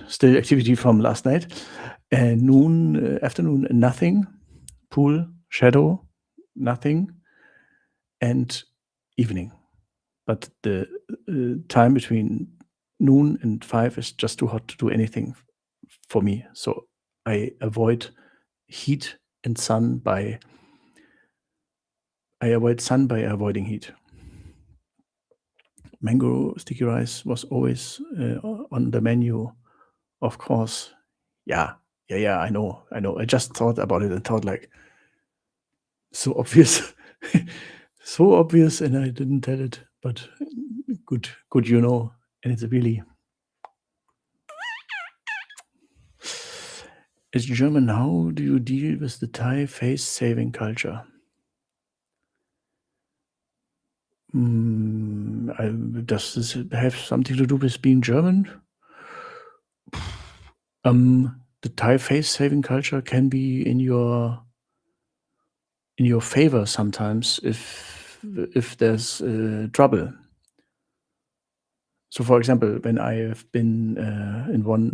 still activity from last night, and noon, afternoon, nothing, pool, shadow, nothing, and evening. But the time between noon and 5 is just too hot to do anything for me. So I avoid heat and sun by avoiding heat. mango sticky rice was always on the menu, of course. Yeah, I know. I just thought about it and thought like, so obvious, so obvious, and I didn't tell it. But good, and it's really. As German, how do you deal with the Thai face-saving culture? Does this have something to do with being German? The Thai face-saving culture can be in your favor sometimes if there's trouble. So, for example, when I have been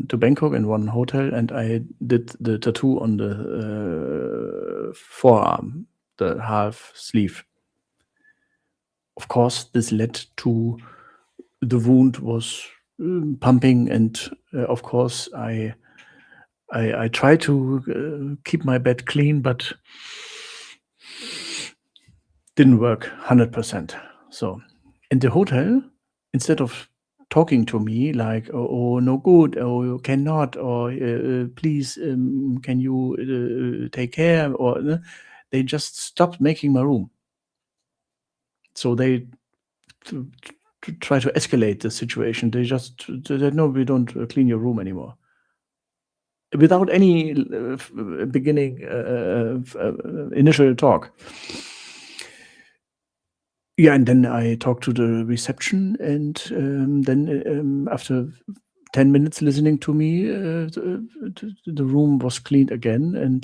to Bangkok in one hotel, and I did the tattoo on the forearm, the half sleeve. Of course, this led to the wound was pumping, and of course, I try to keep my bed clean, but didn't work 100%. So, in the hotel, instead of talking to me like, oh no good, oh you cannot, or please can you take care, or they just stopped making my room. So they to try to escalate the situation. They just said, no, we don't clean your room anymore, without any beginning initial talk. Yeah, and then I talked to the reception, and then after 10 minutes listening to me, the room was cleaned again, and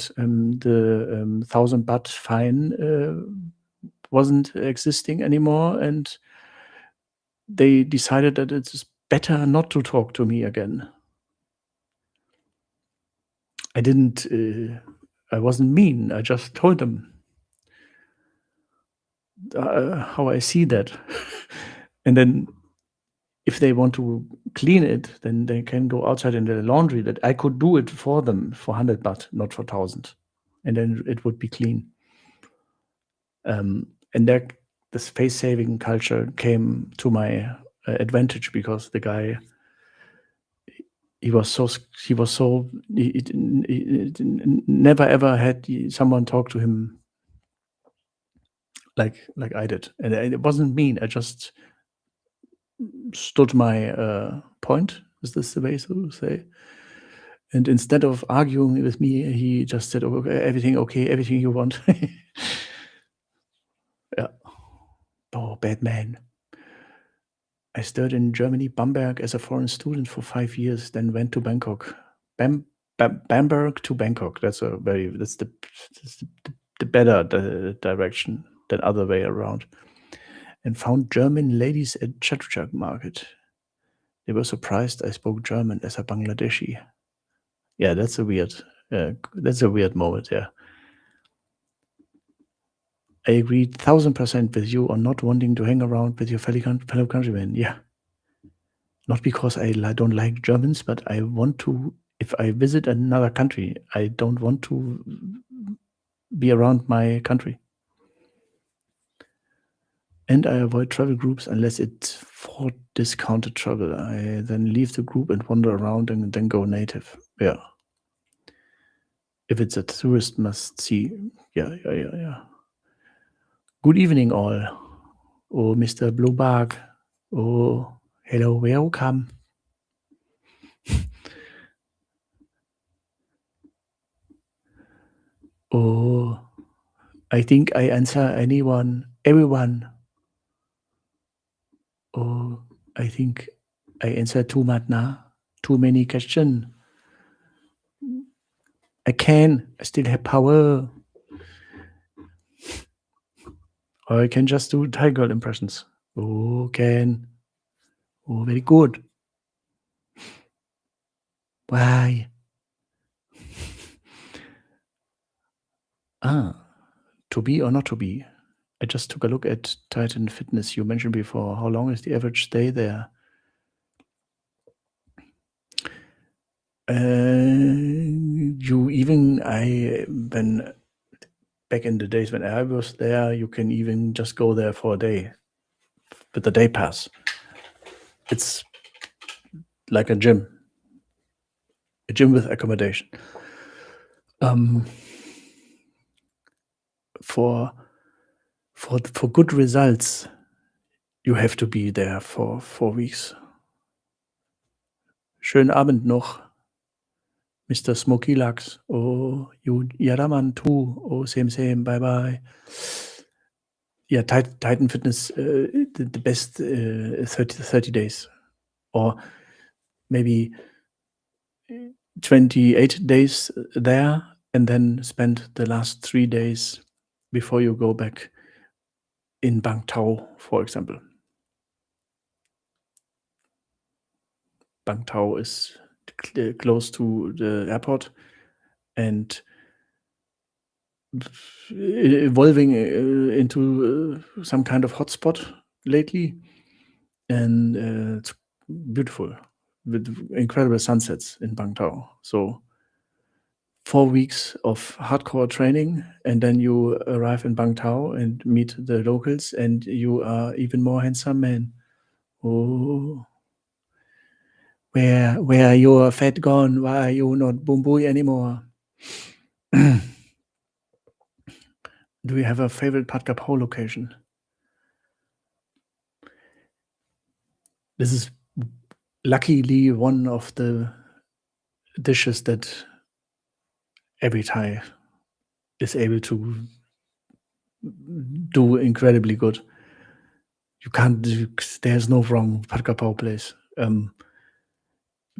the 1,000 baht fine wasn't existing anymore, and they decided that it's better not to talk to me again. I wasn't mean. I just told them how I see that. And then if they want to clean it, then they can go outside in the laundry. That I could do it for them for 100 baht, not for 1,000. And then it would be clean. And this face-saving culture came to my advantage, because the guy, he never ever had someone talk to him like I did. And it wasn't mean. I just stood my point. Is this the way to say? And instead of arguing with me, he just said, okay, everything you want. Yeah. Oh, bad man. I studied in Germany, Bamberg, as a foreign student for 5 years, then went to Bangkok. Bamberg to Bangkok. That's the better direction than other way around. And found German ladies at Chatuchak market. They were surprised I spoke German as a Bangladeshi. Yeah, that's a weird moment. Yeah, I agree 1,000% with you on not wanting to hang around with your fellow countrymen. Yeah, not because I don't like Germans, but I want to. If I visit another country, I don't want to be around my country. And I avoid travel groups unless it's for discounted travel. I then leave the group and wander around and then go native. Yeah. If it's a tourist must see. Yeah. Good evening, all. Oh, Mr. Bluebag. Oh, hello, welcome. Oh, I think I answer everyone. Oh, I think I answer too much now. Too many questions. I still have power. Or I can just do Thai girl impressions. Oh, can. Oh, very good. Why? To be or not to be? I just took a look at Titan Fitness you mentioned before. How long is the average stay there? When back in the days when I was there, you can even just go there for a day with the day pass. It's like a gym with accommodation. For good results, you have to be there for 4 weeks. Schönen Abend noch, Mr. Smoky Lux. Oh, you Yadaman too. Oh, same. Bye. Yeah, Titan Fitness, the best 30 days, or maybe 28 days there, and then spend the last 3 days before you go back in Bang Tao, for example. Bang Tao is close to the airport and evolving into some kind of hotspot lately, and it's beautiful with incredible sunsets in Bang Tao. So 4 weeks of hardcore training, and then you arrive in Bang Tao and meet the locals, and you are even more handsome man. Oh, where your fat gone? Why are you not boom boy anymore? Do you have a favorite Pad Kra Pao location? This is luckily one of the dishes that every Thai is able to do incredibly good. You can't. There's no wrong Pad Kra Pao place.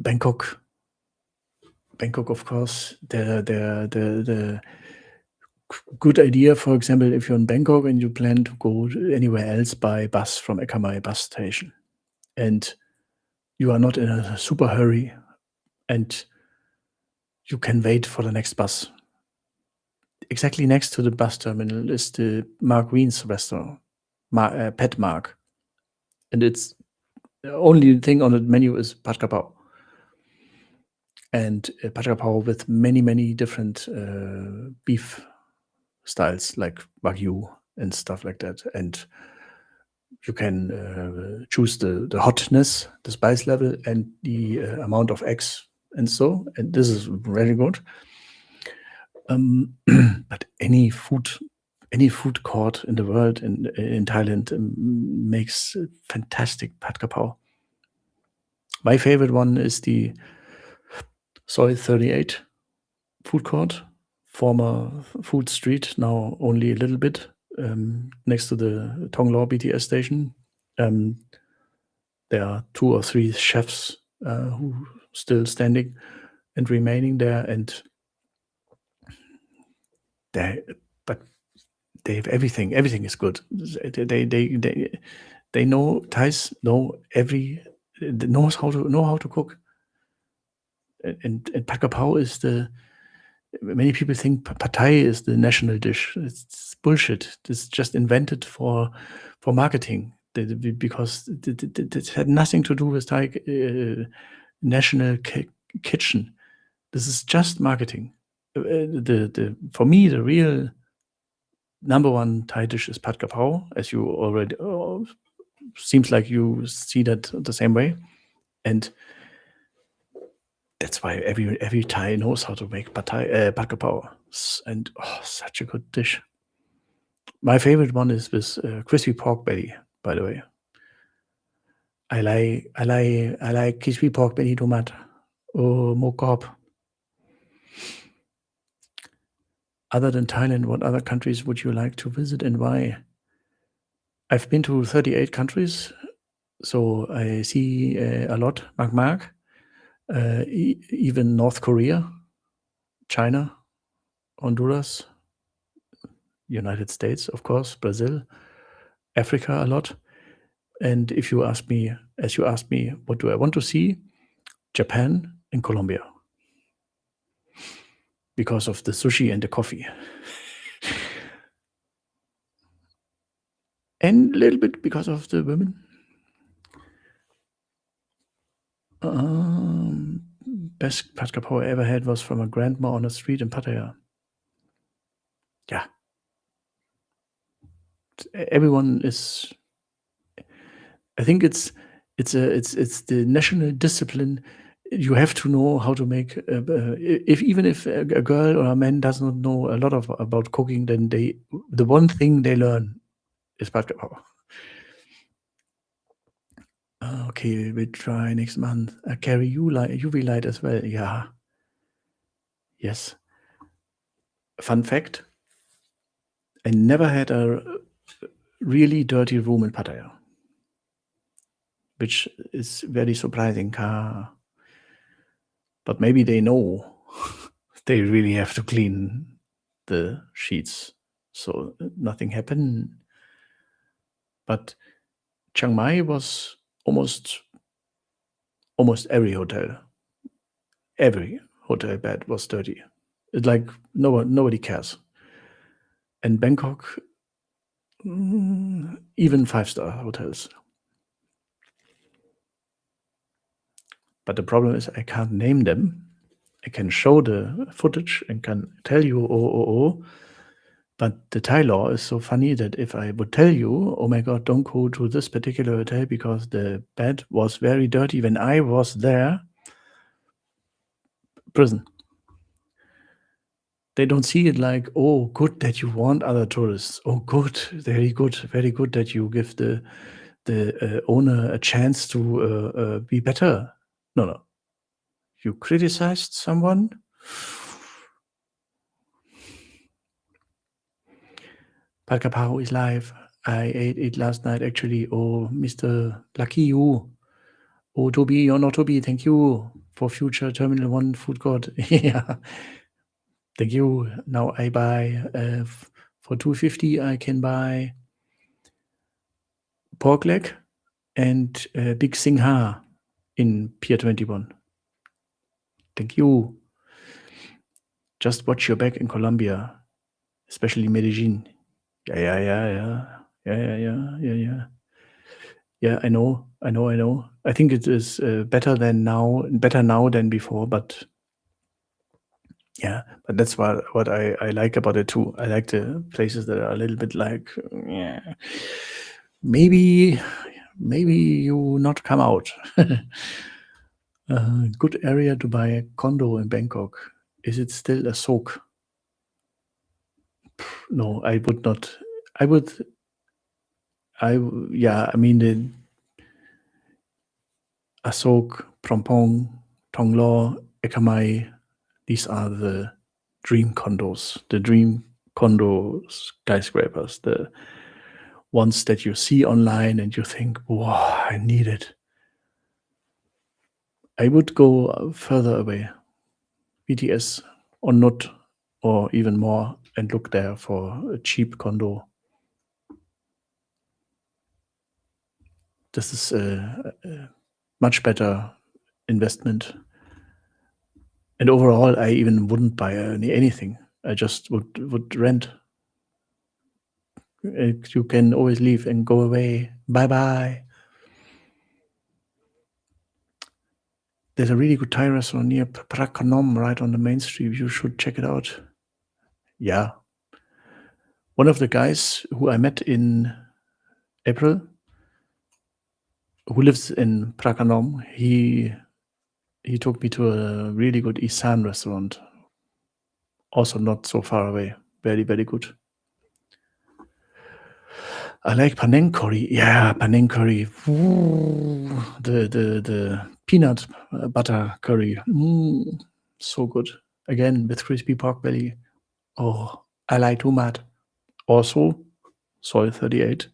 Bangkok, of course. The good idea, for example, if you're in Bangkok and you plan to go anywhere else by bus from Ekamai bus station, and you are not in a super hurry, and you can wait for the next bus. Exactly next to the bus terminal is the Mark Wiens restaurant, Pet Mark, and it's the only thing on the menu is Pad Kra Pao. And Pad Kra Pao with many different beef styles like Wagyu and stuff like that. And you can choose the hotness, the spice level, and the amount of eggs and so. And this is very good. But any food court in the world in Thailand makes fantastic Pad Kra Pao. My favorite one is the Soy 38 food court, former food street, now only a little bit, next to the Tonglaw BTS station. There are 2 or 3 chefs who still standing and remaining there, and but they have everything. Everything is good. They know, Thais knows how to cook. And Pad Kra Pao is many people think Pad Thai is the national dish. It's bullshit. It's just invented for marketing, because it had nothing to do with Thai national kitchen. This is just marketing. For me, the real number one Thai dish is Pad Kra Pao, as you already seems like you see that the same way, and that's why every Thai knows how to make Pad Kra Pao, and such a good dish. My favorite one is with crispy pork belly. By the way, I like crispy pork belly tomat. Oh, more cob. Other than Thailand, what other countries would you like to visit and why? I've been to 38 countries, so I see a lot. Mark. Even North Korea, China, Honduras, United States, of course, Brazil, Africa a lot. And if you ask me, as you asked me, what do I want to see? Japan and Colombia, because of the sushi and the coffee. And a little bit because of the women. Best Pad Kra Pao I ever had was from a grandma on a street in Pattaya. Yeah. Everyone is, I think it's it's the national discipline. You have to know how to make. If even if a girl or a man does not know a lot about cooking, then the one thing they learn is Pad Krapau. Okay, we try next month. Carry UV light as well. Yeah. Yes. Fun fact: I never had a really dirty room in Pattaya, which is very surprising. But maybe they know they really have to clean the sheets, so nothing happened. But Chiang Mai was almost every hotel bed was dirty. It's like nobody cares. And Bangkok, even 5-star hotels. But the problem is I can't name them. I can show the footage and can tell you, but the Thai law is so funny that if I would tell you, oh my God, don't go to this particular hotel because the bed was very dirty when I was there, prison. They don't see it like, oh, good that you want other tourists. Oh, good, very good that you give the owner a chance to be better. No. You criticized someone? Pad Krapau is live. I ate it last night, actually. Oh, Mr. Lucky you. Oh, Toby or not Toby, thank you for future Terminal 1 food court. Yeah. Thank you. Now I buy, for $2.50, I can buy pork leg and Big Singha in Pier 21. Thank you. Just watch your back in Colombia, especially Medellin. Yeah. Yeah, I know. I think it is better now than before, but yeah, but that's what I like about it too. I like the places that are a little bit like, yeah, maybe you not come out. Good area to buy a condo in Bangkok. Is it still a soak? No, I would not. I mean the Asok, Prompong, Tonglo, Ekamai, these are the dream condos, the dream condo skyscrapers, the ones that you see online and you think, wow, I need it. I would go further away, BTS or not, or even more, and look there for a cheap condo. This is a much better investment. And overall, I even wouldn't buy anything. I just would rent. You can always leave and go away. Bye. There's a really good Thai restaurant near Prakannom, right on the main street. You should check it out. Yeah. One of the guys who I met in April, who lives in Prakannom, he took me to a really good Isan restaurant. Also not so far away. Very, very good. I like Panang curry. Yeah, Panang curry. Ooh, the peanut butter curry. So good. Again, with crispy pork belly. Oh, I like too much. Also, Soil 38.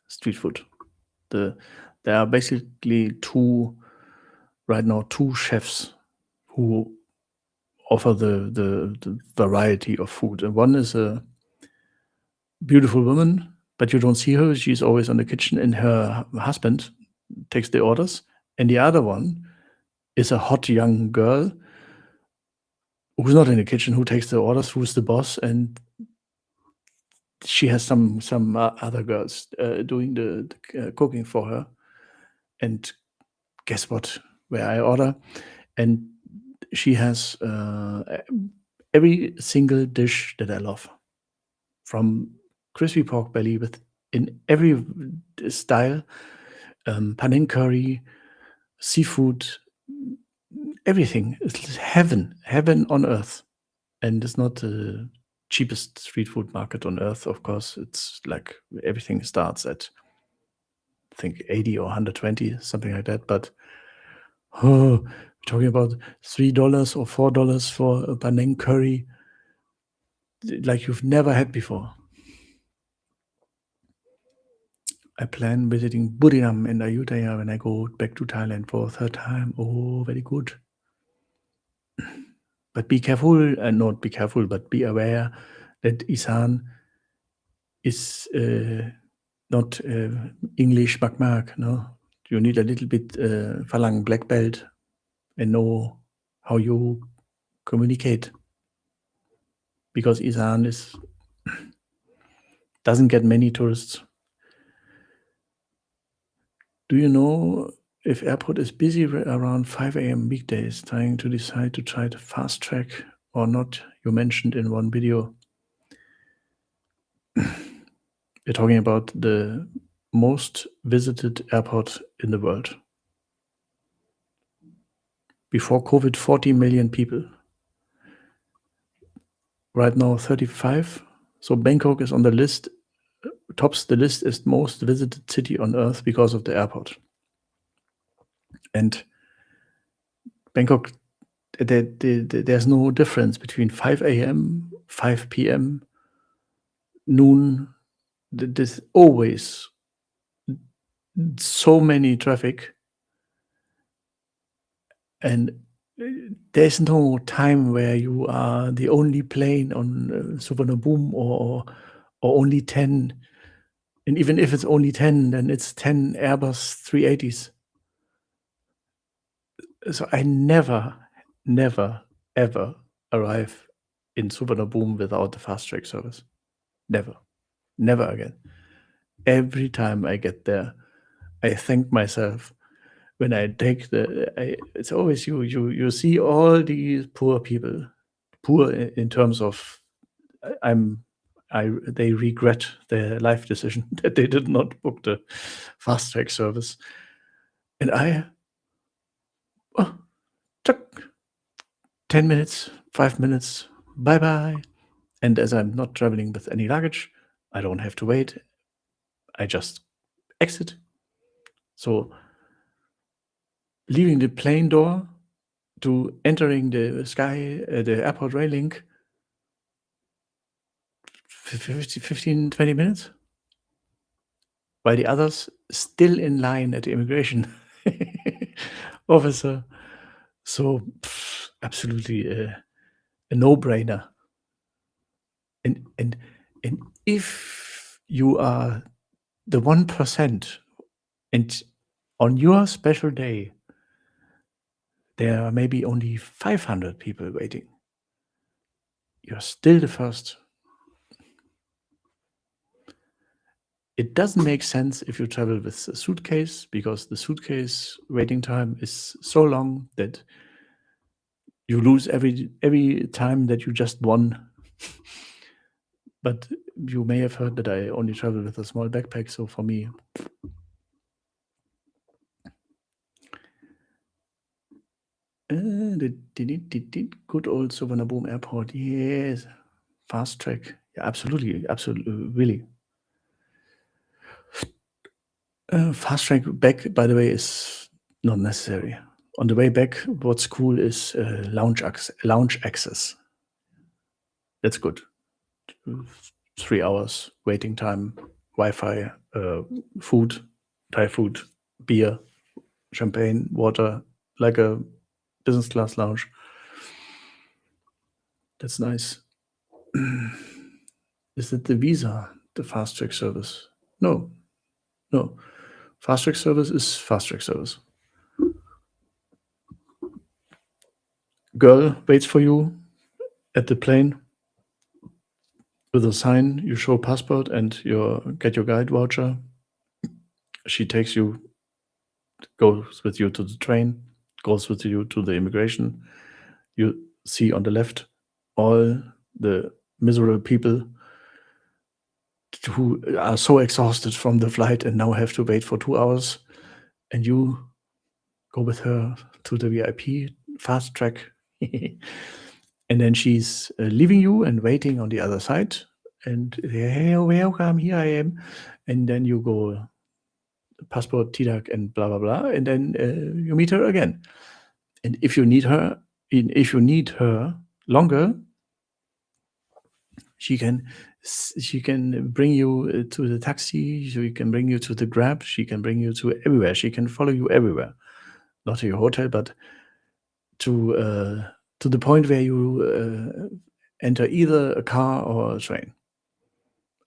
Street food. There are basically two chefs who offer the variety of food. And one is a beautiful woman, but you don't see her. She's always in the kitchen, and her husband takes the orders. And the other one is a hot young girl who's not in the kitchen, who takes the orders, who's the boss, and she has some other girls doing the cooking for her. And guess what? Where I order, and she has every single dish that I love, from crispy pork belly with in every style, panang curry, seafood, everything. It's heaven on earth. And it's not the cheapest street food market on earth, of course. It's like everything starts at, I think, 80 or 120, something like that. But we're talking about $3 or $4 for a panang curry, like you've never had before. I plan visiting Buriram and Ayutthaya when I go back to Thailand for a third time. Oh, very good. But be careful, not be careful, but be aware that Isan is not English Makmak. No, you need a little bit Falang black belt and know how you communicate, because Isan doesn't get many tourists. Do you know if airport is busy around 5 a.m. weekdays, trying to decide to try to fast track or not? You mentioned in one video. We're talking about the most visited airport in the world. Before COVID, 40 million people. Right now, 35. So Bangkok is on the list, tops the list as most visited city on earth because of the airport. And Bangkok, there's no difference between 5 a.m., 5 p.m., noon. There's always so many traffic, and there's no time where you are the only plane on Suvarnabhumi or only 10. And even if it's only 10, then it's 10 Airbus 380s. So I never, ever arrive in Suvarnabhumi without the fast track service. Never again. Every time I get there, I thank myself. When I take it's always you see all these poor people, poor in terms of they regret their life decision that they did not book the fast track service, and I took 10 minutes, 5 minutes, bye bye. And as I'm not traveling with any luggage, I don't have to wait. I just exit. So leaving the plane door to entering the the airport railing, 15, 20 minutes, while the others still in line at the immigration officer. So absolutely a no-brainer. And if you are the 1%, and on your special day, there are maybe only 500 people waiting, you're still the first. It doesn't make sense if you travel with a suitcase, because the suitcase waiting time is so long that you lose every time that you just won. But you may have heard that I only travel with a small backpack, so for me, good old Suvarnabhumi Airport. Yes, fast track. Yeah, absolutely, really. Fast track back, by the way, is not necessary. On the way back, what's cool is lounge access. That's good. 3 hours waiting time, Wi-Fi, food, Thai food, beer, champagne, water, like a business class lounge. That's nice. Is it the Visa, the fast track service? No. Fast track service is fast track service. Girl waits for you at the plane with a sign. You show passport and get your guide voucher. She takes you, goes with you to the train, goes with you to the immigration. You see on the left all the miserable people who are so exhausted from the flight and now have to wait for 2 hours, and you go with her to the VIP fast track. And then she's leaving you and waiting on the other side, and hey, welcome, here I am. And then you go passport, TDAC, and blah blah blah, and then you meet her again. And if you need her longer, she can bring you to the taxi. She can bring you to the Grab. She can bring you to everywhere. She can follow you everywhere, not to your hotel, but to the point where you enter either a car or a train.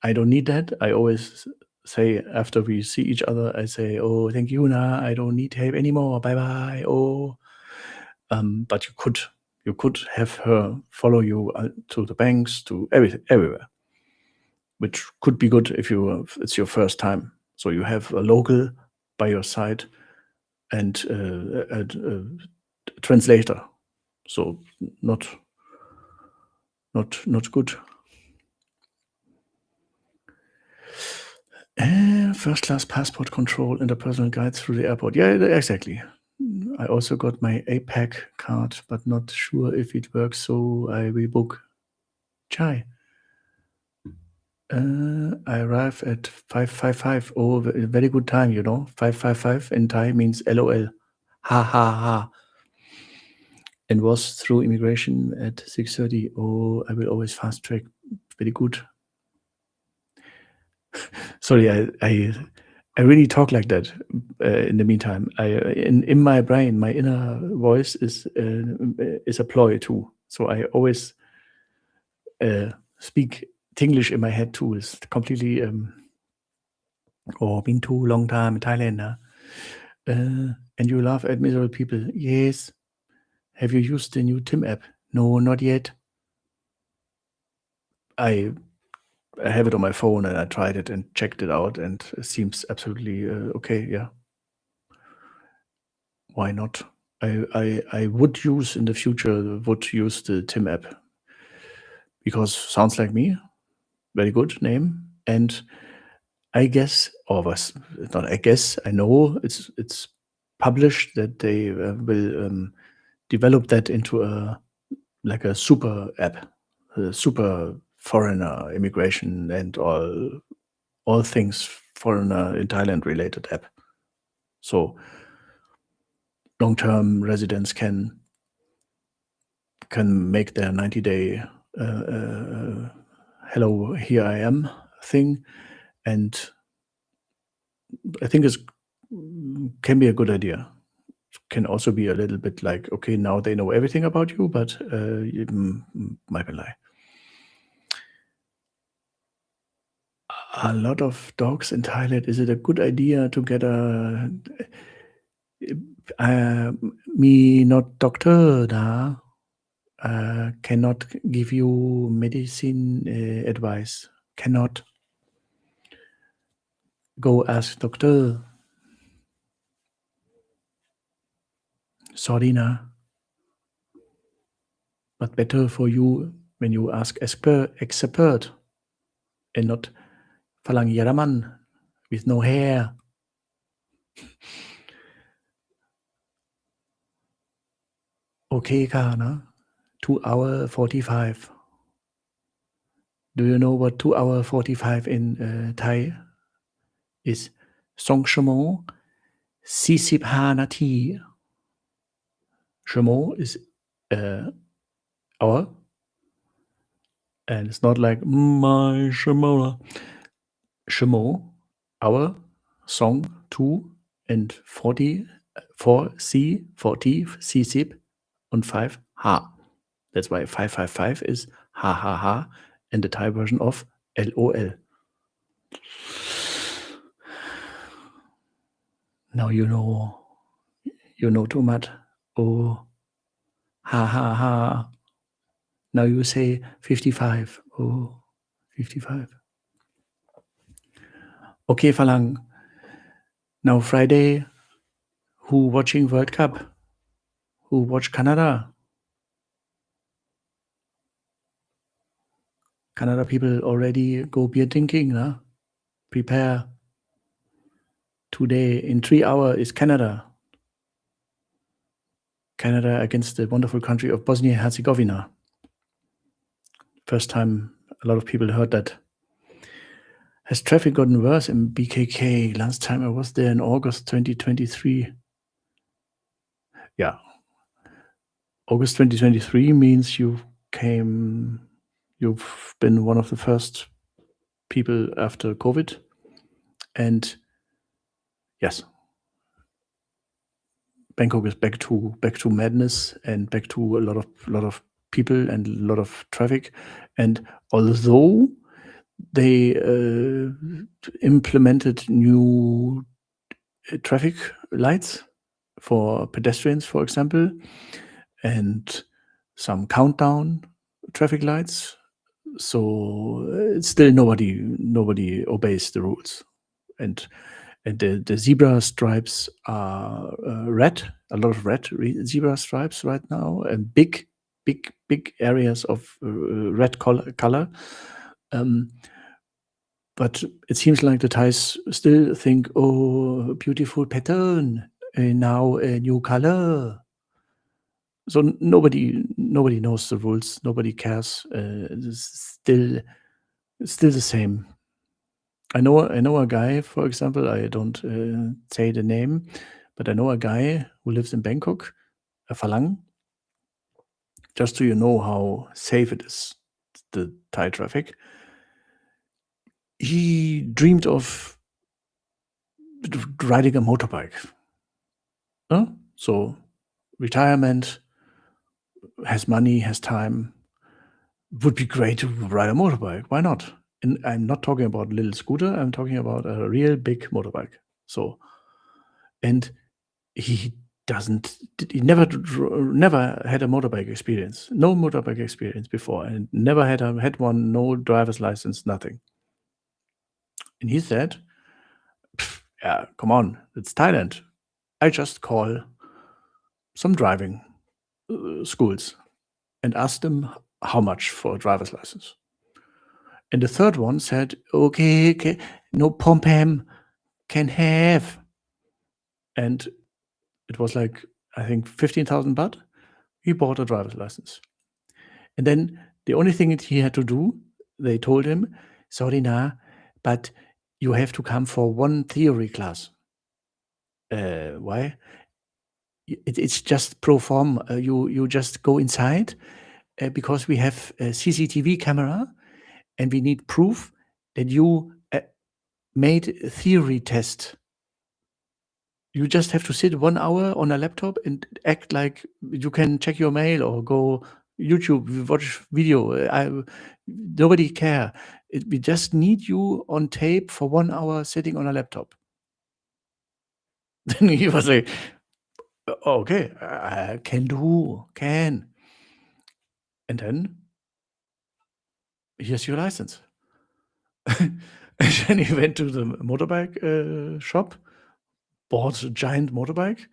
I don't need that. I always say after we see each other, I say, "Oh, thank you, Na. I don't need help anymore. Bye bye." Oh, but you could have her follow you to the banks, to everywhere, which could be good if it's your first time. So you have a local by your side and a translator. So not good. First class passport control, interpersonal guides through the airport. Yeah, exactly. I also got my APAC card, but not sure if it works, so I will book. Chai. I arrive at 5:55. Oh, very good time, 5:55 in Thai means LOL. Ha ha ha. And was through immigration at 6:30. Oh, I will always fast track. Very good. Sorry, I really talk like that. In the meantime, in my brain, my inner voice is a ploy too. So I always speak English in my head too. It's completely been too long time in Thailand now. And you laugh at miserable people. Yes. Have you used the new Tim app? No, not yet. I have it on my phone and I tried it and checked it out, and it seems absolutely okay. Yeah. Why not? I would use in the future the Tim app, because sounds like me. Very good name. And I guess, or was not I guess, I know it's published that they will develop that into a super app, a super foreigner immigration and all things foreigner in Thailand related app. So long-term residents can make their 90-day hello, here I am thing, and I think it can be a good idea. Can also be a little bit like, okay, now they know everything about you, but might be lie. A lot of dogs in Thailand. Is it a good idea to get me not doctor da? Cannot give you medicine advice. Cannot. Go ask doctor. Sorry na. But better for you when you ask expert and not ฝรั่งเยอรมัน with no hair. Okay ค่ะนะ 2 hour 45. Do you know what 2 hour 45 in Thai is? 2 ชั่วโมง45 นาที ชั่วโมง is hour, and it's not like my ชั่วโมง ชั่วโมง hour, song 2, and 40 4 C 40 40 and 5 ha. That's why 555 is ha ha ha, and the Thai version of LOL. Now you know too much. Oh, ha ha ha. Now you say 55. Oh, 55. Okay, ฝรั่ง Now Friday, who watching World Cup? Who watch Canada? Canada people already go beer drinking, nah? Prepare. Today, in 3 hours, is Canada. Canada against the wonderful country of Bosnia and Herzegovina. First time a lot of people heard that. Has traffic gotten worse in BKK? Last time I was there in August 2023. Yeah. August 2023 means you've been one of the first people after COVID. And yes, Bangkok is back to madness and back to a lot of people and a lot of traffic. And although they implemented new traffic lights for pedestrians, for example, and some countdown traffic lights, so still nobody obeys the rules. And the zebra stripes are red, a lot of red zebra stripes right now, and big areas of red color. But it seems like the Thais still think, oh, beautiful pattern, now a new color. So nobody knows the rules. Nobody cares. It's still the same. I know a guy, for example. I don't say the name, but I know a guy who lives in Bangkok, a Phalang. Just so you know how safe it is, the Thai traffic. He dreamed of riding a motorbike. So retirement, has money, has time, would be great to ride a motorbike. Why not? And I'm not talking about a little scooter. I'm talking about a real big motorbike. So, and he never had a motorbike experience, no motorbike experience before, and never had one, no driver's license, nothing. And he said, yeah, come on, it's Thailand. I just call some driving schools and ask them how much for a driver's license. And the third one said, okay, no pom-pam, can have. And it was like, I think 15,000 baht. He bought a driver's license. And then the only thing that he had to do, they told him, sorry, but you have to come for one theory class. Why? It's just pro form. You just go inside because we have a CCTV camera and we need proof that you made a theory test. You just have to sit 1 hour on a laptop and act like you can check your mail or go YouTube, watch video. Nobody care. We just need you on tape for 1 hour sitting on a laptop. Then he was like, okay, I can. And then here's your license. And then he went to the motorbike shop, bought a giant motorbike,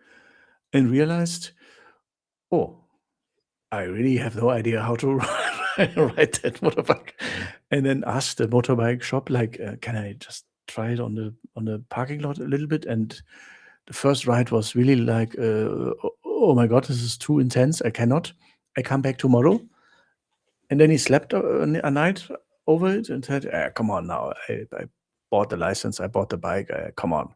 and realized, oh, I really have no idea how to ride that motorbike. And then asked the motorbike shop, like, can I just try it on the parking lot a little bit? And the first ride was really like, oh my God, this is too intense. I cannot. I come back tomorrow. And then he slept a night over it and said, come on now. I bought the license. I bought the bike. Come on.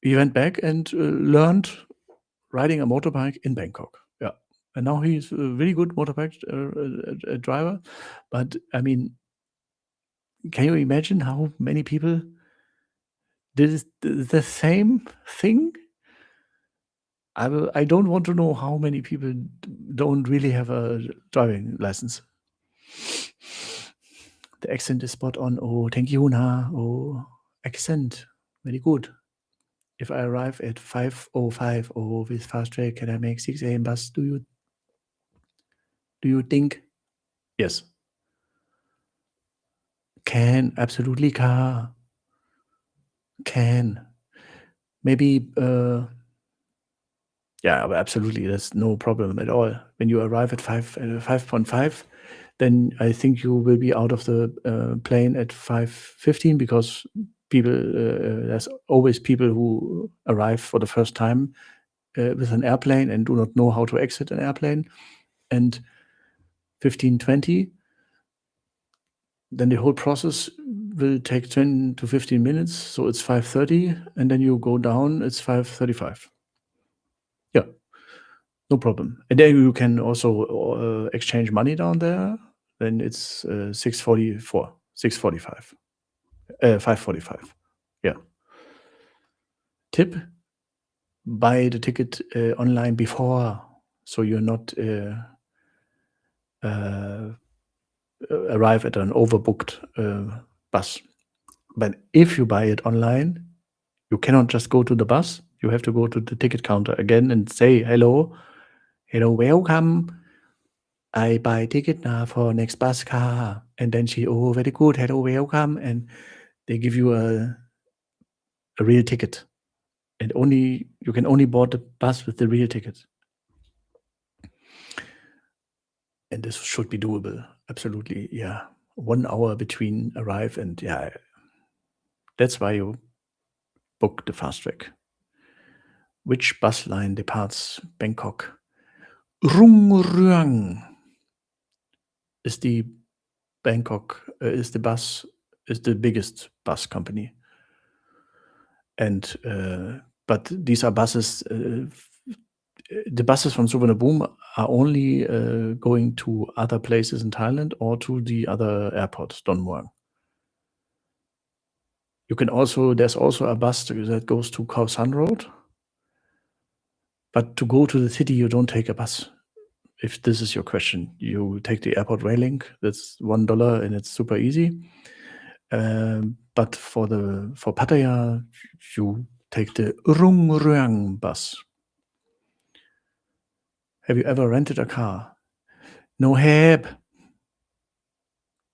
He went back and learned riding a motorbike in Bangkok. Yeah. And now he's a really good motorbike driver. But I mean, can you imagine how many people did the same thing? I don't want to know how many people don't really have a driving license. The accent is spot on. Oh, thank you, Na. Oh, accent. Very good. If I arrive at 5:05 with fast train, can I make 6 a.m. bus? Do you think? Yes. Can, absolutely car. Can. Maybe Yeah, absolutely. There's no problem at all. When you arrive at 5.5, then I think you will be out of the plane at 5:15 because people there's always people who arrive for the first time with an airplane and do not know how to exit an airplane. And 15:20, then the whole process will take 10 to 15 minutes. So it's 5:30, and then you go down, it's 5:35. Yeah, no problem. And then you can also exchange money down there. Then it's 6:44, 6:45, 5:45. Yeah. Tip: buy the ticket online before, so you're not arrive at an overbooked bus. But if you buy it online, you cannot just go to the bus. You have to go to the ticket counter again and say, hello, welcome. I buy ticket now for next bus car. And then she, oh, very good, hello, welcome. And they give you a real ticket. And you can only board the bus with the real ticket. And this should be doable. Absolutely, yeah. 1 hour between arrive and yeah. That's why you book the fast track. Which bus line departs Bangkok? Rung Ruang is the biggest bus company. And but these are buses. The buses from Suvarnabhumi are only going to other places in Thailand or to the other airport, Don Muang. There's also a bus that goes to Khao San Road. But to go to the city, you don't take a bus. If this is your question, you take the airport rail link. That's $1 and it's super easy. But for Pattaya, you take the Rung Ruang bus. Have you ever rented a car? No have.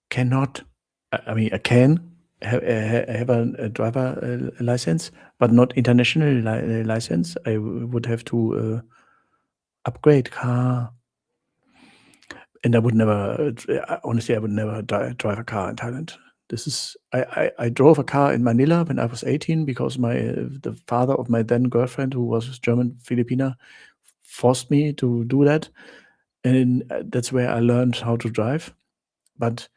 Cannot. I mean, I can have a driver license, but not international license. I would have to upgrade car. And I would never, honestly, I would never drive a car in Thailand. I drove a car in Manila when I was 18 because the father of my then girlfriend, who was German Filipina, forced me to do that. And that's where I learned how to drive. But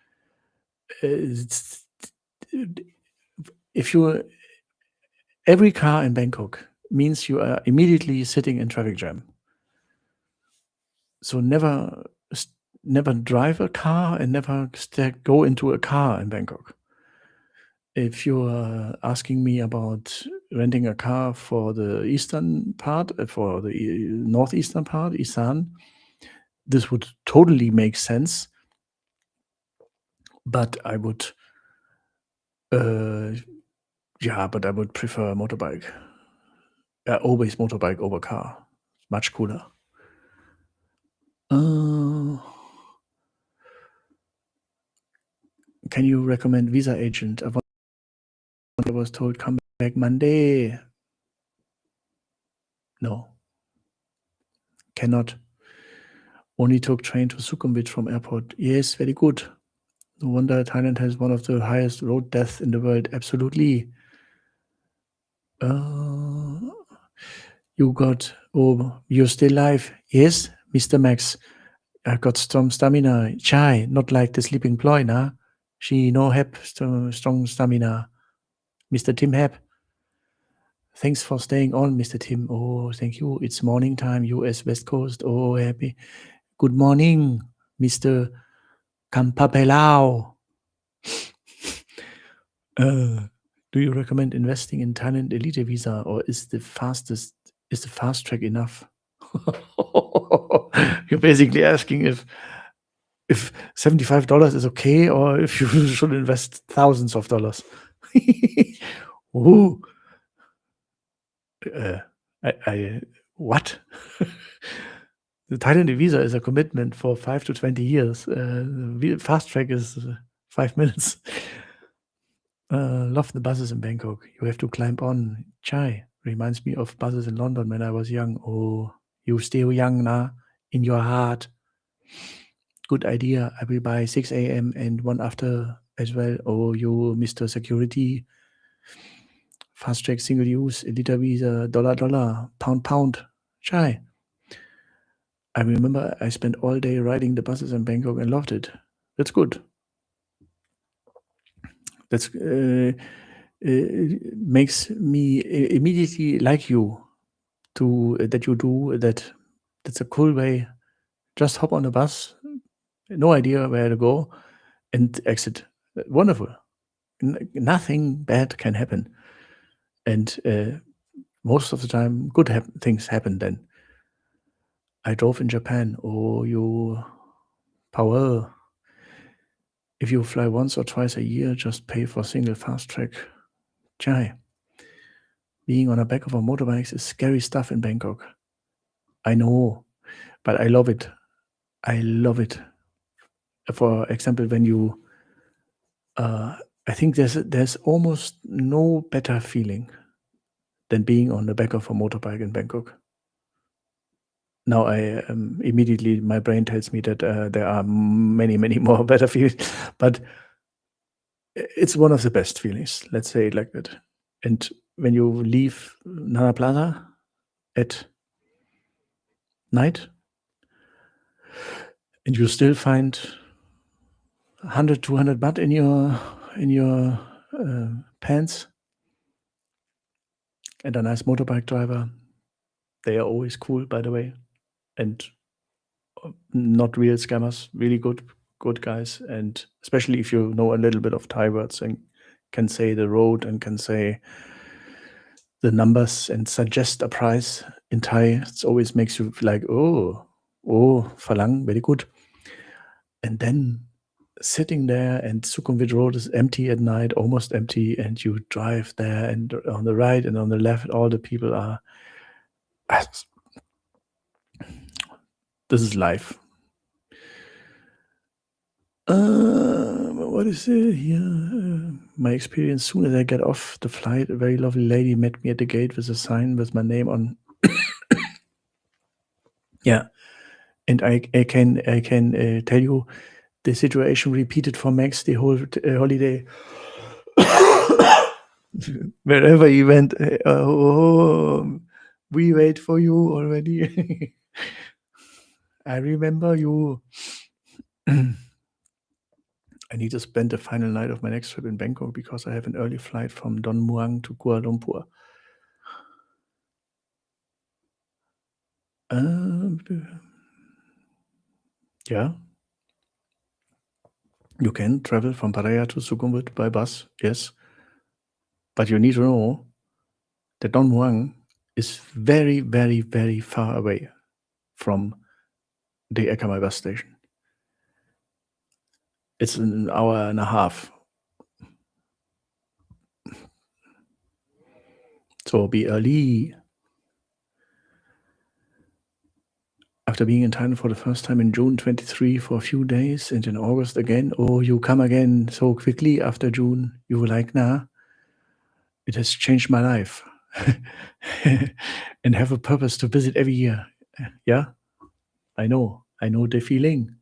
every car in Bangkok means you are immediately sitting in traffic jam. So never drive a car and never go into a car in Bangkok. If you're asking me about renting a car for the eastern part, for the northeastern part, Isan, this would totally make sense. But I would, but I would prefer a motorbike. Always motorbike over car. Much cooler. Can you recommend visa agent? I was told come back Monday. No. Cannot. Only took train to Sukhumvit from airport. Yes, very good. No wonder Thailand has one of the highest road deaths in the world. Absolutely. You're still alive. Yes, Mr. Max. I got some stamina. Chai, not like the sleeping ploy, nah. She no have strong stamina. Mr. Tim Hep. Thanks for staying on, Mr. Tim. Oh, thank you. It's morning time, US West Coast. Oh, happy. Good morning, Mr. Kampapelao. Do you recommend investing in Thailand Elite Visa, or is the fast track enough? You're basically asking if $75 is okay, or if you should invest thousands of dollars. Ooh. What? The Thailand visa is a commitment for 5 to 20 years. Fast track is 5 minutes. Love the buses in Bangkok. You have to climb on. Chai. Reminds me of buses in London when I was young. Oh, you still young now in your heart. Good idea. I will buy 6 a.m. and one after as well. Oh, you Mr. Security. Fast track single use, liter visa, dollar, pound. Chai. I remember I spent all day riding the buses in Bangkok and loved it. That's good. That's makes me immediately like you that you do that. That's a cool way. Just hop on a bus, no idea where to go, and exit. Wonderful. Nothing bad can happen, and most of the time, good things happen. Then I drove in Japan. Oh, you power! If you fly once or twice a year, just pay for single fast track. Chai. Being on the back of a motorbike is scary stuff in Bangkok. I know, but I love it. I love it. For example, when you, I think there's almost no better feeling than being on the back of a motorbike in Bangkok. Now I immediately my brain tells me that there are many more better feelings, but it's one of the best feelings. Let's say it like that. And when you leave Nana Plaza at night, and you still find 100, 200 baht in your pants, and a nice motorbike driver. They are always cool, by the way, and not real scammers. Really good guys, and especially if you know a little bit of Thai words and can say the road and can say the numbers and suggest a price in Thai. It always makes you like, oh, Falang, very good. And then sitting there, and Sukhumvit Road is empty at night, almost empty, and you drive there, and on the right and on the left, all the people are. This is life. What is it here? My experience: soon as I get off the flight, a very lovely lady met me at the gate with a sign with my name on. Yeah, and I can tell you, the situation repeated for Max the whole holiday. Wherever he went, we wait for you already. I remember you. I need to spend the final night of my next trip in Bangkok because I have an early flight from Don Muang to Kuala Lumpur. Yeah. You can travel from Pattaya to Sukhumvit by bus, yes. But you need to know that Don Muang is very, very, very far away from the Ekamai bus station. It's an hour and a half. So be early. After being in Thailand for the first time in June 23 for a few days, and in August again, you come again so quickly after June, you were like, nah, it has changed my life. And have a purpose to visit every year. Yeah, I know the feeling.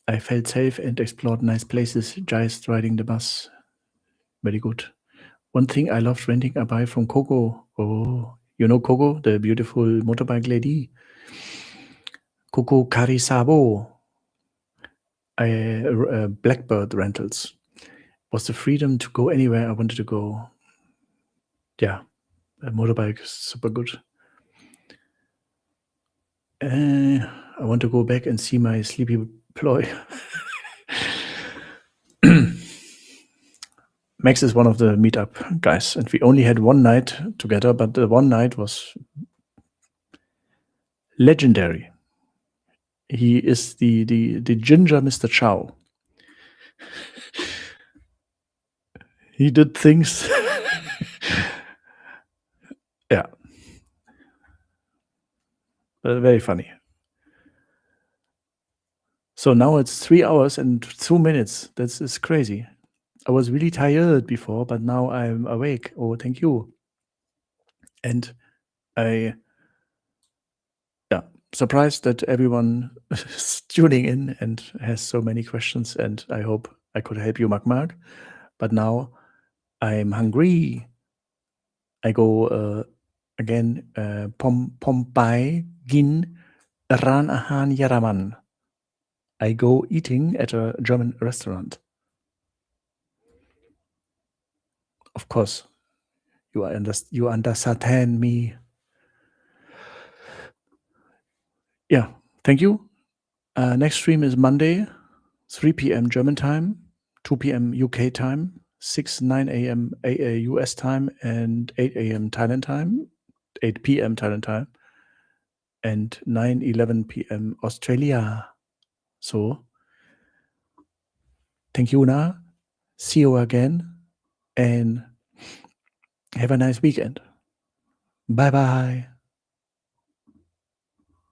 I felt safe and explored nice places just riding the bus. Very good. One thing I loved renting a bike from Coco. Oh, you know Coco, the beautiful motorbike lady? Coco Karisabo. Blackbird Rentals. Was the freedom to go anywhere I wanted to go. Yeah, a motorbike is super good. I want to go back and see my sleepy ploy. Max is one of the meetup guys, and we only had one night together, but the one night was legendary. He is the ginger Mr. Chow. He did things. Yeah. Very funny. So now it's 3 hours and 2 minutes. That's crazy. I was really tired before, but now I'm awake. Oh, thank you. And I, yeah, surprised that everyone is tuning in and has so many questions. And I hope I could help you, Mark. But now I'm hungry. I go again. Pom pai gin ran ahan yaraman. I go eating at a German restaurant. Of course, you understand me. Yeah, thank you. Next stream is Monday, 3 p.m. German time, 2 p.m. UK time, 9 a.m. US time, and 8 a.m. Thailand time, 8 p.m. Thailand time, and 11 p.m. Australia. So, thank you, Na. See you again, and have a nice weekend. Bye-bye.